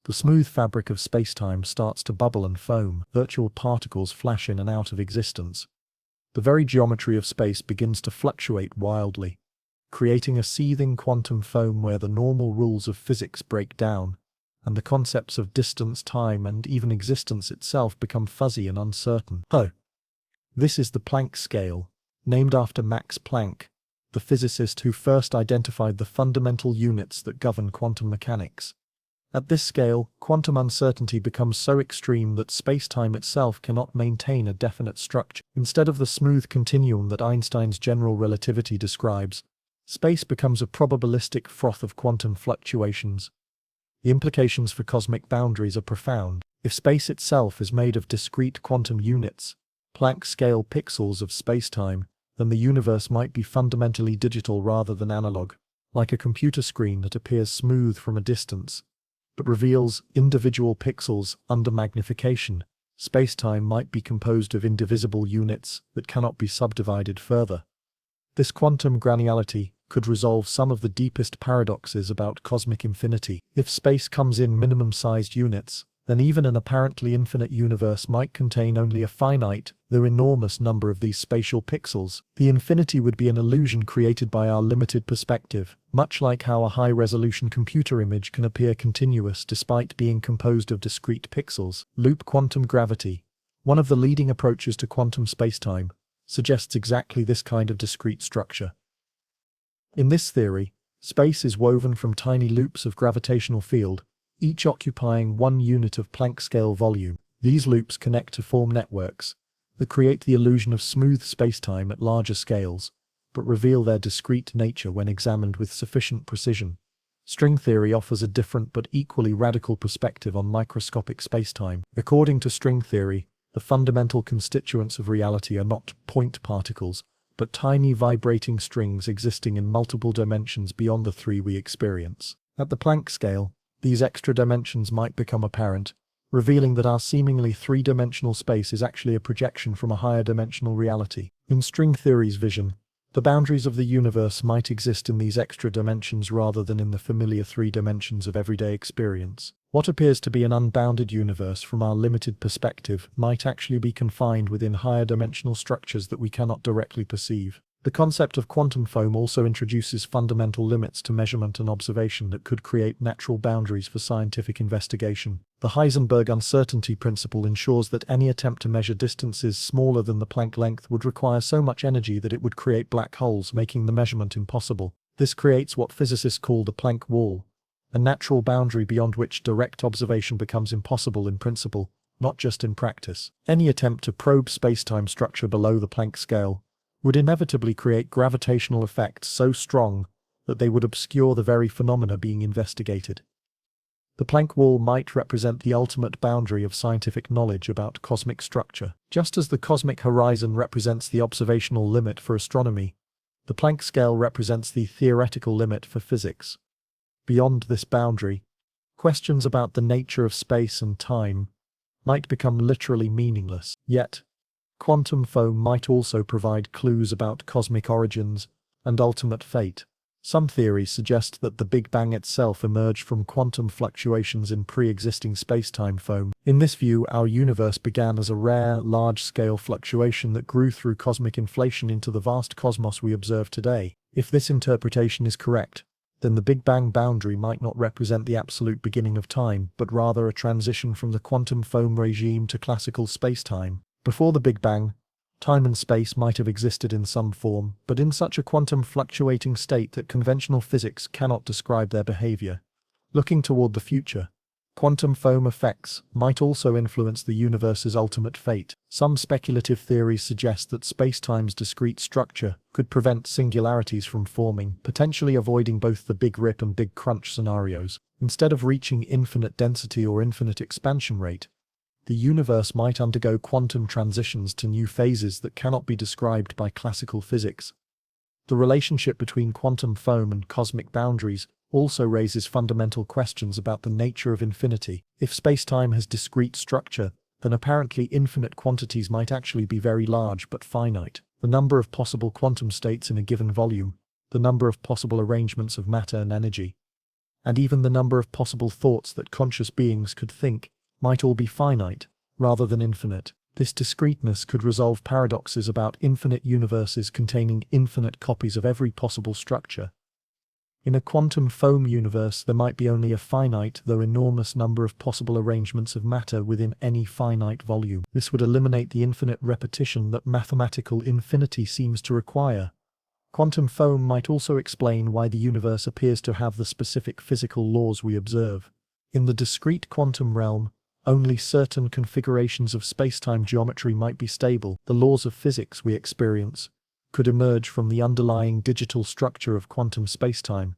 The smooth fabric of spacetime starts to bubble and foam, virtual particles flash in and out of existence. The very geometry of space begins to fluctuate wildly, creating a seething quantum foam where the normal rules of physics break down, and the concepts of distance, time, and even existence itself become fuzzy and uncertain. Oh, this is the Planck scale, named after Max Planck, the physicist who first identified the fundamental units that govern quantum mechanics. At this scale, quantum uncertainty becomes so extreme that space-time itself cannot maintain a definite structure. Instead of the smooth continuum that Einstein's general relativity describes, space becomes a probabilistic froth of quantum fluctuations. The implications for cosmic boundaries are profound. If space itself is made of discrete quantum units, Planck-scale pixels of spacetime, then the universe might be fundamentally digital rather than analog, like a computer screen that appears smooth from a distance, but reveals individual pixels under magnification. Spacetime might be composed of indivisible units that cannot be subdivided further. This quantum granularity could resolve some of the deepest paradoxes about cosmic infinity. If space comes in minimum-sized units, then even an apparently infinite universe might contain only a finite, though enormous number of these spatial pixels. The infinity would be an illusion created by our limited perspective, much like how a high-resolution computer image can appear continuous despite being composed of discrete pixels. Loop quantum gravity, one of the leading approaches to quantum spacetime, suggests exactly this kind of discrete structure. In this theory, space is woven from tiny loops of gravitational field, each occupying one unit of Planck-scale volume. These loops connect to form networks that create the illusion of smooth spacetime at larger scales, but reveal their discrete nature when examined with sufficient precision. String theory offers a different but equally radical perspective on microscopic spacetime. According to string theory, the fundamental constituents of reality are not point particles, but tiny vibrating strings existing in multiple dimensions beyond the three we experience. At the Planck scale, these extra dimensions might become apparent, revealing that our seemingly three-dimensional space is actually a projection from a higher dimensional reality. In string theory's vision, the boundaries of the universe might exist in these extra dimensions rather than in the familiar three dimensions of everyday experience. What appears to be an unbounded universe from our limited perspective might actually be confined within higher dimensional structures that we cannot directly perceive. The concept of quantum foam also introduces fundamental limits to measurement and observation that could create natural boundaries for scientific investigation. The Heisenberg uncertainty principle ensures that any attempt to measure distances smaller than the Planck length would require so much energy that it would create black holes, making the measurement impossible. This creates what physicists call the Planck wall, a natural boundary beyond which direct observation becomes impossible in principle, not just in practice. Any attempt to probe spacetime structure below the Planck scale would inevitably create gravitational effects so strong that they would obscure the very phenomena being investigated. The Planck wall might represent the ultimate boundary of scientific knowledge about cosmic structure. Just as the cosmic horizon represents the observational limit for astronomy, the Planck scale represents the theoretical limit for physics. Beyond this boundary, questions about the nature of space and time might become literally meaningless. Yet, quantum foam might also provide clues about cosmic origins and ultimate fate. Some theories suggest that the Big Bang itself emerged from quantum fluctuations in pre-existing spacetime foam. In this view, our universe began as a rare, large-scale fluctuation that grew through cosmic inflation into the vast cosmos we observe today. If this interpretation is correct, then the Big Bang boundary might not represent the absolute beginning of time, but rather a transition from the quantum foam regime to classical spacetime. Before the Big Bang, time and space might have existed in some form, but in such a quantum fluctuating state that conventional physics cannot describe their behavior. Looking toward the future, quantum foam effects might also influence the universe's ultimate fate. Some speculative theories suggest that spacetime's discrete structure could prevent singularities from forming, potentially avoiding both the Big Rip and Big Crunch scenarios. Instead of reaching infinite density or infinite expansion rate, the universe might undergo quantum transitions to new phases that cannot be described by classical physics. The relationship between quantum foam and cosmic boundaries also raises fundamental questions about the nature of infinity. If spacetime has discrete structure, then apparently infinite quantities might actually be very large but finite. The number of possible quantum states in a given volume, the number of possible arrangements of matter and energy, and even the number of possible thoughts that conscious beings could think, might all be finite, rather than infinite. This discreteness could resolve paradoxes about infinite universes containing infinite copies of every possible structure. In a quantum foam universe, there might be only a finite, though enormous, number of possible arrangements of matter within any finite volume. This would eliminate the infinite repetition that mathematical infinity seems to require. Quantum foam might also explain why the universe appears to have the specific physical laws we observe. In the discrete quantum realm, only certain configurations of spacetime geometry might be stable. The laws of physics we experience could emerge from the underlying digital structure of quantum spacetime,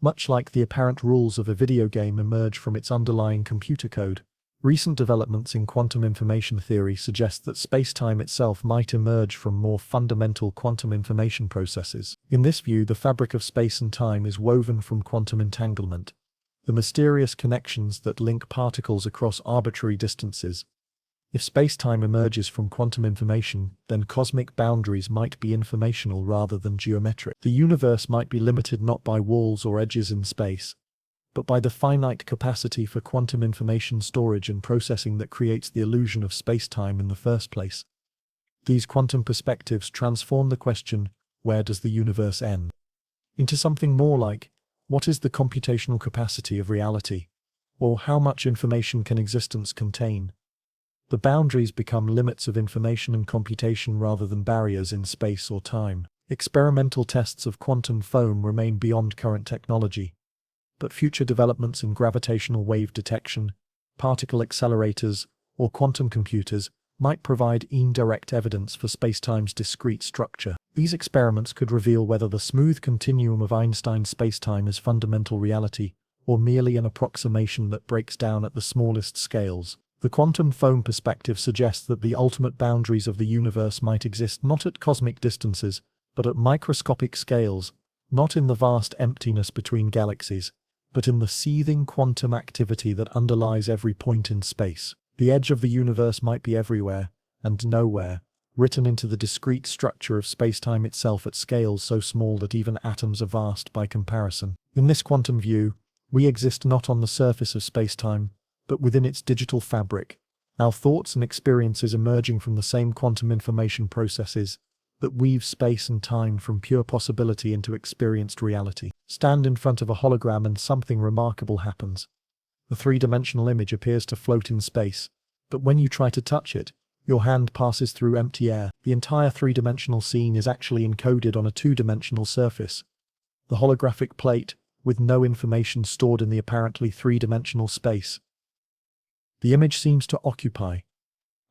much like the apparent rules of a video game emerge from its underlying computer code. Recent developments in quantum information theory suggest that spacetime itself might emerge from more fundamental quantum information processes. In this view, the fabric of space and time is woven from quantum entanglement, the mysterious connections that link particles across arbitrary distances. If spacetime emerges from quantum information, then cosmic boundaries might be informational rather than geometric. The universe might be limited not by walls or edges in space, but by the finite capacity for quantum information storage and processing that creates the illusion of spacetime in the first place. These quantum perspectives transform the question, where does the universe end, into something more like, what is the computational capacity of reality? Or how much information can existence contain? The boundaries become limits of information and computation rather than barriers in space or time. Experimental tests of quantum foam remain beyond current technology, but future developments in gravitational wave detection, particle accelerators, or quantum computers might provide indirect evidence for spacetime's discrete structure. These experiments could reveal whether the smooth continuum of Einstein's spacetime is fundamental reality, or merely an approximation that breaks down at the smallest scales. The quantum foam perspective suggests that the ultimate boundaries of the universe might exist not at cosmic distances, but at microscopic scales, not in the vast emptiness between galaxies, but in the seething quantum activity that underlies every point in space. The edge of the universe might be everywhere, and nowhere, written into the discrete structure of spacetime itself at scales so small that even atoms are vast by comparison. In this quantum view, we exist not on the surface of spacetime, but within its digital fabric, our thoughts and experiences emerging from the same quantum information processes that weave space and time from pure possibility into experienced reality. Stand in front of a hologram and something remarkable happens. The three-dimensional image appears to float in space, but when you try to touch it, your hand passes through empty air. The entire three-dimensional scene is actually encoded on a two-dimensional surface. The holographic plate, with no information stored in the apparently three-dimensional space. The image seems to occupy.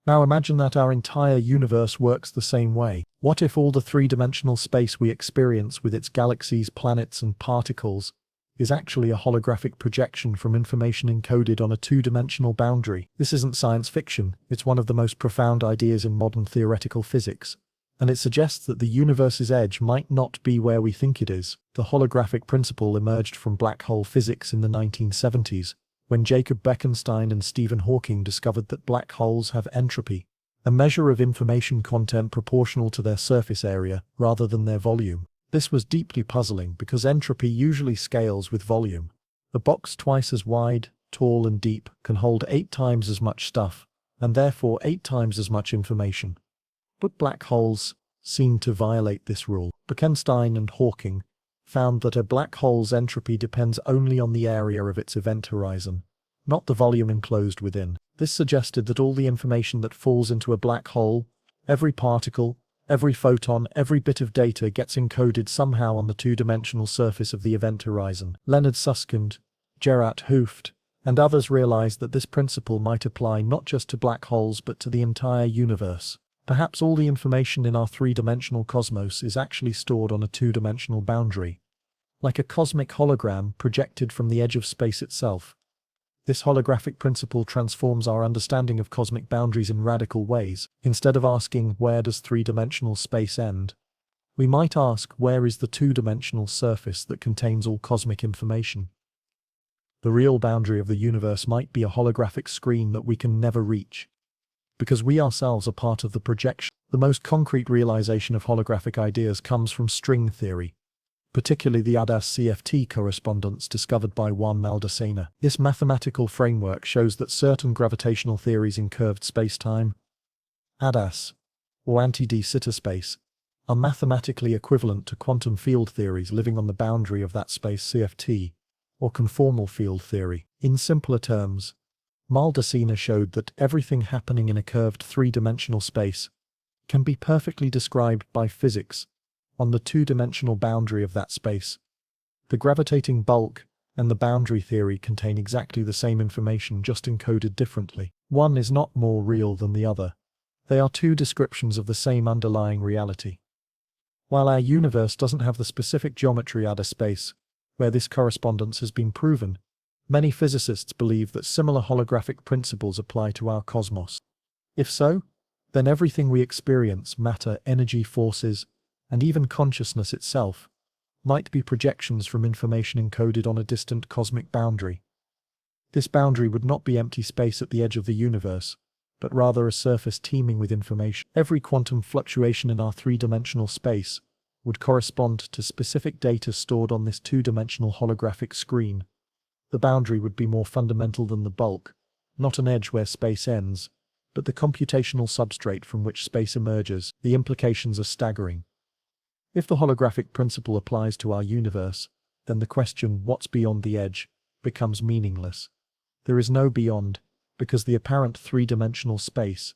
Now imagine that our entire universe works the same way. What if all the three-dimensional space we experience with its galaxies, planets, and particles is actually a holographic projection from information encoded on a two-dimensional boundary. This isn't science fiction, it's one of the most profound ideas in modern theoretical physics, and it suggests that the universe's edge might not be where we think it is. The holographic principle emerged from black hole physics in the 1970s, when Jacob Bekenstein and Stephen Hawking discovered that black holes have entropy, a measure of information content proportional to their surface area rather than their volume. This was deeply puzzling because entropy usually scales with volume. A box twice as wide, tall and deep can hold 8 times as much stuff, and therefore 8 times as much information. But black holes seem to violate this rule. Bekenstein and Hawking found that a black hole's entropy depends only on the area of its event horizon, not the volume enclosed within. This suggested that all the information that falls into a black hole, every particle, every photon, every bit of data gets encoded somehow on the two-dimensional surface of the event horizon. Leonard Susskind, Gerard Hooft, and others realized that this principle might apply not just to black holes but to the entire universe. Perhaps all the information in our three-dimensional cosmos is actually stored on a two-dimensional boundary, like a cosmic hologram projected from the edge of space itself. This holographic principle transforms our understanding of cosmic boundaries in radical ways. Instead of asking, where does three-dimensional space end? We might ask, where is the two-dimensional surface that contains all cosmic information? The real boundary of the universe might be a holographic screen that we can never reach, because we ourselves are part of the projection. The most concrete realization of holographic ideas comes from string theory, particularly the ADAS-CFT correspondence discovered by Juan Maldacena. This mathematical framework shows that certain gravitational theories in curved spacetime, ADAS, or anti-de Sitter space, are mathematically equivalent to quantum field theories living on the boundary of that space CFT, or conformal field theory. In simpler terms, Maldacena showed that everything happening in a curved three-dimensional space can be perfectly described by physics on the two-dimensional boundary of that space. The gravitating bulk and the boundary theory contain exactly the same information, just encoded differently. One is not more real than the other. They are two descriptions of the same underlying reality. While our universe doesn't have the specific geometry out of space, where this correspondence has been proven, many physicists believe that similar holographic principles apply to our cosmos. If so, then everything we experience, matter, energy, forces, and even consciousness itself, might be projections from information encoded on a distant cosmic boundary. This boundary would not be empty space at the edge of the universe, but rather a surface teeming with information. Every quantum fluctuation in our three-dimensional space would correspond to specific data stored on this two-dimensional holographic screen. The boundary would be more fundamental than the bulk, not an edge where space ends, but the computational substrate from which space emerges. The implications are staggering. If the holographic principle applies to our universe, then the question, what's beyond the edge, becomes meaningless. There is no beyond, because the apparent three-dimensional space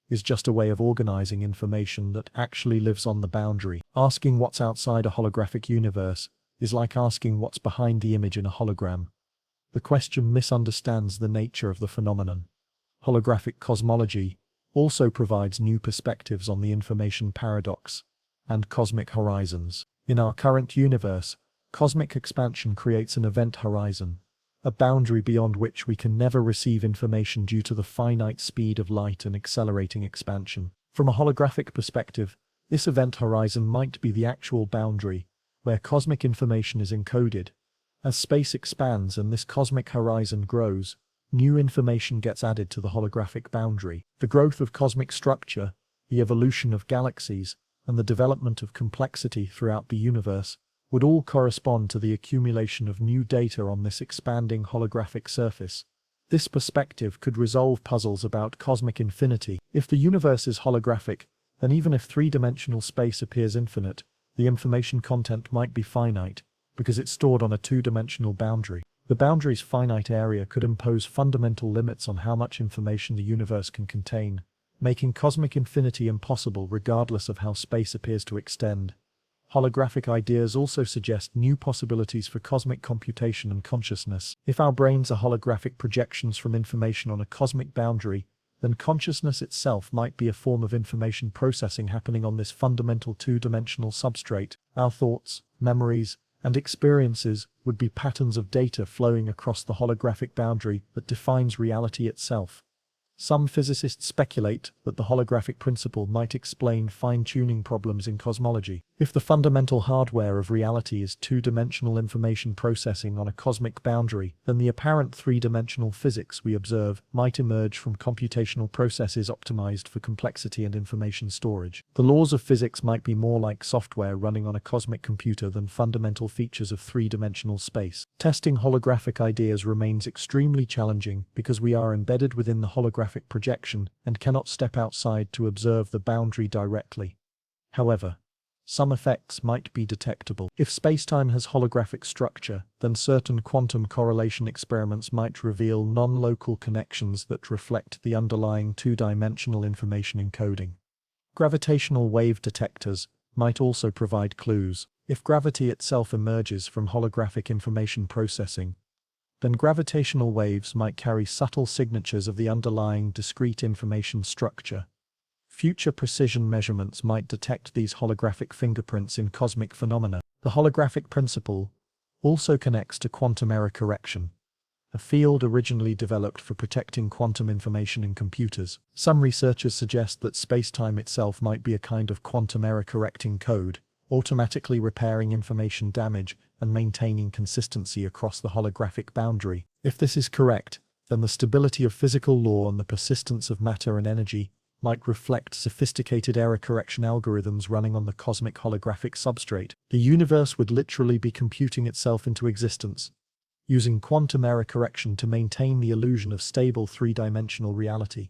is just a way of organizing information that actually lives on the boundary. Asking what's outside a holographic universe is like asking what's behind the image in a hologram. The question misunderstands the nature of the phenomenon. Holographic cosmology also provides new perspectives on the information paradox and cosmic horizons. In our current universe, cosmic expansion creates an event horizon, a boundary beyond which we can never receive information due to the finite speed of light and accelerating expansion. From a holographic perspective, this event horizon might be the actual boundary, where cosmic information is encoded. As space expands and this cosmic horizon grows, new information gets added to the holographic boundary. The growth of cosmic structure, the evolution of galaxies, and the development of complexity throughout the universe would all correspond to the accumulation of new data on this expanding holographic surface. This perspective could resolve puzzles about cosmic infinity. If the universe is holographic, then even if three-dimensional space appears infinite, the information content might be finite, because it's stored on a two-dimensional boundary. The boundary's finite area could impose fundamental limits on how much information the universe can contain, making cosmic infinity impossible regardless of how space appears to extend. Holographic ideas also suggest new possibilities for cosmic computation and consciousness. If our brains are holographic projections from information on a cosmic boundary, then consciousness itself might be a form of information processing happening on this fundamental two-dimensional substrate. Our thoughts, memories, and experiences would be patterns of data flowing across the holographic boundary that defines reality itself. Some physicists speculate that the holographic principle might explain fine-tuning problems in cosmology. If the fundamental hardware of reality is two-dimensional information processing on a cosmic boundary, then the apparent three-dimensional physics we observe might emerge from computational processes optimized for complexity and information storage. The laws of physics might be more like software running on a cosmic computer than fundamental features of three-dimensional space. Testing holographic ideas remains extremely challenging because we are embedded within the holographic projection and cannot step outside to observe the boundary directly. However, some effects might be detectable. If spacetime has holographic structure, then certain quantum correlation experiments might reveal non-local connections that reflect the underlying two-dimensional information encoding. Gravitational wave detectors might also provide clues. If gravity itself emerges from holographic information processing, then gravitational waves might carry subtle signatures of the underlying discrete information structure. Future precision measurements might detect these holographic fingerprints in cosmic phenomena. The holographic principle also connects to quantum error correction, a field originally developed for protecting quantum information in computers. Some researchers suggest that spacetime itself might be a kind of quantum error correcting code, automatically repairing information damage and maintaining consistency across the holographic boundary. If this is correct, then the stability of physical law and the persistence of matter and energy might reflect sophisticated error correction algorithms running on the cosmic holographic substrate. The universe would literally be computing itself into existence, using quantum error correction to maintain the illusion of stable three-dimensional reality.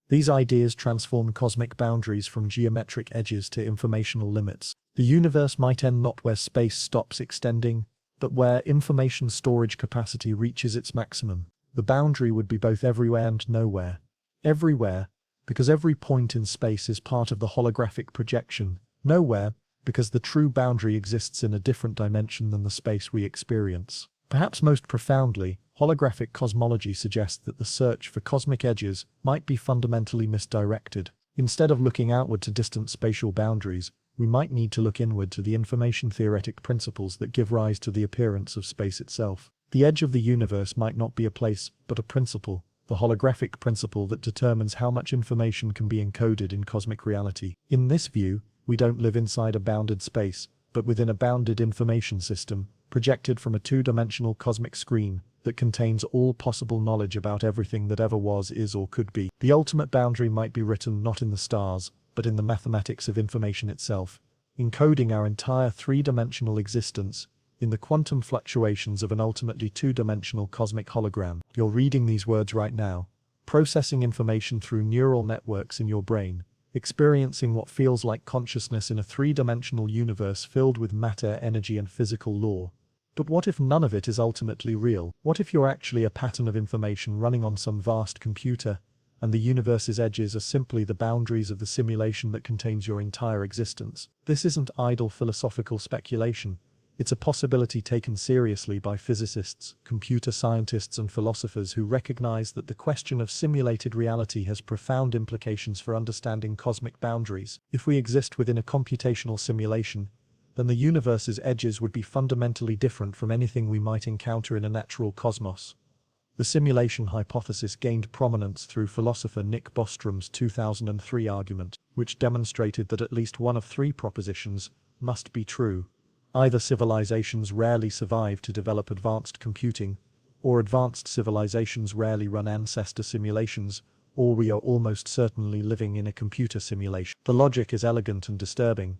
These ideas transform cosmic boundaries from geometric edges to informational limits. The universe might end not where space stops extending, but where information storage capacity reaches its maximum. The boundary would be both everywhere and nowhere. Everywhere, because every point in space is part of the holographic projection. Nowhere, because the true boundary exists in a different dimension than the space we experience. Perhaps most profoundly, holographic cosmology suggests that the search for cosmic edges might be fundamentally misdirected. Instead of looking outward to distant spatial boundaries, we might need to look inward to the information-theoretic principles that give rise to the appearance of space itself. The edge of the universe might not be a place, but a principle, the holographic principle that determines how much information can be encoded in cosmic reality. In this view, we don't live inside a bounded space, but within a bounded information system, projected from a two-dimensional cosmic screen that contains all possible knowledge about everything that ever was, is, or could be. The ultimate boundary might be written not in the stars, but in the mathematics of information itself, encoding our entire three-dimensional existence in the quantum fluctuations of an ultimately two-dimensional cosmic hologram. You're reading these words right now, processing information through neural networks in your brain, experiencing what feels like consciousness in a three-dimensional universe filled with matter, energy, and physical law. But what if none of it is ultimately real? What if you're actually a pattern of information running on some vast computer, and the universe's edges are simply the boundaries of the simulation that contains your entire existence? This isn't idle philosophical speculation. It's a possibility taken seriously by physicists, computer scientists, and philosophers who recognize that the question of simulated reality has profound implications for understanding cosmic boundaries. If we exist within a computational simulation, then the universe's edges would be fundamentally different from anything we might encounter in a natural cosmos. The simulation hypothesis gained prominence through philosopher Nick Bostrom's 2003 argument, which demonstrated that at least one of three propositions must be true. Either civilizations rarely survive to develop advanced computing, or advanced civilizations rarely run ancestor simulations, or we are almost certainly living in a computer simulation. The logic is elegant and disturbing.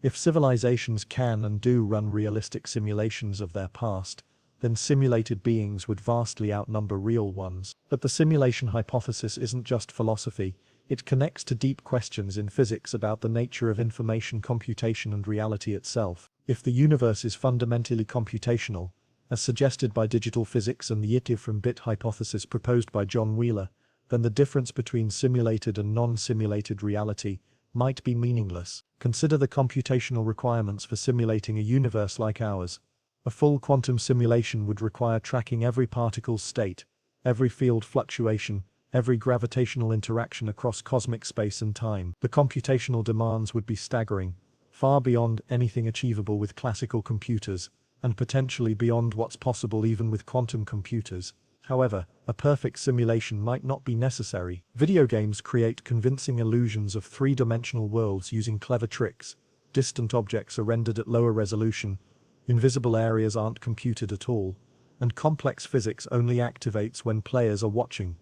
If civilizations can and do run realistic simulations of their past, then simulated beings would vastly outnumber real ones. But the simulation hypothesis isn't just philosophy, it connects to deep questions in physics about the nature of information computation and reality itself. If the universe is fundamentally computational, as suggested by digital physics and the iter from bit hypothesis proposed by John Wheeler, then the difference between simulated and non-simulated reality might be meaningless. Consider the computational requirements for simulating a universe like ours. A full quantum simulation would require tracking every particle's state, every field fluctuation, every gravitational interaction across cosmic space and time. The computational demands would be staggering, far beyond anything achievable with classical computers, and potentially beyond what's possible even with quantum computers. However, a perfect simulation might not be necessary. Video games create convincing illusions of three-dimensional worlds using clever tricks. Distant objects are rendered at lower resolution, invisible areas aren't computed at all, and complex physics only activates when players are watching.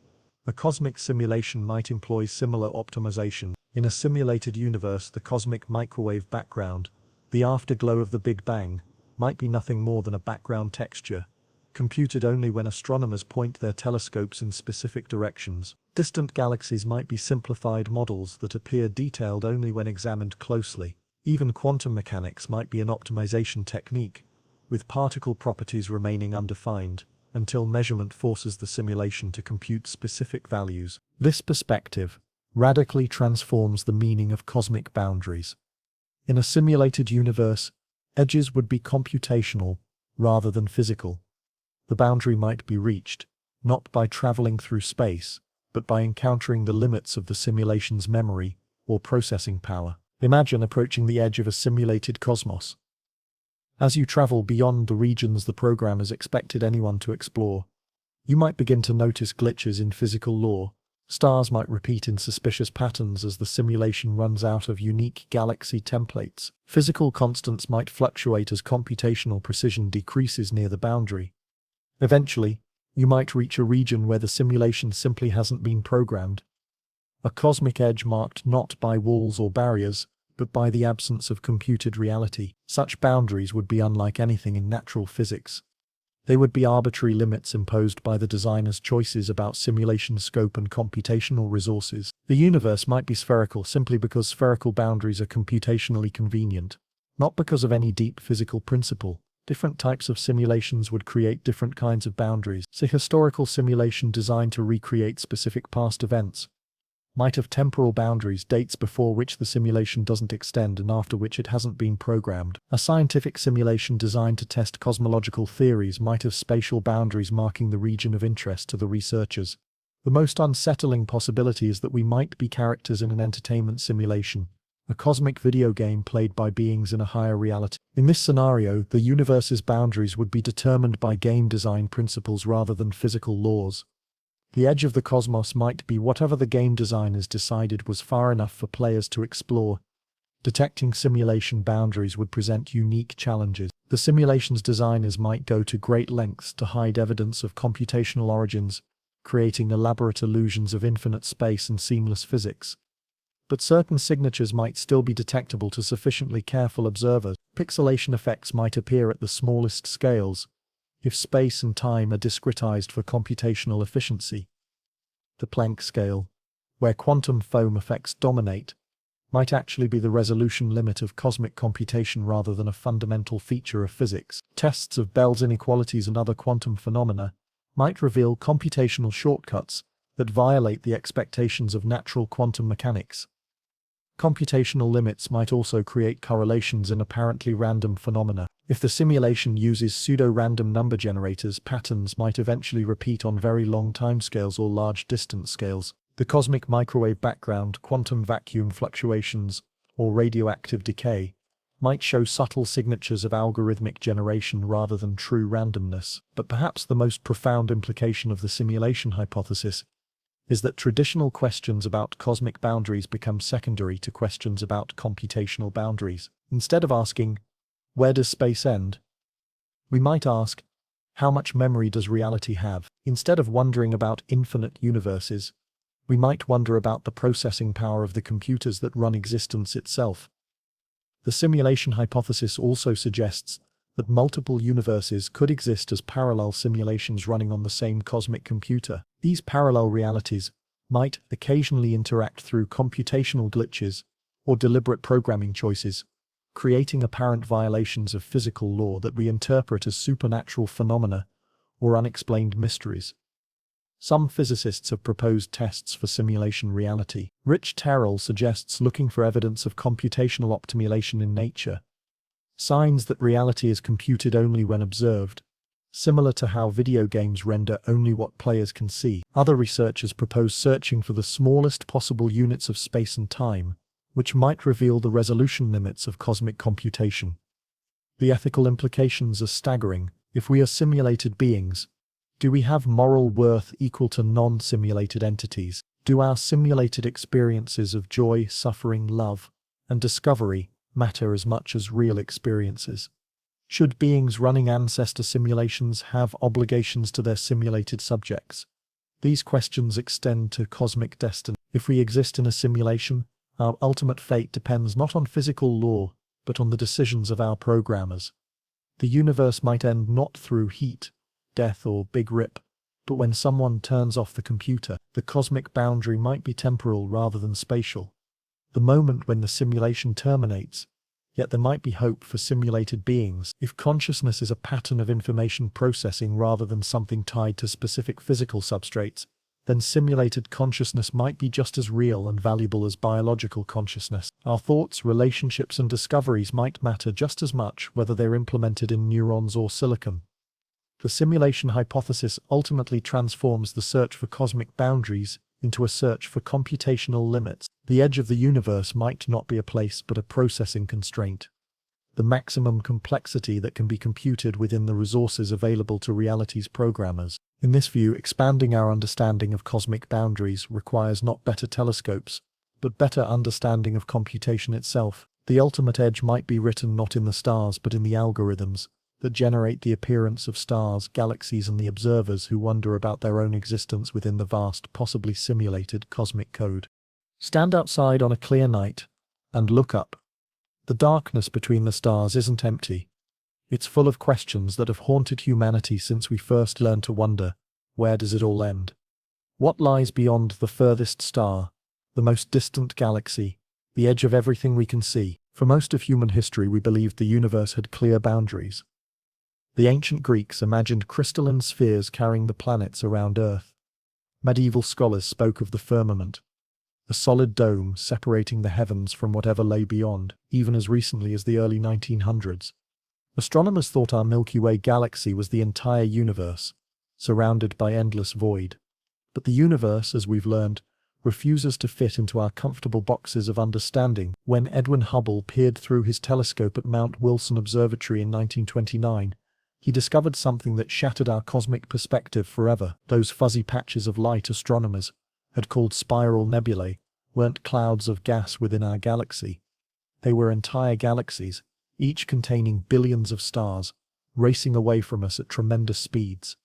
A cosmic simulation might employ similar optimization. In a simulated universe, the cosmic microwave background, the afterglow of the Big Bang, might be nothing more than a background texture, computed only when astronomers point their telescopes in specific directions. Distant galaxies might be simplified models that appear detailed only when examined closely. Even quantum mechanics might be an optimization technique, with particle properties remaining undefined, until measurement forces the simulation to compute specific values. This perspective radically transforms the meaning of cosmic boundaries. In a simulated universe, edges would be computational rather than physical. The boundary might be reached, not by traveling through space, but by encountering the limits of the simulation's memory or processing power. Imagine approaching the edge of a simulated cosmos. As you travel beyond the regions the program has expected anyone to explore, you might begin to notice glitches in physical law. Stars might repeat in suspicious patterns as the simulation runs out of unique galaxy templates. Physical constants might fluctuate as computational precision decreases near the boundary. Eventually, you might reach a region where the simulation simply hasn't been programmed. A cosmic edge marked not by walls or barriers, but by the absence of computed reality. Such boundaries would be unlike anything in natural physics. They would be arbitrary limits imposed by the designer's choices about simulation scope and computational resources. The universe might be spherical simply because spherical boundaries are computationally convenient, not because of any deep physical principle. Different types of simulations would create different kinds of boundaries. Say, historical simulation designed to recreate specific past events might have temporal boundaries, dates before which the simulation doesn't extend and after which it hasn't been programmed. A scientific simulation designed to test cosmological theories might have spatial boundaries marking the region of interest to the researchers. The most unsettling possibility is that we might be characters in an entertainment simulation, a cosmic video game played by beings in a higher reality. In this scenario, the universe's boundaries would be determined by game design principles rather than physical laws. The edge of the cosmos might be whatever the game designers decided was far enough for players to explore. Detecting simulation boundaries would present unique challenges. The simulation's designers might go to great lengths to hide evidence of computational origins, creating elaborate illusions of infinite space and seamless physics. But certain signatures might still be detectable to sufficiently careful observers. Pixelation effects might appear at the smallest scales, if space and time are discretized for computational efficiency. The Planck scale, where quantum foam effects dominate, might actually be the resolution limit of cosmic computation rather than a fundamental feature of physics. Tests of Bell's inequalities and other quantum phenomena might reveal computational shortcuts that violate the expectations of natural quantum mechanics. Computational limits might also create correlations in apparently random phenomena. If the simulation uses pseudo-random number generators, patterns might eventually repeat on very long timescales or large distance scales. The cosmic microwave background, quantum vacuum fluctuations, or radioactive decay might show subtle signatures of algorithmic generation rather than true randomness. But perhaps the most profound implication of the simulation hypothesis is that traditional questions about cosmic boundaries become secondary to questions about computational boundaries. Instead of asking, "Where does space end?" we might ask, "How much memory does reality have?" Instead of wondering about infinite universes, we might wonder about the processing power of the computers that run existence itself. The simulation hypothesis also suggests that multiple universes could exist as parallel simulations running on the same cosmic computer. These parallel realities might occasionally interact through computational glitches or deliberate programming choices, creating apparent violations of physical law that we interpret as supernatural phenomena or unexplained mysteries. Some physicists have proposed tests for simulation reality. Rich Terrell suggests looking for evidence of computational optimization in nature, signs that reality is computed only when observed, similar to how video games render only what players can see. Other researchers propose searching for the smallest possible units of space and time, which might reveal the resolution limits of cosmic computation. The ethical implications are staggering. If we are simulated beings, do we have moral worth equal to non-simulated entities? Do our simulated experiences of joy, suffering, love, and discovery matter as much as real experiences? Should beings running ancestor simulations have obligations to their simulated subjects? These questions extend to cosmic destiny. If we exist in a simulation, our ultimate fate depends not on physical law, but on the decisions of our programmers. The universe might end not through heat, death, or Big Rip, but when someone turns off the computer. The cosmic boundary might be temporal rather than spatial. The moment when the simulation terminates, yet there might be hope for simulated beings. If consciousness is a pattern of information processing rather than something tied to specific physical substrates, then simulated consciousness might be just as real and valuable as biological consciousness. Our thoughts, relationships, and discoveries might matter just as much whether they're implemented in neurons or silicon. The simulation hypothesis ultimately transforms the search for cosmic boundaries into a search for computational limits. The edge of the universe might not be a place but a processing constraint. The maximum complexity that can be computed within the resources available to reality's programmers. In this view, expanding our understanding of cosmic boundaries requires not better telescopes, but better understanding of computation itself. The ultimate edge might be written not in the stars but in the algorithms that generate the appearance of stars, galaxies, and the observers who wonder about their own existence within the vast, possibly simulated cosmic code. Stand outside on a clear night and look up. The darkness between the stars isn't empty. It's full of questions that have haunted humanity since we first learned to wonder, where does it all end? What lies beyond the furthest star, the most distant galaxy, the edge of everything we can see? For most of human history, we believed the universe had clear boundaries. The ancient Greeks imagined crystalline spheres carrying the planets around Earth. Medieval scholars spoke of the firmament, a solid dome separating the heavens from whatever lay beyond. Even as recently as the early 1900s, astronomers thought our Milky Way galaxy was the entire universe, surrounded by endless void. But the universe, as we've learned, refuses to fit into our comfortable boxes of understanding. When Edwin Hubble peered through his telescope at Mount Wilson Observatory in 1929, he discovered something that shattered our cosmic perspective forever. Those fuzzy patches of light astronomers had called spiral nebulae weren't clouds of gas within our galaxy. They were entire galaxies, each containing billions of stars, racing away from us at tremendous speeds.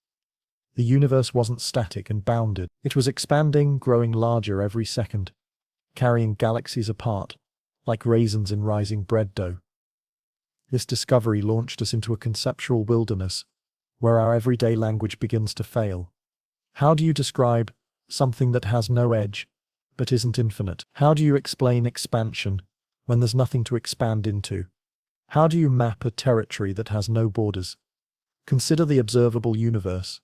The universe wasn't static and bounded. It was expanding, growing larger every second, carrying galaxies apart, like raisins in rising bread dough. This discovery launched us into a conceptual wilderness, where our everyday language begins to fail. How do you describe something that has no edge, but isn't infinite? How do you explain expansion when there's nothing to expand into? How do you map a territory that has no borders? Consider the observable universe,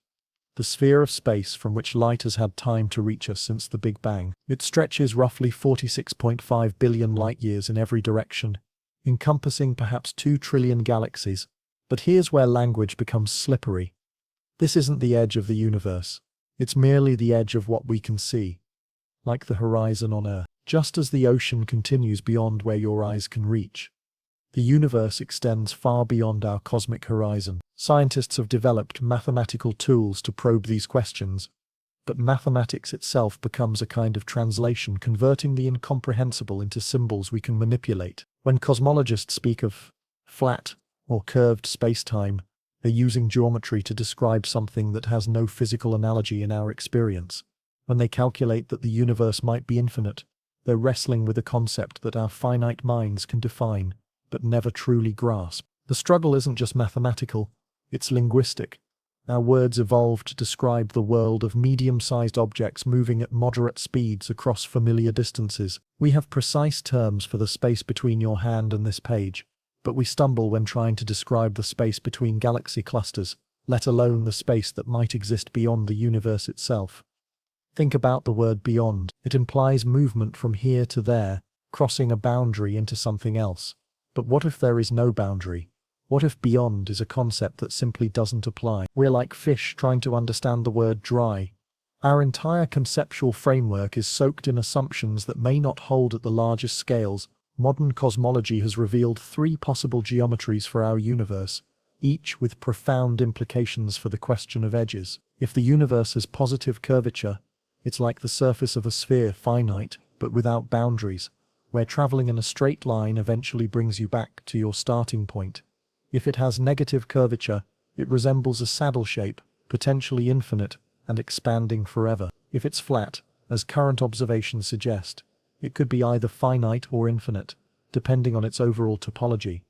the sphere of space from which light has had time to reach us since the Big Bang. It stretches roughly 46.5 billion light-years in every direction, encompassing perhaps 2 trillion galaxies. But here's where language becomes slippery. This isn't the edge of the universe. It's merely the edge of what we can see, like the horizon on Earth. Just as the ocean continues beyond where your eyes can reach, the universe extends far beyond our cosmic horizon. Scientists have developed mathematical tools to probe these questions, but mathematics itself becomes a kind of translation, converting the incomprehensible into symbols we can manipulate. When cosmologists speak of flat or curved spacetime, they're using geometry to describe something that has no physical analogy in our experience. When they calculate that the universe might be infinite, they're wrestling with a concept that our finite minds can define, but never truly grasp. The struggle isn't just mathematical, it's linguistic. Our words evolved to describe the world of medium-sized objects moving at moderate speeds across familiar distances. We have precise terms for the space between your hand and this page, but we stumble when trying to describe the space between galaxy clusters, let alone the space that might exist beyond the universe itself. Think about the word beyond. It implies movement from here to there, crossing a boundary into something else. But what if there is no boundary? What if beyond is a concept that simply doesn't apply? We're like fish trying to understand the word dry. Our entire conceptual framework is soaked in assumptions that may not hold at the largest scales, Modern cosmology has revealed three possible geometries for our universe, each with profound implications for the question of edges. If the universe has positive curvature, it's like the surface of a sphere, finite, but without boundaries, where traveling in a straight line eventually brings you back to your starting point. If it has negative curvature, it resembles a saddle shape, potentially infinite and expanding forever. If it's flat, as current observations suggest, it could be either finite or infinite, depending on its overall topology.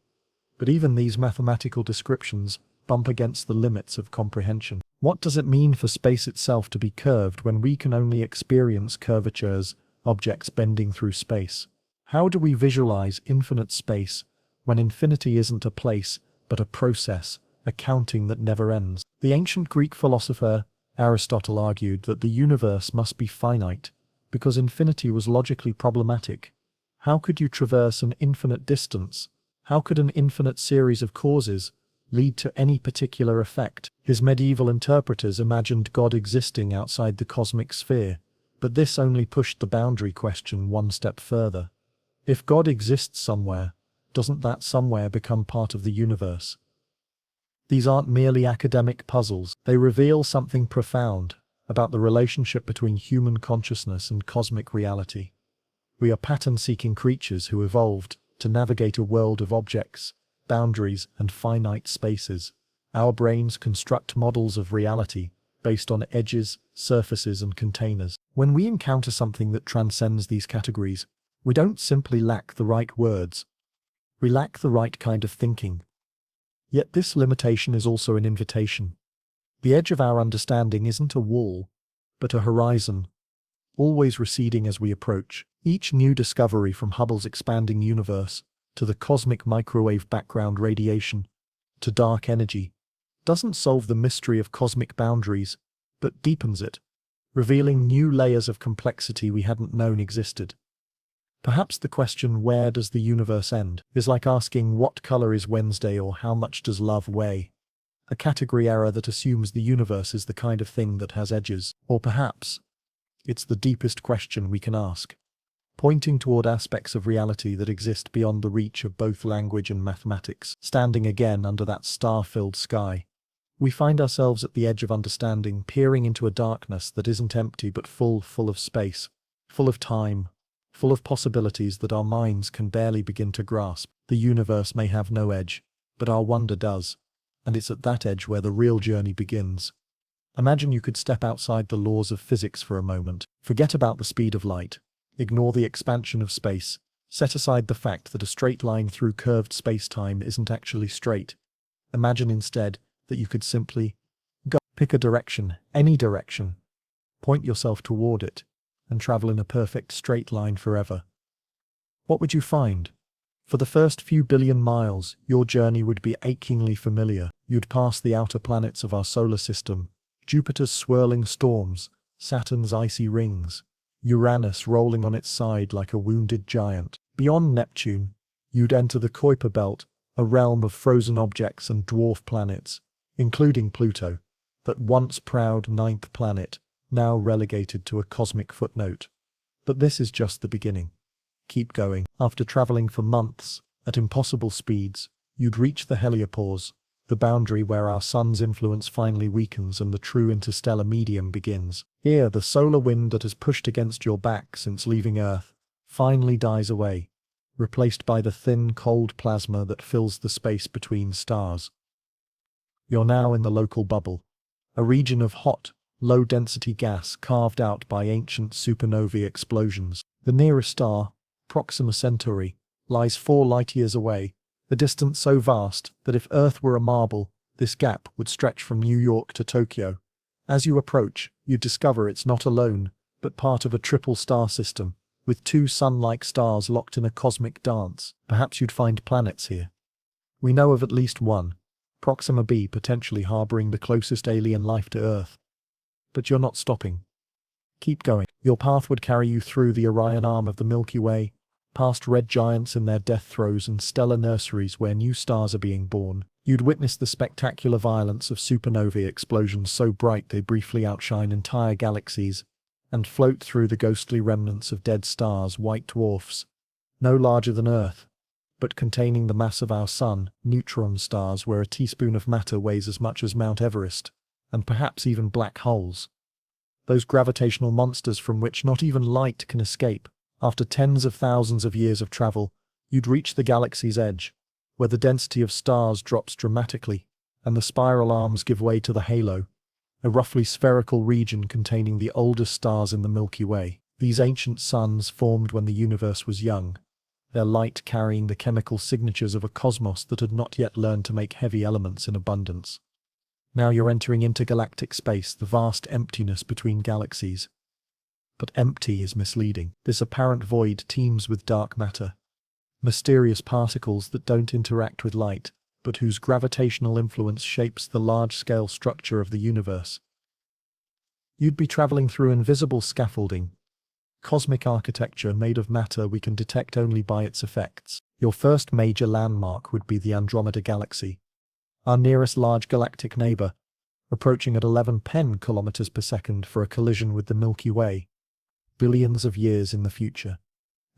But even these mathematical descriptions bump against the limits of comprehension. What does it mean for space itself to be curved when we can only experience curvature as objects bending through space? How do we visualize infinite space when infinity isn't a place, but a process, a counting that never ends? The ancient Greek philosopher Aristotle argued that the universe must be finite, because infinity was logically problematic. How could you traverse an infinite distance? How could an infinite series of causes lead to any particular effect? His medieval interpreters imagined God existing outside the cosmic sphere, but this only pushed the boundary question one step further. If God exists somewhere, doesn't that somewhere become part of the universe? These aren't merely academic puzzles, they reveal something profound about the relationship between human consciousness and cosmic reality. We are pattern-seeking creatures who evolved to navigate a world of objects, boundaries, and finite spaces. Our brains construct models of reality based on edges, surfaces, and containers. When we encounter something that transcends these categories, we don't simply lack the right words. We lack the right kind of thinking. Yet this limitation is also an invitation. The edge of our understanding isn't a wall, but a horizon, always receding as we approach. Each new discovery, from Hubble's expanding universe to the cosmic microwave background radiation to dark energy, doesn't solve the mystery of cosmic boundaries, but deepens it, revealing new layers of complexity we hadn't known existed. Perhaps the question, where does the universe end, is like asking what color is Wednesday or how much does love weigh? A category error that assumes the universe is the kind of thing that has edges. Or perhaps it's the deepest question we can ask, pointing toward aspects of reality that exist beyond the reach of both language and mathematics. Standing again under that star-filled sky, we find ourselves at the edge of understanding, peering into a darkness that isn't empty but full of space, full of time, full of possibilities that our minds can barely begin to grasp. The universe may have no edge, but our wonder does, and it's at that edge where the real journey begins. Imagine you could step outside the laws of physics for a moment. Forget about the speed of light. Ignore the expansion of space. Set aside the fact that a straight line through curved space-time isn't actually straight. Imagine instead that you could simply go. Pick a direction, any direction. Point yourself toward it, and travel in a perfect straight line forever. What would you find? For the first few billion miles, your journey would be achingly familiar. You'd pass the outer planets of our solar system, Jupiter's swirling storms, Saturn's icy rings, Uranus rolling on its side like a wounded giant. Beyond Neptune, you'd enter the Kuiper Belt, a realm of frozen objects and dwarf planets, including Pluto, that once proud ninth planet, now relegated to a cosmic footnote. But this is just the beginning. Keep going. After traveling for months, at impossible speeds, you'd reach the heliopause, the boundary where our sun's influence finally weakens and the true interstellar medium begins. Here, the solar wind that has pushed against your back since leaving Earth finally dies away, replaced by the thin, cold plasma that fills the space between stars. You're now in the local bubble, a region of hot, low-density gas carved out by ancient supernovae explosions. The nearest star, Proxima Centauri, lies 4 light-years away, a distance so vast that if Earth were a marble, this gap would stretch from New York to Tokyo. As you approach, you discover it's not alone, but part of a triple star system, with 2 sun-like stars locked in a cosmic dance. Perhaps you'd find planets here. We know of at least one, Proxima b, potentially harboring the closest alien life to Earth. But you're not stopping. Keep going. Your path would carry you through the Orion arm of the Milky Way, past red giants in their death throes and stellar nurseries where new stars are being born. You'd witness the spectacular violence of supernovae explosions so bright they briefly outshine entire galaxies, and float through the ghostly remnants of dead stars, white dwarfs, no larger than Earth, but containing the mass of our Sun, neutron stars where a teaspoon of matter weighs as much as Mount Everest, and perhaps even black holes. Those gravitational monsters from which not even light can escape. After tens of thousands of years of travel, you'd reach the galaxy's edge, where the density of stars drops dramatically, and the spiral arms give way to the halo, a roughly spherical region containing the oldest stars in the Milky Way. These ancient suns formed when the universe was young, their light carrying the chemical signatures of a cosmos that had not yet learned to make heavy elements in abundance. Now you're entering intergalactic space, the vast emptiness between galaxies. But empty is misleading. This apparent void teems with dark matter, mysterious particles that don't interact with light, but whose gravitational influence shapes the large-scale structure of the universe. You'd be traveling through invisible scaffolding, cosmic architecture made of matter we can detect only by its effects. Your first major landmark would be the Andromeda Galaxy, our nearest large galactic neighbor, approaching at 11 kilometers per second for a collision with the Milky Way, billions of years in the future.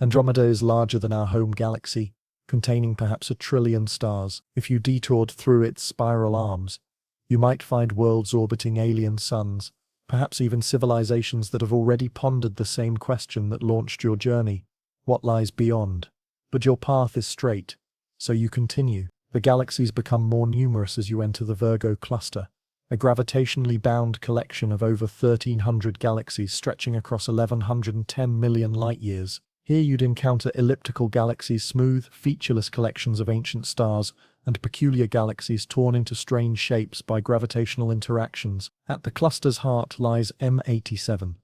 Andromeda is larger than our home galaxy, containing perhaps 1 trillion stars. If you detoured through its spiral arms, you might find worlds orbiting alien suns, perhaps even civilizations that have already pondered the same question that launched your journey: what lies beyond? But your path is straight, so you continue. The galaxies become more numerous as you enter the Virgo cluster, a gravitationally bound collection of over 1,300 galaxies stretching across 1,110 million light-years. Here you'd encounter elliptical galaxies, smooth, featureless collections of ancient stars, and peculiar galaxies torn into strange shapes by gravitational interactions. At the cluster's heart lies M87,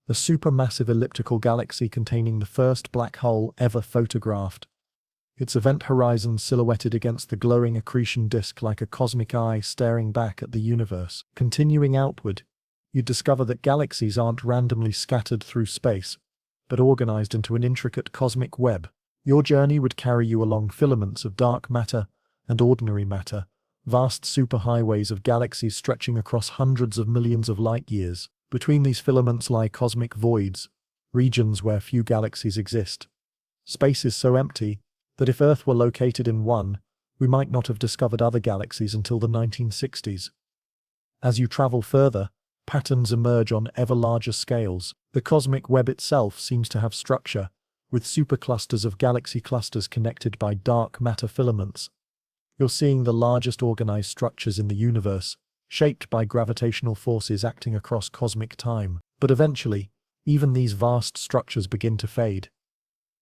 the supermassive elliptical galaxy containing the first black hole ever photographed, its event horizon silhouetted against the glowing accretion disk like a cosmic eye staring back at the universe. Continuing outward, you discover that galaxies aren't randomly scattered through space, but organized into an intricate cosmic web. Your journey would carry you along filaments of dark matter and ordinary matter, vast superhighways of galaxies stretching across hundreds of millions of light-years. Between these filaments lie cosmic voids, regions where few galaxies exist. Space is so empty that if Earth were located in one, we might not have discovered other galaxies until the 1960s. As you travel further, patterns emerge on ever larger scales. The cosmic web itself seems to have structure, with superclusters of galaxy clusters connected by dark matter filaments. You're seeing the largest organized structures in the universe, shaped by gravitational forces acting across cosmic time. But eventually, even these vast structures begin to fade.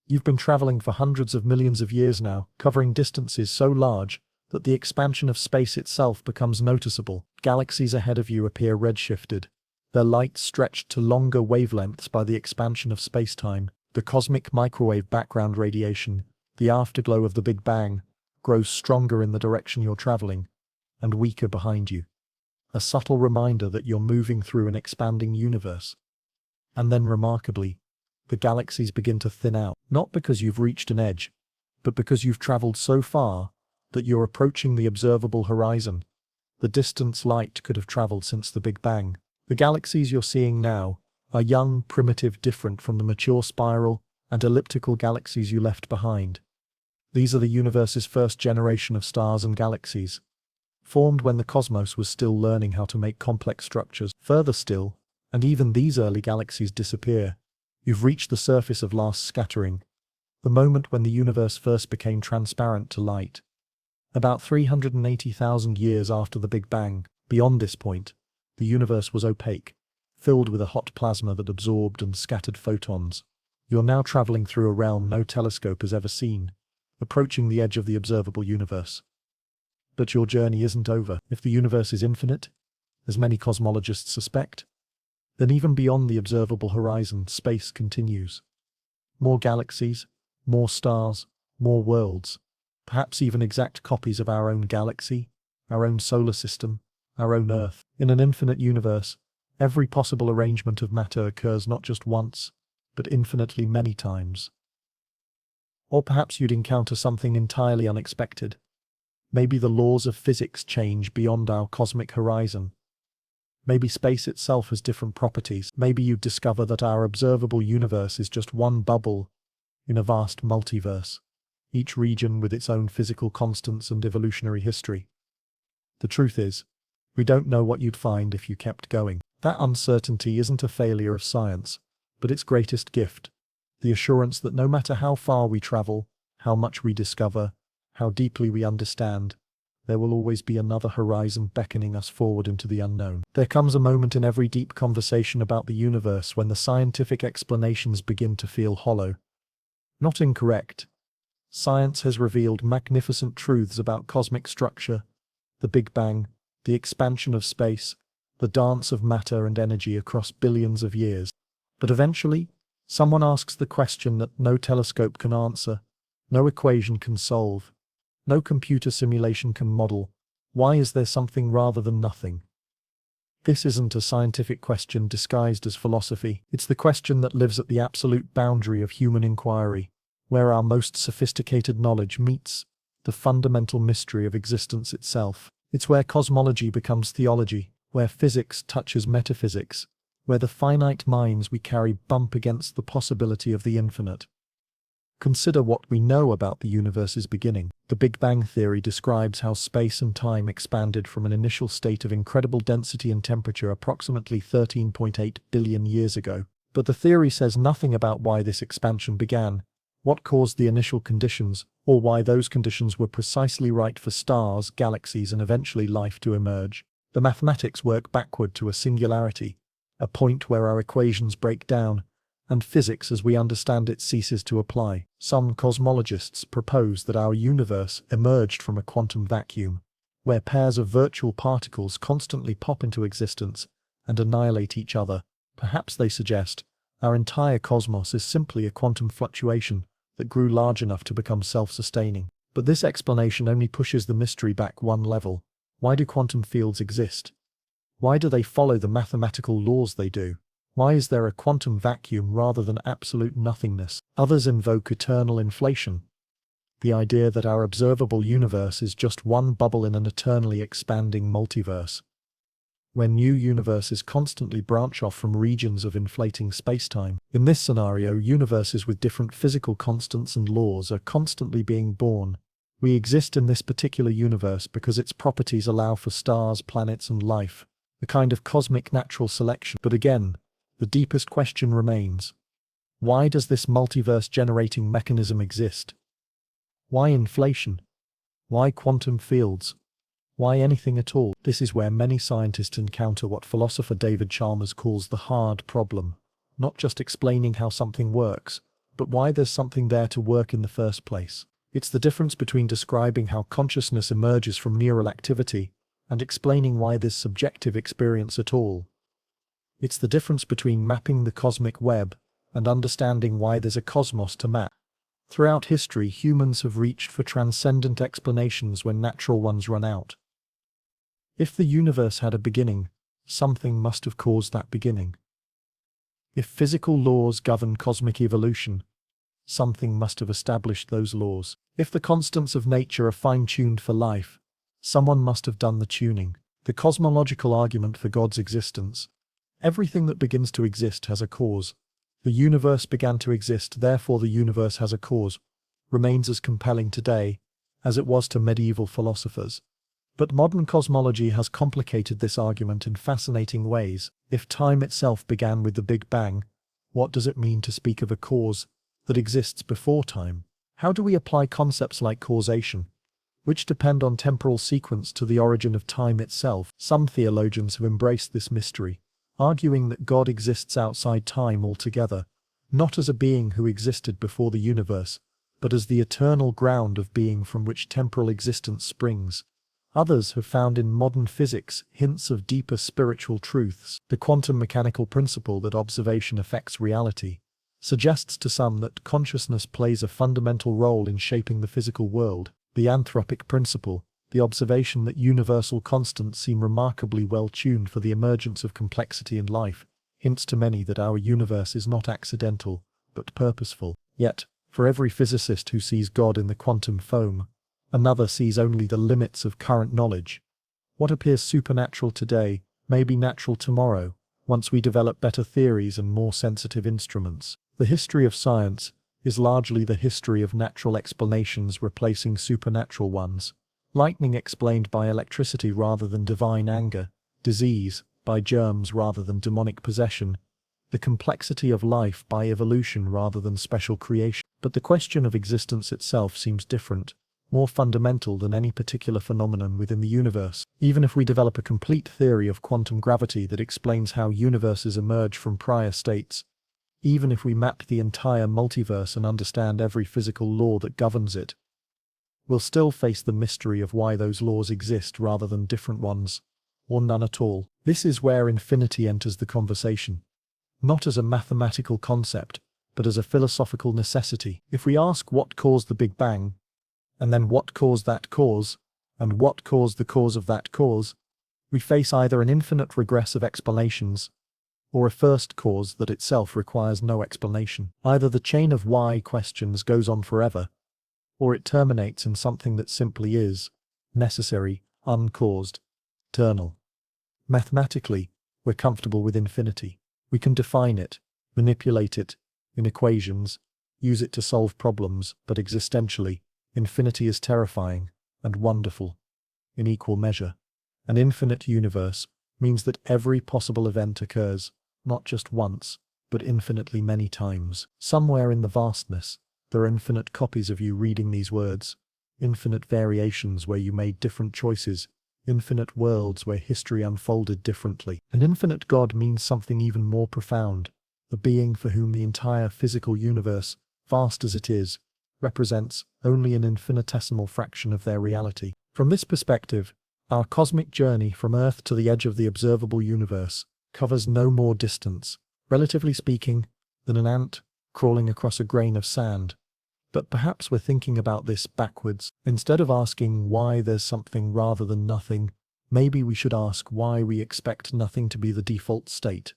You've been traveling for hundreds of millions of years now, covering distances so large that the expansion of space itself becomes noticeable. Galaxies ahead of you appear redshifted, their light stretched to longer wavelengths by the expansion of spacetime. The cosmic microwave background radiation, the afterglow of the Big Bang, grows stronger in the direction you're traveling, and weaker behind you. A subtle reminder that you're moving through an expanding universe. And then, remarkably, the galaxies begin to thin out, not because you've reached an edge, but because you've traveled so far that you're approaching the observable horizon, the distance light could have traveled since the Big Bang. The galaxies you're seeing now are young, primitive, different from the mature spiral and elliptical galaxies you left behind. These are the universe's first generation of stars and galaxies, formed when the cosmos was still learning how to make complex structures. Further still, and even these early galaxies disappear. You've reached the surface of last scattering, the moment when the universe first became transparent to light. About 380,000 years after the Big Bang. Beyond this point, the universe was opaque, filled with a hot plasma that absorbed and scattered photons. You're now traveling through a realm no telescope has ever seen, approaching the edge of the observable universe. But your journey isn't over. If the universe is infinite, as many cosmologists suspect, then even beyond the observable horizon, space continues. More galaxies, more stars, more worlds, perhaps even exact copies of our own galaxy, our own solar system, our own Earth. In an infinite universe, every possible arrangement of matter occurs not just once, but infinitely many times. Or perhaps you'd encounter something entirely unexpected. Maybe the laws of physics change beyond our cosmic horizon. Maybe space itself has different properties. Maybe you'd discover that our observable universe is just one bubble in a vast multiverse, each region with its own physical constants and evolutionary history. The truth is, we don't know what you'd find if you kept going. That uncertainty isn't a failure of science, but its greatest gift, the assurance that no matter how far we travel, how much we discover, how deeply we understand, there will always be another horizon beckoning us forward into the unknown. There comes a moment in every deep conversation about the universe when the scientific explanations begin to feel hollow. Not incorrect. Science has revealed magnificent truths about cosmic structure, the Big Bang, the expansion of space, the dance of matter and energy across billions of years. But eventually, someone asks the question that no telescope can answer, no equation can solve, no computer simulation can model. Why is there something rather than nothing? This isn't a scientific question disguised as philosophy. It's the question that lives at the absolute boundary of human inquiry, where our most sophisticated knowledge meets the fundamental mystery of existence itself. It's where cosmology becomes theology, where physics touches metaphysics, where the finite minds we carry bump against the possibility of the infinite. Consider what we know about the universe's beginning. The Big Bang theory describes how space and time expanded from an initial state of incredible density and temperature approximately 13.8 billion years ago. But the theory says nothing about why this expansion began, what caused the initial conditions, or why those conditions were precisely right for stars, galaxies, and eventually life to emerge. The mathematics work backward to a singularity, a point where our equations break down, and physics as we understand it ceases to apply. Some cosmologists propose that our universe emerged from a quantum vacuum, where pairs of virtual particles constantly pop into existence and annihilate each other. Perhaps, they suggest, our entire cosmos is simply a quantum fluctuation that grew large enough to become self-sustaining. But this explanation only pushes the mystery back one level. Why do quantum fields exist? Why do they follow the mathematical laws they do? Why is there a quantum vacuum rather than absolute nothingness? Others invoke eternal inflation, the idea that our observable universe is just one bubble in an eternally expanding multiverse, where new universes constantly branch off from regions of inflating spacetime. In this scenario, universes with different physical constants and laws are constantly being born. We exist in this particular universe because its properties allow for stars, planets, and life, a kind of cosmic natural selection. But again, the deepest question remains: why does this multiverse-generating mechanism exist? Why inflation? Why quantum fields? Why anything at all? This is where many scientists encounter what philosopher David Chalmers calls the hard problem, not just explaining how something works, but why there's something there to work in the first place. It's the difference between describing how consciousness emerges from neural activity and explaining why there's subjective experience at all. It's the difference between mapping the cosmic web and understanding why there's a cosmos to map. Throughout history, humans have reached for transcendent explanations when natural ones run out. If the universe had a beginning, something must have caused that beginning. If physical laws govern cosmic evolution, something must have established those laws. If the constants of nature are fine-tuned for life, someone must have done the tuning. The cosmological argument for God's existence: everything that begins to exist has a cause. The universe began to exist, therefore the universe has a cause, remains as compelling today as it was to medieval philosophers. But modern cosmology has complicated this argument in fascinating ways. If time itself began with the Big Bang, what does it mean to speak of a cause that exists before time? How do we apply concepts like causation, which depend on temporal sequence, to the origin of time itself? Some theologians have embraced this mystery, arguing that God exists outside time altogether, not as a being who existed before the universe, but as the eternal ground of being from which temporal existence springs. Others have found in modern physics hints of deeper spiritual truths. The quantum mechanical principle that observation affects reality suggests to some that consciousness plays a fundamental role in shaping the physical world. The anthropic principle, the observation that universal constants seem remarkably well tuned for the emergence of complexity in life, hints to many that our universe is not accidental, but purposeful. Yet, for every physicist who sees God in the quantum foam, another sees only the limits of current knowledge. What appears supernatural today may be natural tomorrow, once we develop better theories and more sensitive instruments. The history of science is largely the history of natural explanations replacing supernatural ones. Lightning explained by electricity rather than divine anger, disease by germs rather than demonic possession, the complexity of life by evolution rather than special creation. But the question of existence itself seems different, more fundamental than any particular phenomenon within the universe. Even if we develop a complete theory of quantum gravity that explains how universes emerge from prior states, even if we map the entire multiverse and understand every physical law that governs it, we'll still face the mystery of why those laws exist rather than different ones, or none at all. This is where infinity enters the conversation, not as a mathematical concept, but as a philosophical necessity. If we ask what caused the Big Bang, and then what caused that cause, and what caused the cause of that cause, we face either an infinite regress of explanations, or a first cause that itself requires no explanation. Either the chain of why questions goes on forever, or it terminates in something that simply is, necessary, uncaused, eternal. Mathematically, we're comfortable with infinity. We can define it, manipulate it, in equations, use it to solve problems, but existentially, infinity is terrifying and wonderful in equal measure. An infinite universe means that every possible event occurs, not just once, but infinitely many times. Somewhere in the vastness, there are infinite copies of you reading these words, infinite variations where you made different choices, infinite worlds where history unfolded differently. An infinite God means something even more profound, a being for whom the entire physical universe, vast as it is, represents only an infinitesimal fraction of their reality. From this perspective, our cosmic journey from Earth to the edge of the observable universe covers no more distance, relatively speaking, than an ant crawling across a grain of sand. But perhaps we're thinking about this backwards. Instead of asking why there's something rather than nothing, maybe we should ask why we expect nothing to be the default state.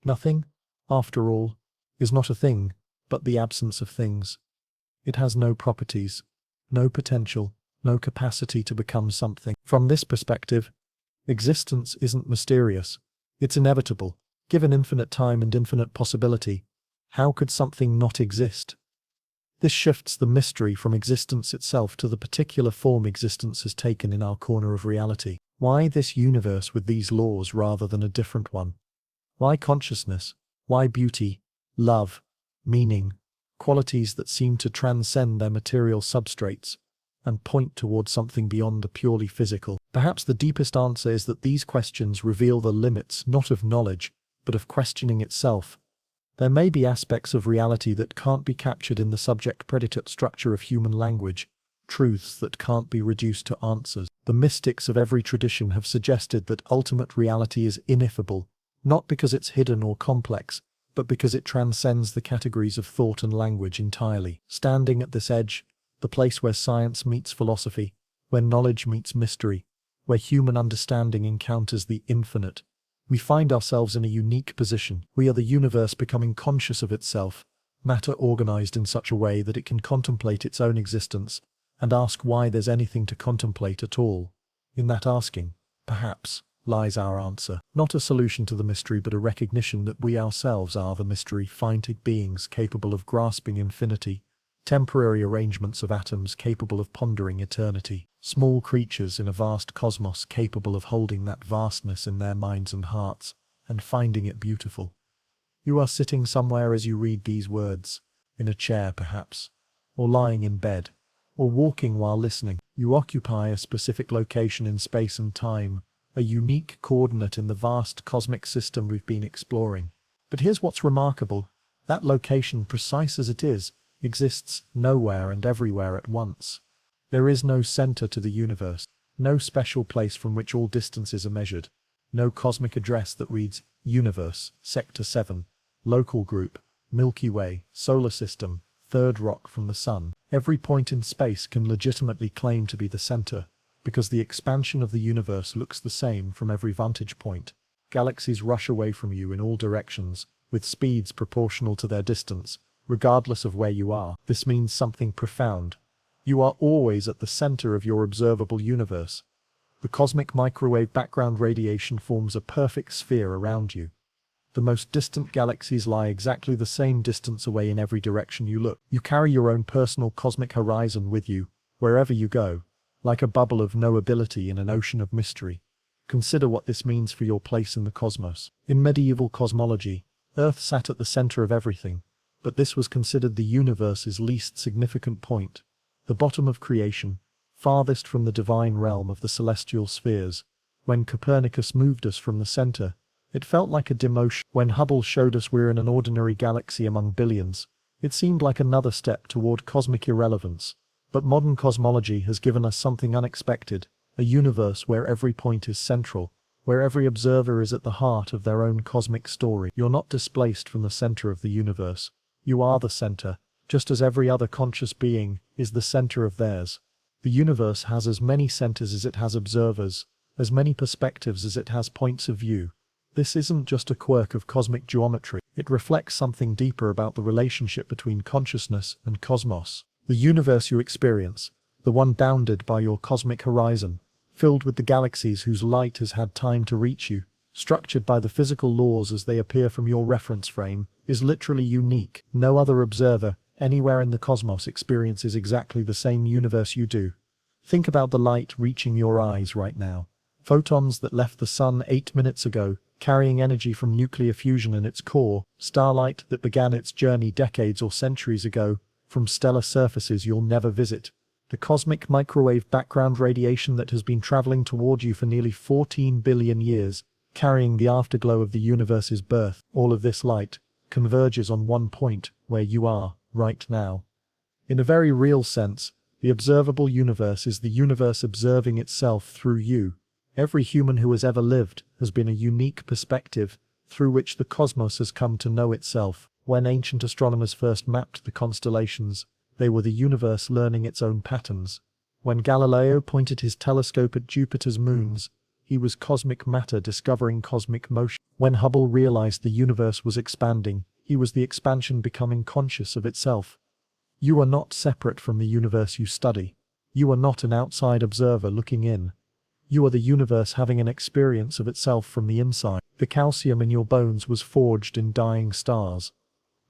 Nothing, after all, is not a thing, but the absence of things. It has no properties, no potential, no capacity to become something. From this perspective, existence isn't mysterious. It's inevitable. Given infinite time and infinite possibility, how could something not exist? This shifts the mystery from existence itself to the particular form existence has taken in our corner of reality. Why this universe with these laws rather than a different one? Why consciousness? Why beauty, love, meaning, qualities that seem to transcend their material substrates and point toward something beyond the purely physical? Perhaps the deepest answer is that these questions reveal the limits not of knowledge, but of questioning itself. There may be aspects of reality that can't be captured in the subject-predicate structure of human language, truths that can't be reduced to answers. The mystics of every tradition have suggested that ultimate reality is ineffable, not because it's hidden or complex, but because it transcends the categories of thought and language entirely. Standing at this edge, the place where science meets philosophy, where knowledge meets mystery, where human understanding encounters the infinite, we find ourselves in a unique position. We are the universe becoming conscious of itself, matter organized in such a way that it can contemplate its own existence, and ask why there's anything to contemplate at all. In that asking, perhaps, lies our answer. Not a solution to the mystery, but a recognition that we ourselves are the mystery, finite beings capable of grasping infinity, temporary arrangements of atoms capable of pondering eternity, small creatures in a vast cosmos capable of holding that vastness in their minds and hearts, and finding it beautiful. You are sitting somewhere as you read these words, in a chair perhaps, or lying in bed, or walking while listening. You occupy a specific location in space and time, a unique coordinate in the vast cosmic system we've been exploring. But here's what's remarkable. That location, precise as it is, exists nowhere and everywhere at once. There is no center to the universe, no special place from which all distances are measured, no cosmic address that reads Universe, Sector 7, Local Group, Milky Way, Solar System, Third Rock from the Sun. Every point in space can legitimately claim to be the center, because the expansion of the universe looks the same from every vantage point. Galaxies rush away from you in all directions, with speeds proportional to their distance, regardless of where you are. This means something profound. You are always at the center of your observable universe. The cosmic microwave background radiation forms a perfect sphere around you. The most distant galaxies lie exactly the same distance away in every direction you look. You carry your own personal cosmic horizon with you, wherever you go, like a bubble of knowability in an ocean of mystery. Consider what this means for your place in the cosmos. In medieval cosmology, Earth sat at the center of everything, but this was considered the universe's least significant point, the bottom of creation, farthest from the divine realm of the celestial spheres. When Copernicus moved us from the center, it felt like a demotion. When Hubble showed us we're in an ordinary galaxy among billions, it seemed like another step toward cosmic irrelevance. But modern cosmology has given us something unexpected, a universe where every point is central, where every observer is at the heart of their own cosmic story. You're not displaced from the center of the universe. You are the center, just as every other conscious being is the center of theirs. The universe has as many centers as it has observers, as many perspectives as it has points of view. This isn't just a quirk of cosmic geometry. It reflects something deeper about the relationship between consciousness and cosmos. The universe you experience, the one bounded by your cosmic horizon, filled with the galaxies whose light has had time to reach you, structured by the physical laws as they appear from your reference frame, is literally unique. No other observer, anywhere in the cosmos, experiences exactly the same universe you do. Think about the light reaching your eyes right now. Photons that left the sun 8 minutes ago, carrying energy from nuclear fusion in its core, starlight that began its journey decades or centuries ago, from stellar surfaces you'll never visit. The cosmic microwave background radiation that has been traveling toward you for nearly 14 billion years, carrying the afterglow of the universe's birth. All of this light converges on one point, where you are, right now. In a very real sense, the observable universe is the universe observing itself through you. Every human who has ever lived has been a unique perspective through which the cosmos has come to know itself. When ancient astronomers first mapped the constellations, they were the universe learning its own patterns. When Galileo pointed his telescope at Jupiter's moons, he was cosmic matter discovering cosmic motion. When Hubble realized the universe was expanding, he was the expansion becoming conscious of itself. You are not separate from the universe you study. You are not an outside observer looking in. You are the universe having an experience of itself from the inside. The calcium in your bones was forged in dying stars.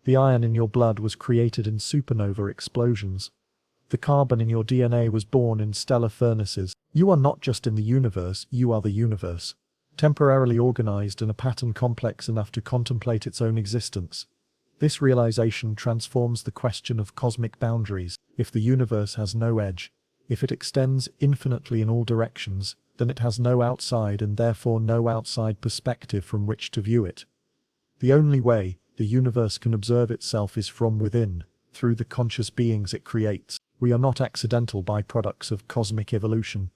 The iron in your blood was created in supernova explosions. The carbon in your DNA was born in stellar furnaces. You are not just in the universe, you are the universe, temporarily organized in a pattern complex enough to contemplate its own existence. This realization transforms the question of cosmic boundaries. If the universe has no edge, if it extends infinitely in all directions, then it has no outside and therefore no outside perspective from which to view it. The only way the universe can observe itself is from within, through the conscious beings it creates. We are not accidental byproducts of cosmic evolution.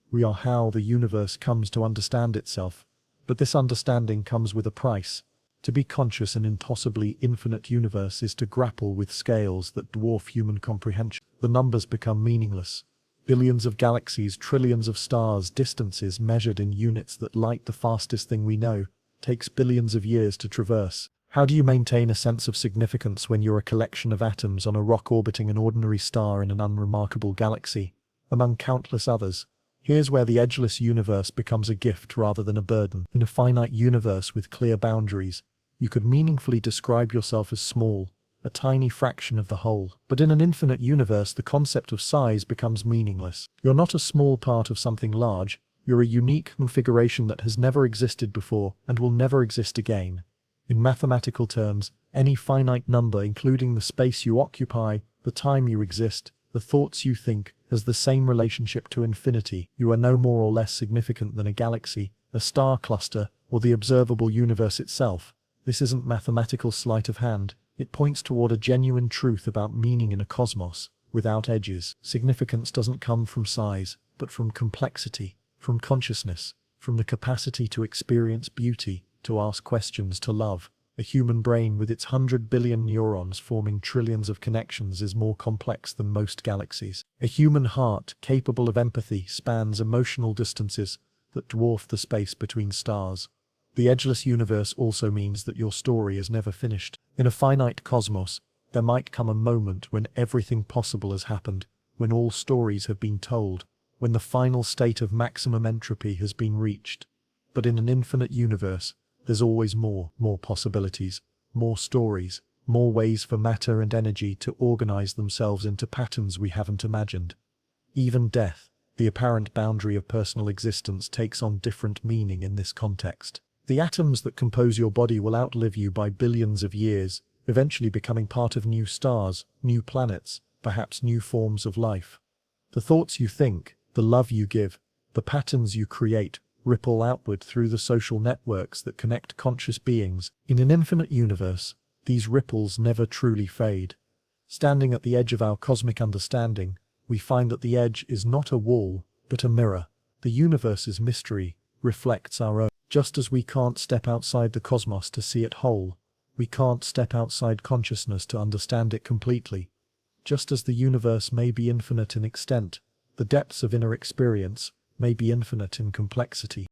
We are how the universe comes to understand itself. But this understanding comes with a price. To be conscious in an impossibly infinite universe is to grapple with scales that dwarf human comprehension. The numbers become meaningless. Billions of galaxies, trillions of stars, distances measured in units that light the fastest thing we know, takes billions of years to traverse. How do you maintain a sense of significance when you're a collection of atoms on a rock orbiting an ordinary star in an unremarkable galaxy, among countless others? Here's where the edgeless universe becomes a gift rather than a burden. In a finite universe with clear boundaries, you could meaningfully describe yourself as small, a tiny fraction of the whole. But in an infinite universe, the concept of size becomes meaningless. You're not a small part of something large, you're a unique configuration that has never existed before and will never exist again. In mathematical terms, any finite number, including the space you occupy, the time you exist, the thoughts you think, has the same relationship to infinity. You are no more or less significant than a galaxy, a star cluster, or the observable universe itself. This isn't mathematical sleight of hand. It points toward a genuine truth about meaning in a cosmos, without edges. Significance doesn't come from size, but from complexity, from consciousness, from the capacity to experience beauty, to ask questions, to love. A human brain with its 100 billion neurons forming trillions of connections is more complex than most galaxies. A human heart, capable of empathy, spans emotional distances that dwarf the space between stars. The edgeless universe also means that your story is never finished. In a finite cosmos, there might come a moment when everything possible has happened, when all stories have been told, when the final state of maximum entropy has been reached. But in an infinite universe, there's always more possibilities, more stories, more ways for matter and energy to organize themselves into patterns we haven't imagined. Even death, the apparent boundary of personal existence, takes on different meaning in this context. The atoms that compose your body will outlive you by billions of years, eventually becoming part of new stars, new planets, perhaps new forms of life. The thoughts you think, the love you give, the patterns you create, ripple outward through the social networks that connect conscious beings. In an infinite universe, these ripples never truly fade. Standing at the edge of our cosmic understanding, we find that the edge is not a wall, but a mirror. The universe's mystery reflects our own. Just as we can't step outside the cosmos to see it whole, we can't step outside consciousness to understand it completely. Just as the universe may be infinite in extent, the depths of inner experience may be infinite in complexity.